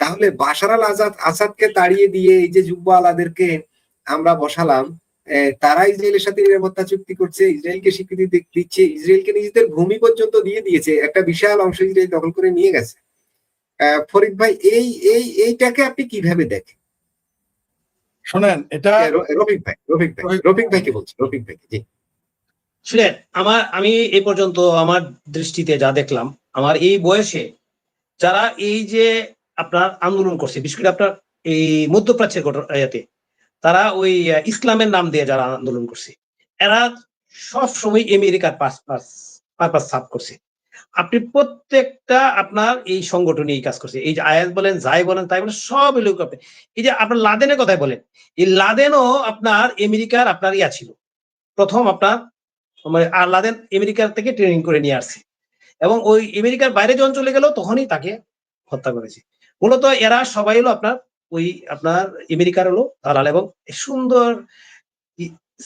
তাহলে বাশার আল আসাদকে তাড়িয়ে দিয়ে এই যে যুব্বা আলাদেরকে আমরা বসালাম, তারা ইসরায়েলের সাথে নিরাপত্তা চুক্তি করছে, ইসরায়েলকে স্বীকৃতি দিচ্ছে, ইসরায়েলকে নিজেদের ভূমি পর্যন্ত দিয়ে দিয়েছে, একটা বিশাল অংশ ইসরায়েল দখল করে নিয়ে গেছে। ফরিদ ভাই, এইটাকে আপনি কিভাবে দেখেন? শোনেন, এটা রফিক ভাইকে বলছি, রফিক ভাইকে। জি শুনেন, আমি এই পর্যন্ত আমার দৃষ্টিতে যা দেখলাম, আমার এই বয়সে যারা এই যে আপনার আন্দোলন করছে, বিশেষ করে আপনার এই মধ্যপ্রাচ্যের ঘটনাতে, তারা ওই ইসলামের নাম দিয়ে যারা আন্দোলন করছে, এরা সব সময় আমেরিকার পারপাস সার্ভ করছে। আপনি প্রত্যেকটা আপনার এই সংগঠনে এই কাজ করছে, এই যে আয়াত বলেন, যাই বলেন তাই বলেন, সব লোক আপনি এই যে আপনার লাদেনের কথাই বলেন, এই লাদেনও আপনার আমেরিকার আপনার ইয়া ছিল, প্রথম আপনার মানে আর লাদেন আমেরিকার থেকে ট্রেনিং করে নিয়ে আসছে, এবং ওই আমেরিকার বাইরে যখন চলে গেল তখনই তাকে হত্যা করেছে। মূলত এরা সবাই হলো আপনার ওই আপনার আমেরিকার হলো দালাল। এবং সুন্দর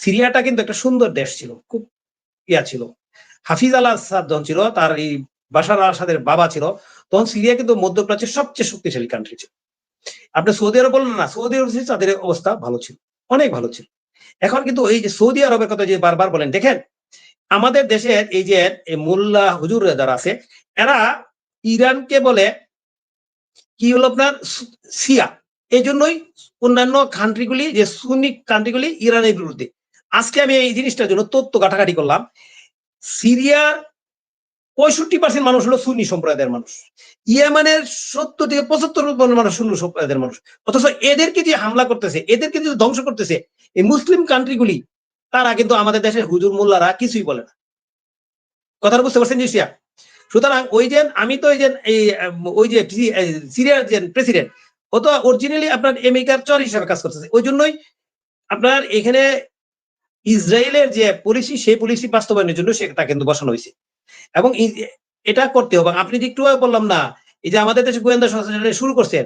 সিরিয়াটা কিন্তু একটা সুন্দর দেশ ছিল, খুব ইয়া ছিল। হাফিজ আল আসাদ যখন ছিল, তার এই বাশার আল আসাদের বাবা ছিল, তখন সিরিয়া কিন্তু মধ্যপ্রাচ্যের সবচেয়ে শক্তিশালী কান্ট্রি ছিল। আপনি সৌদি আরব বললেন না, সৌদি আরব তাদের অবস্থা ভালো ছিল, অনেক ভালো ছিল। এখন কিন্তু এই যে সৌদি আরবের কথা যে বারবার বলেন, দেখেন আমাদের দেশের এই যে মোল্লা হুজুর যারা আছে, এরা ইরানকে বলে কি হলো আপনার শিয়া। এই জন্যই অন্যান্য কান্ট্রিগুলি, যে সুন্নি কান্ট্রিগুলি ইরানের বিরুদ্ধে। আজকে আমি এই জিনিসটার জন্য তথ্য ঘাটাঘাটি করলাম, সিরিয়ার 65% মানুষ হলো সুন্নি সম্প্রদায়ের মানুষ, ইয়েমেনের 70 থেকে 75% মানুষ সুন্নি সম্প্রদায়ের মানুষ। অথচ এদেরকে যে হামলা করতেছে, এদেরকে যে ধ্বংস করতেছে এই মুসলিম কান্ট্রিগুলি, তারা কিন্তু আমাদের দেশের হুজুর মোল্লারা কিছুই বলে না। কথাটা বুঝতে পারছেন জিসিয়া? সুতরাং ওই যে আমি তো ওই যে সিরিয়ার যে প্রেসিডেন্ট, ও তো অরিজিনালি আপনার আমেরিকার চর হিসাবে কাজ করতেছে। ওই জন্যই আপনার এখানে ইসরায়েলের যে পলিসি, সেই পলিসি বাস্তবায়নের জন্য সেটা কিন্তু বসানো হয়েছে। এবং এটা করতে হবে। আপনি যে একটু বললাম না, এই যে আমাদের দেশে গোয়েন্দা সংস্থা শুরু করছেন,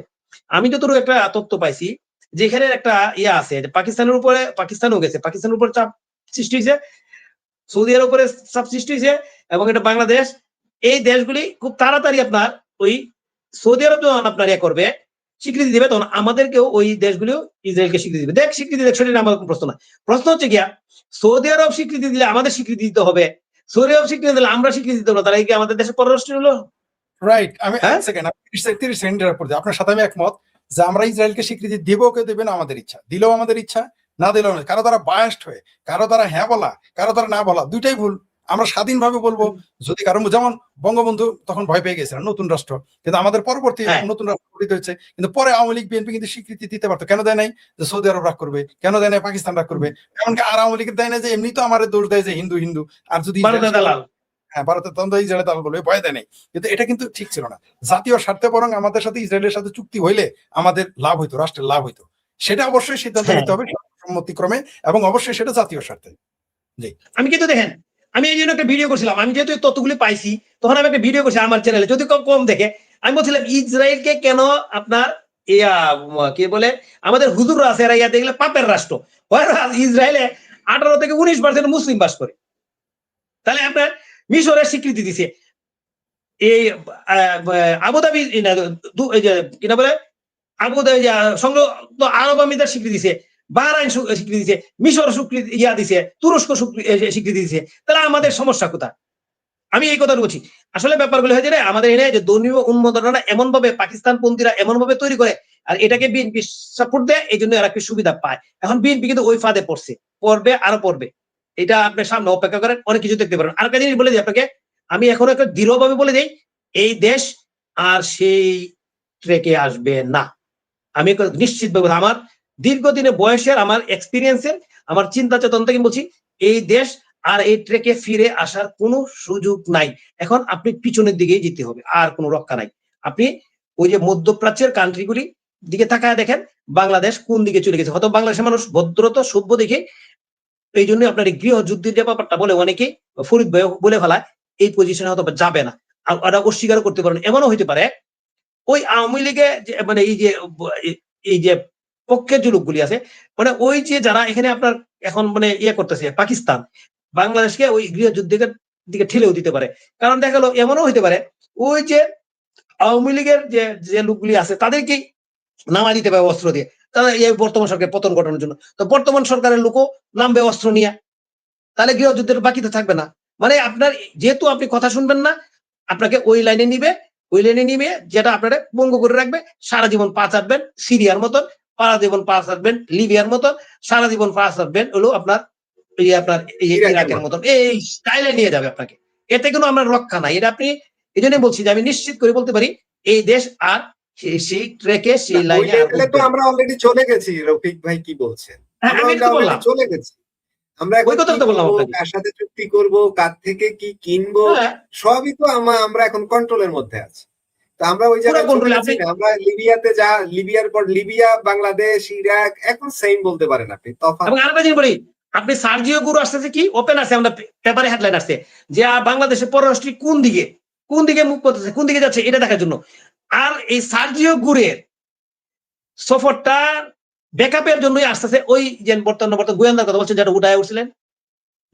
আমি যতটুকু একটা তথ্য পাইছি, যেখানে একটা ইয়া আছে, পাকিস্তানের উপরে, পাকিস্তানও গেছে, পাকিস্তানের উপর চাপ সৃষ্টি হয়েছে, সৌদি আরবের উপরে চাপ সৃষ্টি হয়েছে, এবং এটা বাংলাদেশ, এই দেশগুলি খুব তাড়াতাড়ি আপনার ওই সৌদি আরব যখন আপনার ইয়া করবে, স্বীকৃতি দিবে, তখন আমাদেরকেও ওই দেশগুলিও ইসরায়েলকে স্বীকৃতি দিবে। স্বীকৃতি দেখ, সেটা আমার কোনো প্রশ্ন না। প্রশ্ন হচ্ছে গিয়া, সৌদি আরব স্বীকৃতি দিলে আমাদের স্বীকৃতি দিতে হবে, সৌদি আরব স্বীকৃতি দিলে আমরা স্বীকৃতি দিতে হবে, তারা কি আমাদের দেশের পররাষ্ট্র হলো? রাইট। আমি এক সেকেন্ড, 30 সেকেন্ডের উপর আপনার সাথে আমি একমত যে আমরা ইসরায়েলকে স্বীকৃতি দেব, কে দেবে না আমাদের ইচ্ছা, দিলেও আমাদের ইচ্ছা, না দিলেও না। কারো দ্বারা বায়াস্ট হয়ে, কারো দ্বারা হ্যাঁ বলা, কারো দ্বারা না বলা, দুইটাই ভুল। আমরা স্বাধীনভাবে বলবো। যদি কারো, যেমন বঙ্গবন্ধু তখন ভয় পেয়ে গেছিলেন নতুন রাষ্ট্র, কিন্তু আমাদের পরবর্তী নতুন রাষ্ট্র গঠিত হয়েছে, কিন্তু পরে আওয়ামী লীগ বিএনপি কিন্তু স্বীকৃতি দিতে পারতো। কেন দেয় নাই? যে সৌদি আরব রাগ করবে, কেন দেয় নাই পাকিস্তান রাগ করবে, এমনকি আর আওয়ামী লীগের দেয় না যে এমনি তো আমাদের দোষ দেয় যে হিন্দু হিন্দু, আর যদি হ্যাঁ ভারতের দ্বন্দ্ব ইসরায়েলের দালাল বলবে, ভয় দেয় নাই। কিন্তু এটা কিন্তু ঠিক ছিল না। জাতীয় স্বার্থে বরং আমাদের সাথে ইসরায়েলের সাথে চুক্তি হইলে আমাদের লাভ হইতো, রাষ্ট্রের লাভ হইতো। সেটা অবশ্যই সিদ্ধান্ত নিতে হবে সম্মতিক্রমে, এবং অবশ্যই সেটা জাতীয় স্বার্থে। জি, আমি কিন্তু দেখেন, আমি এই জন্য একটা ভিডিও করছিলাম, আমি যেহেতু তথ্যগুলি পাইছি, তখন আমি একটা ভিডিও করছি আমার চ্যানেলে, যদি কম দেখে, আমি বলছিলাম ইসরায়েলকে কেন আপনার কি বলে, আমাদের হুজুররা আছে, এরা ইয়া দেখলে পাপের রাষ্ট্র। ইসরায়েলে 18 থেকে 19% মুসলিম বাস করে, তাহলে আপনার মিশরের স্বীকৃতি দিছে, এই আবুধাবি কিনা বলে আবুধাবি সংযুক্ত আরব আমিরাত স্বীকৃতি দিছে, বাহরাইন স্বীকৃতি দিছে, মিশর স্বীকৃতি দিছে, তুরস্ক স্বীকৃতি দিছে। তাহলে আমাদের সমস্যা কোথায়? আমি এই কথা বলছি। আসলে ব্যাপারগুলো হয়ে যায় আমাদের এখানে যে ধর্মীয় উন্মাদনা এমন ভাবে পাকিস্তান পন্থীরা এমন ভাবে তৈরি করে, আর এটাকে বিএনপি সাপোর্ট দেয়, এই জন্য এরা কি সুবিধা পায়। এখন বিএনপি কিন্তু ওই ফাঁদে পড়বে, আরো পড়বে। এটা আপনার সামনে অপেক্ষা করেন, অনেক কিছু দেখতে পারেন। আর একটা জিনিস বলে দিই আপনাকে, আমি এখন একটা দৃঢ়ভাবে বলে দিই, এই দেশ আর সেই ট্রেকে আসবে না। আমি নিশ্চিতভাবে, আমার দীর্ঘদিনের বয়সের, আমার এক্সপিরিয়েন্সের, আমার চিন্তা চেতন থেকে বলছি, এই দেশ আর এই ট্রেকে ফিরে আসার কোনো সুযোগ নাই। এখন আপনি পিছনের দিকেই যেতে হবে, আর কোনো রক্ষা নাই। আপনি ওই যে মধ্যপ্রাচ্যের কান্ট্রিগুলি দিকে তাকায় দেখেন বাংলাদেশ কোন দিকে চলে গেছে। হয়তো বাংলাদেশের মানুষ ভদ্রতা সভ্য দেখে এই জন্য আপনার এই গৃহযুদ্ধের যে ব্যাপারটা বলে অনেকে ফরিদ ভাই বলে ফেলায় এই পজিশনে হয়তো যাবে না, আর ওরা অস্বীকার করতে পারেন। এমনও হইতে পারে ওই আওয়ামী লীগে মানে এই যে পক্ষের যে লোকগুলি আছে, মানে ওই যে যারা এখানে আপনার এখন মানে ইয়ে করতেছে পাকিস্তান বাংলাদেশকে ওই গৃহযুদ্ধের দিকে ঠেলেও দিতে পারে। কারণ দেখা গেল এমনও হইতে পারে ওই যে আওয়ামী লীগের যে লোকগুলি আছে তাদেরকে নামা দিতে পারে অস্ত্র দিয়ে, তারা এই বর্তমান সরকারের পতন ঘটানোর জন্য। তো বর্তমান সরকারের লোকও নামবে অস্ত্র নিয়ে, তাহলে গৃহযুদ্ধের বাকি তো থাকবে না। মানে আপনার যেহেতু আপনি কথা শুনবেন না, আপনাকে ওই লাইনে নিবে, ওই লাইনে নিবে যেটা আপনারা বঙ্গ করে রাখবে। সারা জীবন পা চাটবেন সিরিয়ার মতন, সারা জীবন পা চাটবেন লিবিয়ার মতন, সারা জীবন পা চাটবেন হলো আপনার ইরাকের মতন, এই স্টাইলে নিয়ে যাবে আপনাকে। এতে কোনো আমার রক্ষা নাই। এটা আপনি এই জন্য বলছি যে আমি নিশ্চিত করে বলতে পারি এই দেশ আর সেই ট্রেকে সেই লাইনে তো আমরা অলরেডি চলে গেছি। রফিক ভাই কি বলছেন? আমি তো বললাম চলে গেছি। আমরা এখন কার সাথে চুক্তি করব, কার থেকে কি কিনবো, সবই তো আমরা এখন কন্ট্রোলের মধ্যে আছি। তো আমরা ওই জায়গায় আমরা লিবিয়াতে লিবিয়ার পর লিবিয়া, বাংলাদেশ, ইরাক এখন সেম বলতে পারেন আপনি। তফাৎ আরেকটা জিনিস বলি, আপনি সার্জিও গুরু আসতেছে কি ওপেন আছে, আমরা পেপারে হেডলাইন আসছে যে বাংলাদেশের পররাষ্ট্র কোন দিকে মুখ করতেছে, কোন দিকে যাচ্ছে এটা দেখার জন্য। আর এই সার্জিও গুরের সফরটা ব্যাকআপের জন্যই আসতেছে ওই যে বর্তমান গোয়েন্দার কথা বলছেন যেটা উঠায় উঠছিলেন,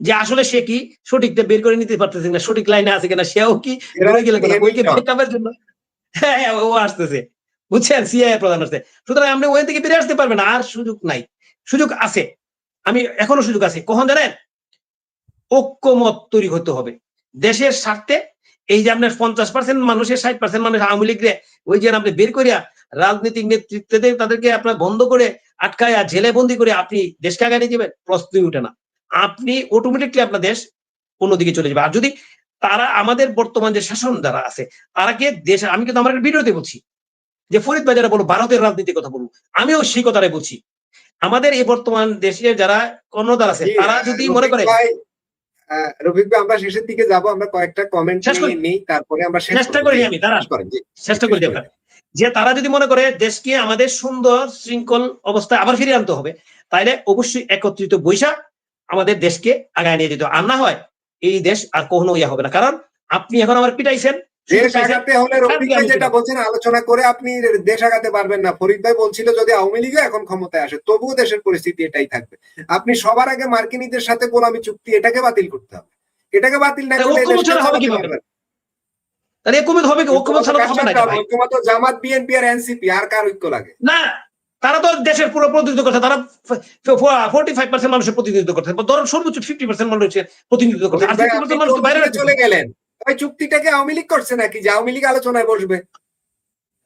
যে আসলে সে কি সঠিকটা বের করে নিতে পারতেছে না, সঠিক লাইনে আছে কিনা, সেও কি ব্যাকআপের জন্য ও আসতেছে, বুঝছেন, সিআইএ প্রধান আসছে। সুতরাং আপনি ওই থেকে বেরিয়ে আসতে পারবেন, আর সুযোগ নাই। সুযোগ আছে, আমি এখনো সুযোগ আছে। কখন জানেন? ঐক্যমত তৈরি হতে হবে দেশের স্বার্থে। এই যে আপনার 50% মানুষের 60% মানুষ আওয়ামী লীগরে ওই যে আপনি বের করিয়া রাজনৈতিক নেতৃত্বদের তাদেরকে আপনার বন্ধ করে আটকায়া জেলে বন্দি করে আপনি দেশকে আগায় নিয়ে যাবেন, প্রশ্নই উঠে না। আপনি অটোমেটিকলি আপনার দেশ অন্যদিকে চলে যাবে। আর যদি তারা আমাদের বর্তমান যে শাসন যারা আছে তারা কি দেশ, আমি কিন্তু আমার ভিডিওতে বলছি যে ফরিদ ভাই যারা বলো ভারতের রাজনীতির কথা বলবো, আমিও সেই কথাটাই বলছি। আমাদের এই বর্তমান দেশের যারা কর্ণধার আছে তারা যদি মনে করে রফিক ভাই, আমরা শেষের দিকে যাব, আমরা কয়েকটা কমেন্ট নিয়ে নেই, তারপরে আমরা চেষ্টা করি। আমি চেষ্টা করি যে তারা যদি মনে করে দেশকে আমাদের সুন্দর শৃঙ্খল অবস্থায় আবার ফিরিয়ে আনতে হবে, তাইলে অবশ্যই একত্রিত বৈশা আমাদের দেশকে আগায় নিয়ে যেতে। আর না হয় এই দেশ আর কখনো ইয়া হবে না। কারণ আপনি এখন আমার পিটাইছেন, দেশ আগাতে হলে রফিক ভাই যেটা বলছেন আলোচনা করে আপনি দেশ আগাতে পারবেন না। ফরিদ ভাই বলছিল যদি আওয়ামী লীগ এখন ক্ষমতায় আসে তবুও দেশের পরিস্থিতি এটাই থাকবে। আপনি সবার আগে মার্কিনীদের সাথে গোলামি চুক্তি এটাকে বাতিল করতে হবে। এটাকে বাতিল না করলে ঐক্যমত জামাত, বিএনপি আর এনসিপি, আর কার ঐক্য লাগে না? তারা তো দেশের পুরো প্রতিনিধিত্ব করছে, তারা 45% মানুষের প্রতিনিধিত্ব করছে, ধরুন সর্বোচ্চ 50% মানুষের প্রতিনিধিত্ব করছে, আর 50% মানুষ বাইরে চলে গেলেন। ওই চুক্তিটাকে আওয়ামী লীগ করছে নাকি যে আওয়ামী লীগ আলোচনায় বসবে?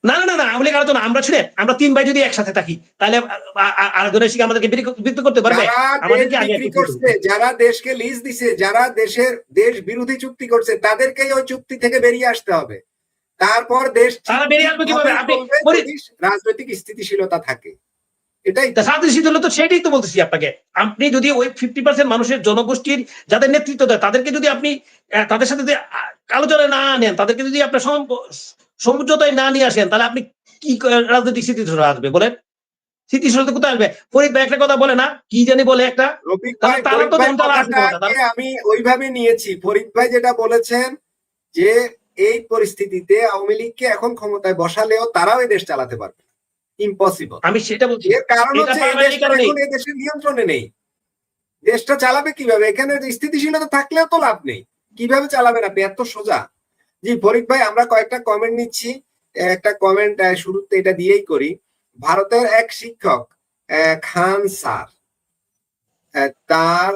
না না না, আওয়ামী লীগ আলোচনা আমরা ছিলেন, আমরা 3 ভাই যদি একসাথে থাকি তাহলে আরেকজনের শিখে আমাদেরকে বিরক্ত করতে পারবে? যারা দেশকে লিজ দিছে, যারা দেশ বিরোধী চুক্তি করছে তাদেরকেই ওই চুক্তি থেকে বেরিয়ে আসতে হবে। তারপর দেশ রাজনৈতিক স্থিতিশীলতা থাকে। এটাই তো সেটাই তো বলতেছি আপনাকে। আপনি যদি ওই 50% মানুষের জনগোষ্ঠীর যাদের নেতৃত্ব দেয় তাদেরকে যদি আপনি তাদের সাথে আলোচনায় না আনেন, তাদেরকে যদি আপনার সমঝোতায় না নিয়ে আসেন, তাহলে আপনি কি রাজনৈতিক স্থিতিশীলতা আসবে বলেন? স্থিতিশীলতা কোথায় আসবে? ফরিদ ভাই একটা কথা বলে না, কি জানি বলে একটা, আমি ওইভাবে নিয়েছি। ফরিদ ভাই যেটা বলেছেন যে এই পরিস্থিতিতে আওয়ামী লীগকে এখন ক্ষমতায় বসালেও তারাও এই দেশ চালাতে পারবে, ইম্পসিবল। আমি সেটা বলছি, এর কারণ হচ্ছে এই দেশের নিয়ন্ত্রণে নেই। দেশটা চালাবে কিভাবে? এখানে স্থিতিশীলতা থাকলেও তো লাভ নেই। কিভাবে চালাবেন আপনি? এত সোজা। জি ফরিদ ভাই, আমরা কয়েকটা কমেন্ট নিচ্ছি। একটা কমেন্ট শুরুতে এটা দিয়েই করি। ভারতের এক শিক্ষক খান স্যার, তার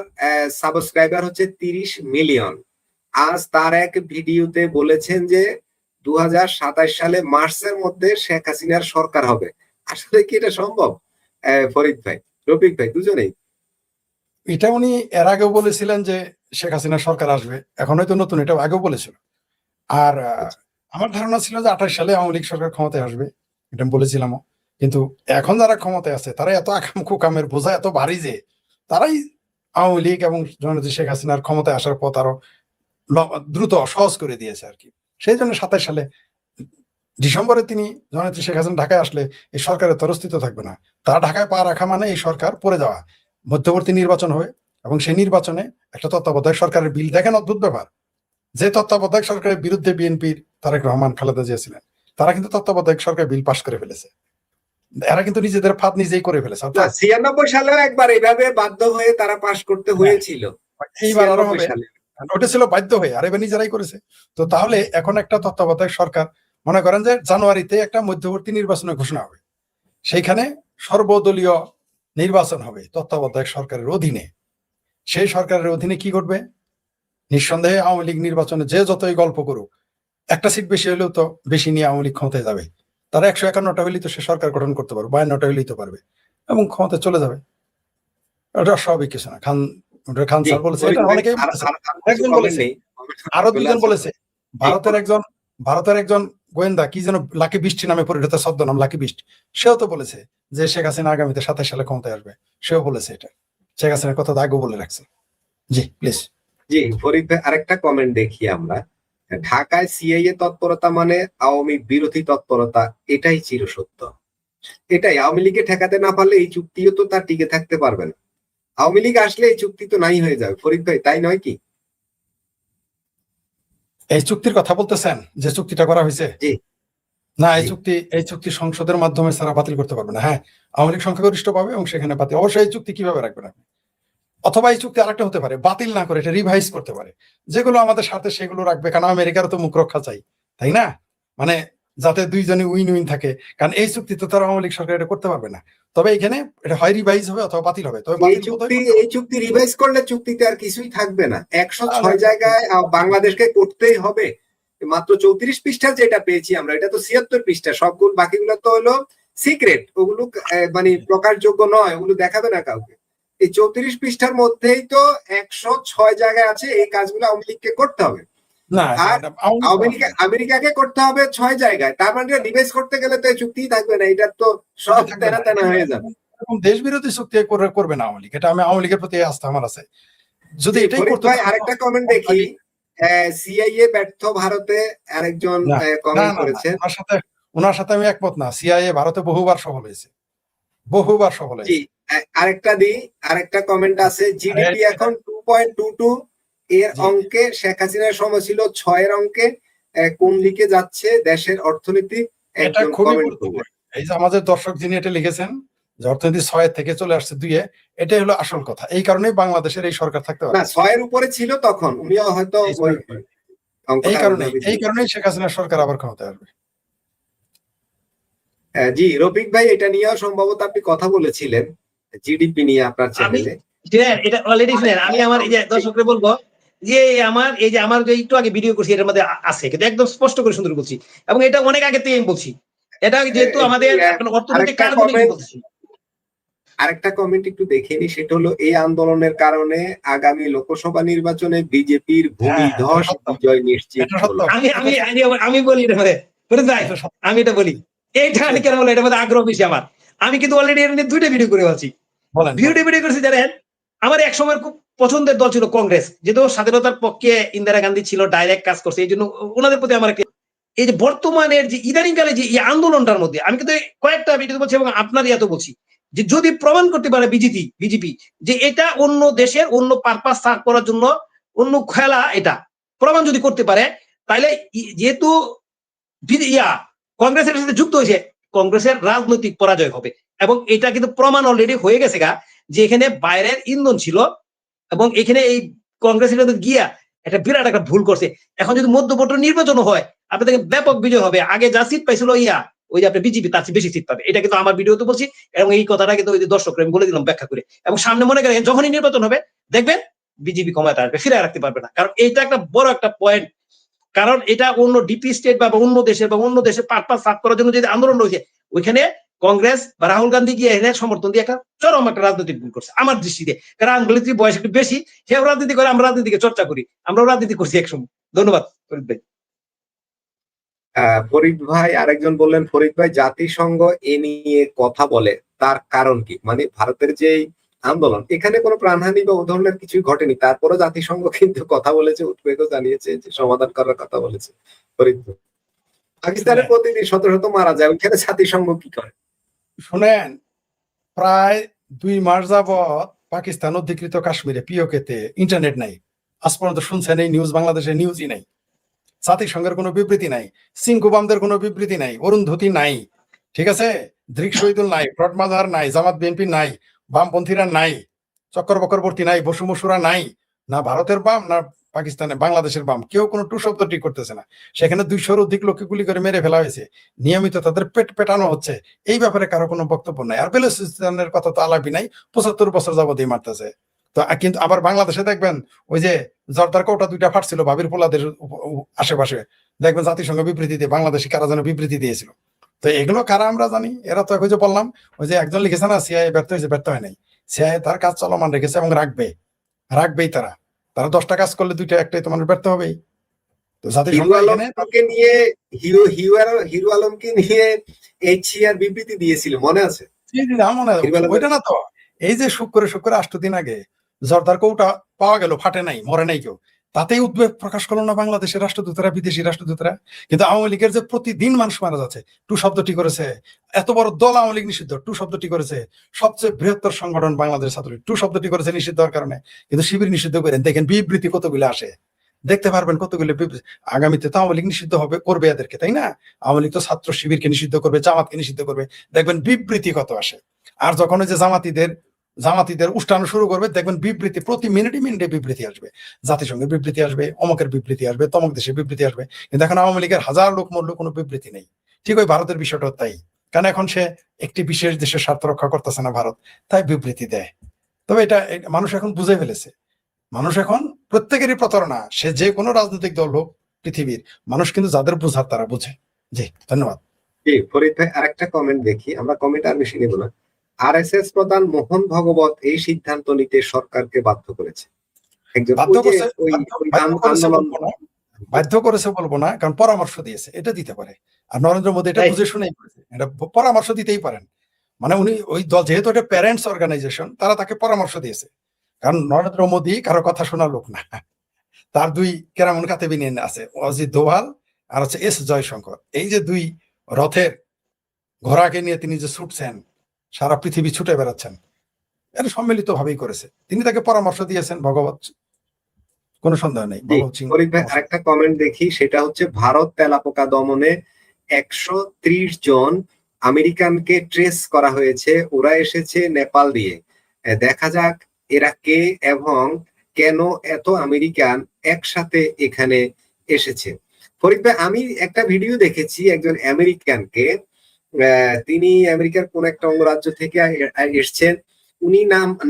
সাবস্ক্রাইবার হচ্ছে 30 মিলিয়ন। আজ তার এক ভিডিওতে বলেছেন যে 2027 সালে মার্চের মধ্যে শেখ হাসিনার সরকার হবে। আসলে কি এটা সম্ভব? ফরিদ ভাই, রফিক ভাই, দুজনেই। এটা উনি এর আগেও বলেছিলেন যে শেখ হাসিনার সরকার আসবে, এখন হয়তো নতুন, এটা আগেও বলেছিল। আর আমার ধারণা ছিল যে 28 সালে আওয়ামী লীগ সরকার ক্ষমতায় আসবে, এটা বলেছিলামও। কিন্তু এখন যারা ক্ষমতায় আছে তারা এত আকাম কুকামের বোঝা এত ভারী যে তারাই আওয়ামী লীগ এবং জননেত্রী শেখ হাসিনার ক্ষমতায় আসার পথ আরো দ্রুত সহজ করে দিয়েছে আর কি। সেই জন্য 27 সালে ডিসেম্বরে তিনি জননেত্রী শেখ হাসিনা ঢাকায় আসলে এই সরকারের তো অস্তিত্ব থাকবে না। তারা ঢাকায় পা রাখা মানে এই সরকার পড়ে যাওয়া। মধ্যবর্তী নির্বাচন হবে এবং সেই নির্বাচনে একটা তত্ত্বাবধায়ক সরকারের বিল, দেখেন অদ্ভুত ব্যাপার, যে তত্ত্বাবধায়ক সরকারের বিরুদ্ধে বিএনপির তারেক রহমান, খালেদা জিয়া ছিলেন, তারা কিন্তু তত্ত্বাবধায়ক সরকারের বিল পাশ করে ফেলেছে। এরা কিন্তু নিজেদের ফাঁদ নিজেই করে ফেলেছে। না, 96 সালেও একবার এইভাবে বাধ্য হয়ে তারা পাশ করতে হয়েছিল। এইবার আরো 96 হবে, সালে। ওটা ছিল বাধ্য হয়ে, আর এবার নিজেরাই করেছে। তো তাহলে এখন একটা তত্ত্বাবধায়ক সরকার, মনে করেন যে জানুয়ারিতে একটা মধ্যবর্তী নির্বাচনের ঘোষণা হবে, সেইখানে সর্বদলীয় নির্বাচন হবে তত্ত্বাবধায়ক সরকারের অধীনে। সেই সরকারের অধীনে কি ঘটবে? নিঃসন্দেহে আওয়ামী লীগ নির্বাচনে যে যতই গল্প করুক, একটা সিট বেশি হলেও তো বেশি নিয়ে আওয়ামী লীগ ক্ষমতায় যাবে। তারা 151টা হলেই তো সে সরকার গঠন করতে পারবে, 52টা হলেই তো পারবে, এবং ক্ষমতায় চলে যাবে। এটা স্বাভাবিক কিছু না। খান জি, স্যার বলেছে, এটা অনেকেই বলেছে, একজন বলেছে, আরো দুজন বলেছে। ভারতের একজন গোয়েন্দা কি যেন লাকি বৃষ্টি নামে পরিচিত, ছদ্মনাম লাকি বৃষ্টি, সেও তো বলেছে যে শেখ হাসিনা আগামীতে 27 সালে ক্ষমতায় আসবে। সেও বলেছে এটা, শেখ হাসিনার কথা তো আগেও বলে রাখছে। জি প্লিজ। জি, ফরিদ ভাই আরেকটা কমেন্ট দেখি আমরা। ঢাকায় সিআইএ তৎপরতা মানে আওয়ামী বিরোধী তৎপরতা, এটাই চিরসত্য। এটাই, আওয়ামী লীগকে ঠেকাতে না পারলে এই চুক্তিও তো তার টিকে থাকতে পারবে না। আওয়ামী লীগ আসলে এই চুক্তি তো নাই হয়ে যাবে। ফরিদ ভাই, তাই নয় কি? এই চুক্তির কথা বলতেছেন, যে চুক্তিটা করা হয়েছে? জি না, জি। এই চুক্তি সংসদের মাধ্যমে ছাড়া বাতিল করতে পারবে না। হ্যাঁ, আওয়ামী লীগ সংখ্যাগরিষ্ঠ পাবে এবং সেখানে বাতিল। অবশ্যই এই চুক্তি কিভাবে রাখবেন আপনি? অথবা এই চুক্তি আরেকটা হতে পারে, বাতিল না করে এটা রিভাইজ করতে পারে, যেগুলো আমাদের সাথে সেগুলো রাখবে, কারণ আমেরিকারও তো মুখ রক্ষা চাই, তাই না? মানে যাতে দুইজনে উইন উইন থাকে, কারণ এই চুক্তি তো তারা আওয়ামী লীগ সরকার এটা করতে পারবে না। তবে এখানে এটা হয় রিভাইজ হবে অথবা বাতিল হবে। তবে এই বাতিল চুক্তি রিভাইজ করলে চুক্তিতে আর কিছুই থাকবে না। 106 তাহলে জায়গায় বাংলাদেশকে করতেই হবে। মাত্র 34 পৃষ্ঠা যেটা পেয়েছি আমরা, এটা তো 76 পৃষ্ঠা। সবগুলো বাকিগুলো তো হলো সিক্রেট, ওগুলো মানে প্রকাশযোগ্য নয়, ওগুলো দেখাবে না কাউকে। এই 34 পৃষ্ঠার মধ্যেই তো 106 জায়গায় আছে এই কাজগুলো আওয়ামী লীগকে করতে হবে। না, আর আমেরিকাকে করতে হবে 6 জায়গায়। তার মানে রিভাইজ করতে গেলে তো এই চুক্তিই থাকবে না, এটা তো সব তেনা তেনা হয়ে যাবে। দেশ বিরোধী চুক্তি করবে না আওয়ামী লীগ, এটা আমি আওয়ামী লীগের প্রতি আস্থা আমার আছে। যদি এটাই করতে ভাই আরেকটা কমেন্ট দেখি। সিআইএ ব্যর্থ ভারতে আরেকজন কমেন্ট করেছেন। ওনার সাথে আমি একমত না। সিআইএ ভারতে বহুবার সফল হয়েছে, বহুবার সফল হয়েছে। জি, আরেকটা কমেন্ট আছে। জিডিপি এখন 2.22 এর অঙ্কে, শেখ হাসিনার সময় ছিল 6 এর অঙ্কে। কোন দিকে যাচ্ছে দেশের অর্থনীতি? এটা খুবই গুরুত্বপূর্ণ। এই যে আমাদের দর্শক যিনি এটা লিখেছেন যে অর্থনীতি 6 থেকে চলে আসছে 2-এ, এটাই হলো আসল কথা। এই কারণেই বাংলাদেশের এই সরকার থাকতে পারে না, 6 এর উপরে ছিল তখন, উনিও হয়তো এই কারণেই শেখ হাসিনার সরকার আবার ক্ষমতায় আসবে। জি, রফিক ভাই, এটা নিয়েও সম্ভবত আপনি কথা বলেছিলেন, জিডিপি নিয়ে আপনার চ্যানেলে। এটা অলরেডি শুনেন, আমি আমার এই যে দর্শকদের বলবো যে আমার যে একটু আগে ভিডিও করছি এটার মধ্যে আছে, কিন্তু একদম স্পষ্ট করে সুন্দর বলছি, এবং এটা অনেক আগে থেকে আমি বলছি। এটা যেহেতু আমাদের অর্থনৈতিক কারণ বলছি। আরেকটা কমেন্ট একটু দেখে নি, সেটা হলো এই আন্দোলনের কারণে আগামী লোকসভা নির্বাচনে বিজেপির ভূমিধস বিজয় নিশ্চিত হলো। আমি বলি এটা মধ্যে, আমি এটা বলি, এইটা আমি কেন বলি, এটার মধ্যে আগ্রহ বেশি আমার। আমি কিন্তু অলরেডি এর নিয়ে 2টা ভিডিও করে আছি। ভিডিও করেছি জানেন, আমার এক সময় খুব পছন্দের দল ছিল কংগ্রেস, যেহেতু স্বাধীনতার পক্ষে ইন্দিরা গান্ধী ছিল, ডাইরেক্ট কাজ করছে, এই জন্য ওনাদের প্রতি আমার এই যে বর্তমানের যে ইদানিংকালে যে এই আন্দোলনটার মধ্যে আমি কিন্তু কয়েকটা ভিডিও বলছি এবং আপনারই এত বলছি যে যদি প্রমাণ করতে পারে বিজেপি যে এটা অন্য দেশের অন্য পারপাস সার্ভ করার জন্য অন্য খেলা, এটা প্রমাণ যদি করতে পারে, তাহলে যেহেতু কংগ্রেসের সাথে যুক্ত হয়েছে, কংগ্রেসের রাজনৈতিক পরাজয় হবে। এবং এটা কিন্তু প্রমাণ অলরেডি হয়ে গেছে গা, যে এখানে বাইরের ইন্ধন ছিল এবং এখানে এই কংগ্রেসের গিয়া একটা বিরাট একটা ভুল করছে। এখন যদি মধ্যবর্তী নির্বাচন হয়, আপনাদের ব্যাপক বিজয় হবে। আগে যা সিট পাইছিল ওই যে আপনি বিজেপি তার চেয়ে বেশি সিট পাবে। এটা কিন্তু আমার ভিডিওতে বলছি, এবং এই কথাটা কিন্তু ওই যে দর্শকরা আমি বলে দিলাম ব্যাখ্যা করে। এবং সামনে মনে করেন যখনই নির্বাচন হবে দেখবেন বিজেপি ক্ষমতা আসবে, ফিরে রাখতে পারবে না। কারণ এটা একটা বড় একটা পয়েন্ট। কারণ এটা অন্য ডিপি স্টেট বা অন্য দেশের পারপাস সার্ভ করার জন্য যদি আন্দোলন রয়েছে, ওইখানে কংগ্রেস বা রাহুল গান্ধী গিয়ে এনে সমর্থন দিয়ে একটা চরম একটা রাজনৈতিক ভুল করছে আমার দৃষ্টিতে। কারণ রাহুল গান্ধীর বয়স একটু বেশি, সেও রাজনীতি করে, আমরা রাজনীতিকে চর্চা করি, আমরাও রাজনীতি করছি একসময়। ধন্যবাদ ফরিদ ভাই। ফরিদ ভাই আরেকজন বললেন, ফরিদ ভাই জাতিসংঘ এ নিয়ে কথা বলে, তার কারণ কি? মানে ভারতের যে আন্দোলন, এখানে কোনো প্রাণহানি বা ও ধরনের কিছুই ঘটেনি, তারপরে জাতিসংঘ কিন্তু কথা বলেছে, উদ্বেগও জানিয়েছে, যে সমাধান করার কথা বলেছে। ফরিদপুর পাকিস্তানের হ্যাঁ। প্রতিদিন শত শত মারা যায়, ওইখানে জাতিসংঘ কি করে? শুনেন, প্রায় 2 মাস যাবৎ পাকিস্তান অধিকৃত কাশ্মীরে পিওকেতে ইন্টারনেট নাই। আজ পর্যন্ত শুনছেন এই নিউজ? বাংলাদেশে নিউজই নাই, জাতিসংঘের কোনো বিবৃতি নাই, সিংকুবামদের কোনো বিবৃতি নাই, অরুন্ধতী নাই, ঠিক আছে, দৃক শহীদুল নাই, ফ্রড মাজার নাই, জামাত বিএনপি নাই, বামপন্থীরা নাই, চক্কর বক্করবর্তী নাই, বসু মসুরা নাই, না ভারতের বাম না পাকিস্তানে বাংলাদেশের বাম, কেউ কোনো টু শব্দ ঠিক করতেছে না। সেখানে 200-র অধিক লোককে গুলি করে মেরে ফেলা হয়েছে, নিয়মিত তাদের পেট পেটানো হচ্ছে, এই ব্যাপারে কারো কোনো বক্তব্য নাই। আর বেলুচিস্তানের কথা তো আলাপই নাই, 75 বছর যাবতই মারতেছে। তো কিন্তু আবার বাংলাদেশে দেখবেন ওই যে জর্দার কৌটা 2টা ফাটছিল ভাবির পোলাদের আশেপাশে, দেখবেন জাতিসংঘ বিবৃতি দিয়ে বাংলাদেশি কারা যেন বিবৃতি দিয়েছিল। তো এগুলো কারা আমরা জানি, এরা তো ওই যে বললাম, ওই যে একজন লিখেছে না সিআইএ ব্যর্থ হয়েছে, ব্যর্থ হয় নাই, সিআইএ তার কাজ চলমান রেখেছে এবং রাখবেই তারা। তারা 10টা কাজ করলে 2টা একটাই তোমার ব্যর্থ হবেই। তো জাতিসংঘ হিরো এখানে আলমকে নিয়ে হিরো আলমকে নিয়ে এইচসিআর বিবৃতি দিয়েছিল, মনে আছে? মনে হয় হিরো আলমের ওইটা না তো, এই যে শুক্রে 8 দিন আগে জর্দার কৌটা পাওয়া গেল, ফাটে নাই, মরে নাই কেউ, তাতেই উদ্বেগ প্রকাশ করলো না বাংলাদেশের রাষ্ট্রদূতরা, বিদেশি রাষ্ট্রদূতরা। কিন্তু আওয়ামী লীগের যে প্রতিদিন মানুষ মারা যাচ্ছে, টু শব্দটি করেছে, এত বড় দল আওয়ামী লীগ নিষিদ্ধ, টু শব্দটি করেছে, সবচেয়ে বৃহত্তর সংগঠন বাংলাদেশ ছাত্রলীগ, টু শব্দটি করেছে নিষিদ্ধ হওয়ার কারণে, কিন্তু শিবির নিষিদ্ধ করেন, দেখেন বিবৃতি কতগুলো আসে, দেখতে পারবেন কতগুলো বিবৃতি। আগামীতে তো আওয়ামী লীগ নিষিদ্ধ করবে এদেরকে, তাই না? আওয়ামী লীগ তো ছাত্র শিবিরকে নিষিদ্ধ করবে, জামাতকে নিষিদ্ধ করবে, দেখবেন বিবৃতি কত আসে। আর যখন ওই যে জামাতিদের উষ্ঠানো শুরু করবে, দেখবেন বিবৃতি প্রতি মিনিটে বিবৃতি আসবে, জাতিসংঘের বিবৃতি আসবে, অমকের বিবৃতি আসবে, তমক দেশের বিবৃতি আসবে। কিন্তু এখন আওয়ামী লীগের 1000 লোক মরলেও কোনো বিবৃতি নেই। ঠিক ওই ভারতের বিষয়টা তাই, কারণ এখন সে একটি বিশেষ দেশের স্বার্থ রক্ষা করতেছে না ভারত, তাই বিবৃতি দেয়। তবে এটা মানুষ এখন বুঝে ফেলেছে, মানুষ এখন প্রত্যেকেরই প্রতারণা, সে যে কোনো রাজনৈতিক দল হোক পৃথিবীর, মানুষ কিন্তু যাদের বোঝার তারা বুঝে। জি, ধন্যবাদ। জি, ফরিদ ভাই আরেকটা কমেন্ট দেখি, আমরা কমেন্ট আর বেশি নেব না। আরএসএস প্রধান মোহন ভাগবত এই সিদ্ধান্ত নিতে সরকারকে বাধ্য করেছে। একজন বাধ্য ওই যে করেছে ওই বলবো আন্দোলন, না, বাধ্য করেছে বলবো না, কারণ পরামর্শ দিয়েছে, এটা দিতে পারে। আর নরেন্দ্র মোদী এটা Right. বুঝে শুনেই করেছে, এটা পরামর্শ দিতেই পারেন। মানে উনি ওই দল, যেহেতু এটা প্যারেন্টস অর্গানাইজেশন, তারা তাকে পরামর্শ দিয়েছে। কারণ নরেন্দ্র মোদী কারো কথা শোনা লোক না, তার 2 কেরামন কাতেবিন আছে, অজিত দোভাল আর হচ্ছে এস জয়শঙ্কর। এই যে 2 রথের ঘোড়াকে নিয়ে তিনি যে ছুটছেন, সারা পৃথিবী ছুটে বেড়াচ্ছেন, এটা সম্মিলিত ভাবেই করেছে। তিনি তাকে পরামর্শ দিয়েছেন, ভগবত, কোনো সন্দেহ নেই। জি, ফরিদ ভাই আরেকটা কমেন্ট দেখি, সেটা হচ্ছে ভারত তেলাপোকা দমনে 130 জন আমেরিকানকে ট্রেস করা হয়েছে, ওরা এসেছে নেপাল দিয়ে। দেখা যাক এরা কে এবং কেন এত আমেরিকান একসাথে এখানে এসেছে। ফরিদ ভাই, আমি একটা ভিডিও দেখেছি একজন আমেরিকানকে, তিনি আমেরিকার কোন একটা অঙ্গরাজ্য থেকে এসছেন, উনি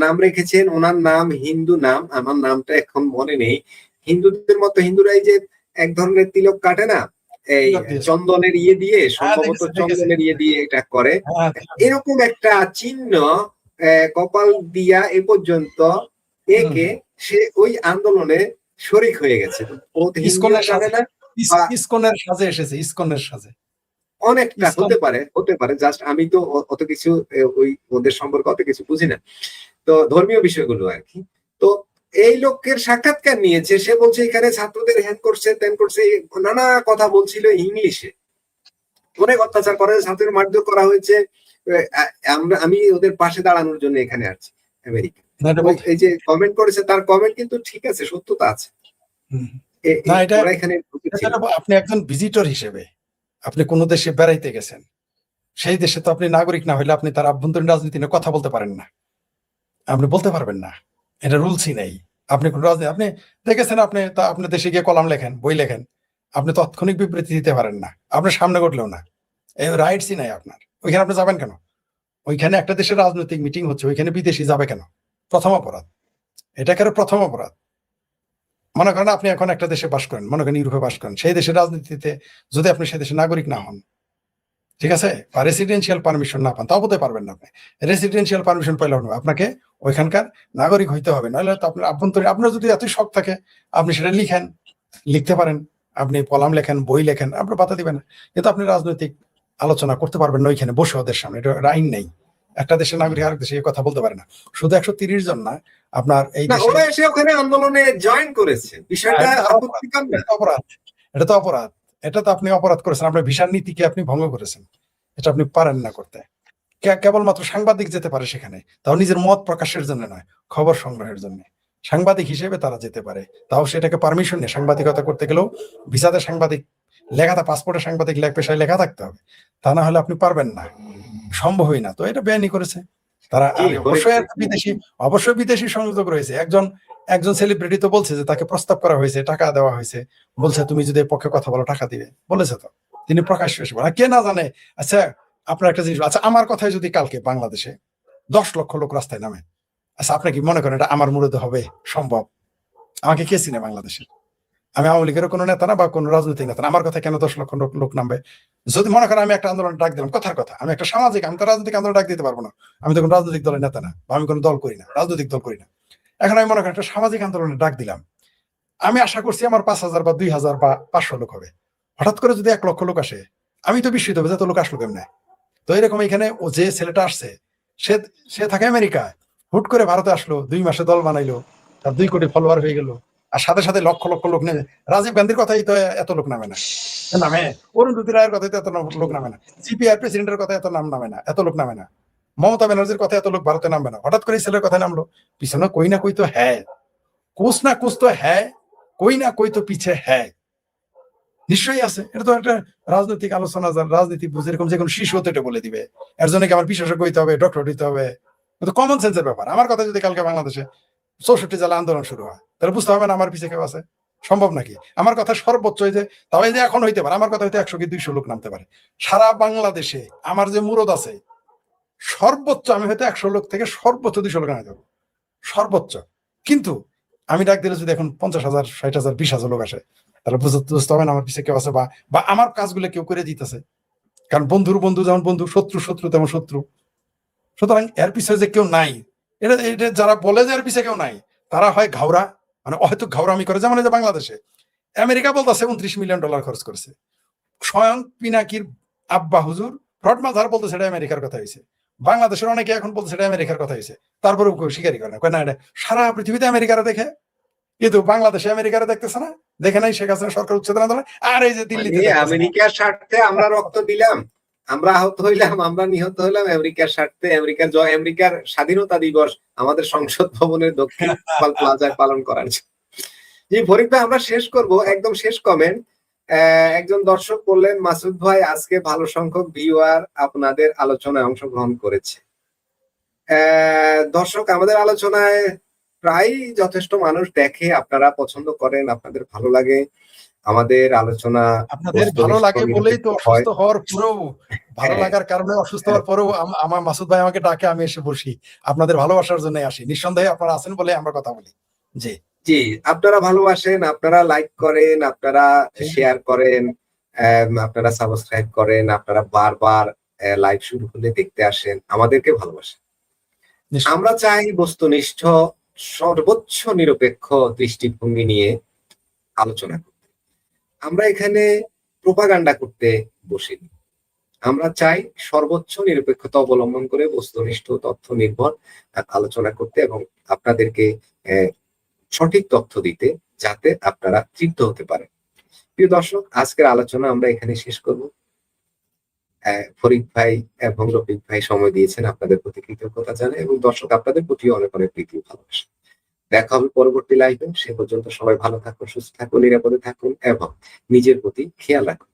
নাম রেখেছেন, ওনার নাম হিন্দু নাম, আমার নামটা এখন মনে নেই। হিন্দুদের মতো হিন্দুরাই যে এক ধরনের তিলক কাটে না, এই চন্দনের ইয়ে দিয়ে, সম্ভবত চন্দনের ইয়ে দিয়ে এটা করে, এরকম একটা চিহ্ন কপাল দিয়া এ পর্যন্ত একে সে ওই আন্দোলনে শরিক হয়ে গেছে। ইসকনের সাজে এসেছে, ইসকনের সাজে অনেকটা হতে পারে জাস্ট আমি তো অত কিছু ওই ওদের সম্পর্কে অত কিছু বুঝি না, তো ধর্মীয় বিষয়গুলো আর কি। তো এই লোকের সাক্ষাৎকার নিয়েছে, সে বলছে এখানে ছাত্রদের হ্যান করছে, ত্যান করছে, নানা কথা বলছিল ইংলিশে, অনেক অত্যাচার করা হয়েছে, ছাত্রদের মারধর করা হয়েছে, আমি ওদের পাশে দাঁড়ানোর জন্য এখানে আসছি আমেরিকা। এই যে কমেন্ট করেছে, তার কমেন্ট কিন্তু ঠিক আছে, সত্যতা আছে। আপনি একজন ভিজিটর হিসেবে আপনি কোন দেশে বেড়াইতে গেছেন, সেই দেশে তো আপনি নাগরিক না হইলে আপনি তার আভ্যন্তরীণ রাজনীতি নিয়ে কথা বলতে পারেন না, আপনি বলতে পারবেন না, এটা রুলসই নেই। আপনি কোন রাজনীতি আপনি দেখেছেন, আপনি দেশে গিয়ে কলাম লেখেন, বই লেখেন, আপনি তাৎক্ষণিক বিবৃতি দিতে পারেন না, আপনার সামনে ঘটলেও না, এই রাইটসই নাই আপনার। ওইখানে আপনি যাবেন কেন? ওইখানে একটা দেশের রাজনৈতিক মিটিং হচ্ছে, ওইখানে বিদেশি যাবে কেন? প্রথম অপরাধ, এটা কেন প্রথম অপরাধ। মনে করেন আপনি এখন একটা দেশে বাস করেন, মনে করেন ইউরোপে বাস করেন, সেই দেশের রাজনীতিতে যদি আপনি সেই দেশের নাগরিক না হন, ঠিক আছে, বা রেসিডেন্সিয়াল পারমিশন না পান, তাও বলতে পারবেন না। আপনি রেসিডেন্সিয়াল পারমিশন পাইলে হবে, আপনাকে ওইখানকার নাগরিক হইতে হবে, নাহলে তো আপনার আভ্যন্তরীণ, আপনার যদি এতই শখ থাকে আপনি সেটা লিখতে পারেন, আপনি কলাম লেখেন, বই লেখেন, আপনার বাধা দিবেন না, কিন্তু আপনি রাজনৈতিক আলোচনা করতে পারবেন না ওইখানে বসে ওদের সামনে, এটা আইন নেই। একটা দেশের নাগরিক আরেক দেশে এই কথা বলতে পারে না। শুধু 130 জন না, আপনার এই না, দেশে ওরা এসে ওখানে আন্দোলনে জয়েন করেছে, বিষয়টা এটা তো আপত্তিকর না? এটা তো অপরাধ, এটা তো অপরাধ, এটা তো আপনি অপরাধ করেছেন, আপনার ভিসার নীতিকে আপনি ভঙ্গ করেছেন, এটা আপনি পারেন না করতে। কেবলমাত্র সাংবাদিক যেতে পারে সেখানে, তাও নিজের মত প্রকাশের জন্য নয়, খবর সংগ্রহের জন্য। সাংবাদিক হিসেবে তারা যেতে পারে, তাও সেটাকে পারমিশন নিয়ে। সাংবাদিকতা করতে গেলেও ভিসাতে সাংবাদিক লেখা, পাসপোর্টে সাংবাদিক পেশায় লেখা থাকতে হবে, তা না হলে আপনি পারবেন না, সম্ভবই না। তো এটা বেআইনি করেছে তারা। জি, আর অবশ্যই বিদেশি সংযোগ রয়েছে। একজন সেলিব্রিটি তো বলছে যে তাকে প্রস্তাব করা হয়েছে, টাকা দেওয়া হয়েছে, বলছে তুমি যদি এর পক্ষে কথা বলো টাকা দিবে, বলেছে তো, তিনি প্রকাশ্য এসে বলেন। কে না জানে। আচ্ছা, আপনার একটা জিনিস, আচ্ছা আমার কথায় যদি কালকে বাংলাদেশে 10 লক্ষ লোক রাস্তায় নামে, আচ্ছা আপনি কি মনে করেন এটা আমার মুরদে হবে সম্ভব? আমাকে কে চিনে বাংলাদেশে? আমি আওয়ামী লীগের কোনো নেতা না বা কোনো রাজনৈতিক নেতা না, আমার কথা কেন 10 লক্ষ লোক নামবে? যদি মনে করেন আমি একটা আন্দোলন ডাক দিলাম, কথার কথা, আমি একটা সামাজিক, আমি তো রাজনৈতিক আন্দোলন ডাক দিতে পারবো না, আমি তো কোনো রাজনৈতিক দলের নেতা না, বা আমি কোনো দল করি না, রাজনৈতিক দল করি না। এখন আমি মনে করেন একটা সামাজিক আন্দোলনের ডাক দিলাম, আমি আশা করছি আমার 5,000 বা 2,000 বা 500 লোক হবে। হঠাৎ করে যদি 1 লক্ষ লোক আসে, আমি তো বিস্মিত হবে যে এত লোক আসলো কেমনে। তো এরকম এখানে ও যে ছেলেটা আসছে, সে সে থাকে আমেরিকায়, হুট করে ভারতে আসলো, 2 মাসে দল বানাইলো, তার 2 কোটি ফলোয়ার হয়ে গেল, আর সাথে সাথে লক্ষ লক্ষ লোক নেমে। রাজীব গান্ধীর কথাই তো এত লোক নামে না, নামে। অরুণ জ্যোতি রায়ের কথাই তো এত লোক নামে না, সিপিআর প্রেসিডেন্টের কথা এত নাম নামে না, এত লোক নামে না, মমতা ব্যানার্জির কথা এত লোক ভারতে নামবে না। হঠাৎ করে এই ছেলের কথা নামলো, পিছনে কই না কই তো হ্যাঁ, কুছ না কুছ তো হ্যাঁ, কই না কই তো পিছে হ্যাঁ, নিশ্চয়ই আছে। এটা তো একটা রাজনৈতিক আলোচনা, রাজনীতি বুঝে এরকম যে কোনো শিশু হতে এটা বলে দিবে, এর জন্য কি আমার বিশেষজ্ঞ হইতে হবে, ডক্টর হইতে হবে? তো কমন সেন্সের ব্যাপার। আমার কথা যদি কালকে বাংলাদেশে 64 জেলা আন্দোলন শুরু হয়, তাহলে বুঝতে হবে না আমার পিছিয়ে কেউ আছে? সম্ভব নাকি? আমার কথা সর্বোচ্চ যে, তাও এই যে এখন হইতে পারে, আমার কথা হইতে 100 কি 200 লোক নামতে পারে। সারা বাংলাদেশে আমার যে মুরদ আছে, সর্বোচ্চ আমি হয়তো 100 লোক থেকে সর্বোচ্চ 200 লোক আনাতে পারবো, সর্বোচ্চ। কিন্তু আমি ডাক দিলে যদি এখন 50,000, 60,000, 20,000 লোক আসে, তাহলে বুঝতে হবে না আমার পিছিয়ে কেউ আছে, বা আমার কাজগুলো কেউ করে দিতেছে। কারণ বন্ধুর বন্ধু যেমন বন্ধু, শত্রু তেমন শত্রু। সুতরাং এর পিছনে যে কেউ নাই, এটা এটা যারা বলে যে এর পিছনে কেউ নাই, তারা হয় ঘাওড়া, মানে হয়তো ঘাওড়ামি করে। যেমন এই যে বাংলাদেশে আমেরিকা বলতেছে $29 মিলিয়ন খরচ করেছে, স্বয়ং পিনাকির আব্বা হুজুর ফ্রড মাজার বলতে সেটা আমেরিকার কথা হয়েছে। বাংলাদেশের অনেকে এখন বলতে সেটা আমেরিকার কথা হয়েছে, তারপরে কেউ স্বীকারই করে না, কয় না এটা সারা পৃথিবীতে আমেরিকারা দেখে, কিন্তু বাংলাদেশে আমেরিকারা দেখতেছে না, দেখে নাই শেখ হাসিনা সরকার উচ্ছেদ আন্দোলন। আর এই যে দিল্লিতে আমেরিকার স্বার্থে আমরা রক্ত দিলাম, আমরা আহত হইলাম, আমরা নিহত হইলাম আমেরিকার স্বার্থে। আমেরিকার স্বাধীনতা দিবস আমাদের সংসদ ভবনের দক্ষিণ প্লাজায় পালন করার। জি ফরিদ ভাই, আমরা শেষ করব, একদম শেষ কমেন্ট। একজন দর্শক বললেন, মাসুদ ভাই আজকে ভালো সংখ্যক ভিউয়ার আপনাদের আলোচনায় অংশগ্রহণ করেছে। দর্শক আমাদের আলোচনায় প্রায় যথেষ্ট মানুষ দেখে, আপনারা পছন্দ করেন, আপনাদের ভালো লাগে আমাদের আলোচনা। আপনাদের ভালো লাগে বলেই তো অসুস্থ হওয়ার পরেও, ভালো লাগার কারণে অসুস্থ হওয়ার পরেও আমার মাসুদ ভাই আমাকে ডাকে, আমি এসে বসি, আপনাদের ভালোবাসার জন্য আসি। নিঃসন্দেহে আপনারা আছেন বলে আমরা কথা বলি। জি জি, আপনারা ভালোবাসেন, আপনারা লাইক করেন, আপনারা শেয়ার করেন, আপনারা সাবস্ক্রাইব করেন, আপনারা বারবার লাইভ শুরু হলে দেখতে আসেন, আমাদেরকে ভালোবাসেন। আমরা চাই বস্তুনিষ্ঠ, সর্বোচ্চ নিরপেক্ষ দৃষ্টিভঙ্গি নিয়ে আলোচনা করতে। আমরা এখানে প্রোপাগান্ডা করতে বসিনি। আমরা চাই সর্বোচ্চ নিরপেক্ষতা অবলম্বন করে বস্তুনিষ্ঠ তথ্য নির্ভর আলোচনা করতে এবং আপনাদেরকে সঠিক তথ্য দিতে, যাতে আপনারা তৃপ্ত হতে পারেন। প্রিয় দর্শক, আজকের আলোচনা আমরা এখানে শেষ করব। ফরিদ ভাই এবং রফিক ভাই সময় দিয়েছেন, আপনাদের প্রতি কৃতজ্ঞতা জানাই, এবং দর্শক আপনাদের প্রতি অনেক অনেক প্রীতি ভালোবাসা। দেখা হবে পরবর্তী লাইভে। সে পর্যন্ত সবাই ভালো থাকুন, সুস্থ থাকুন, নিরাপদে থাকুন এবং নিজের প্রতি খেয়াল রাখুন।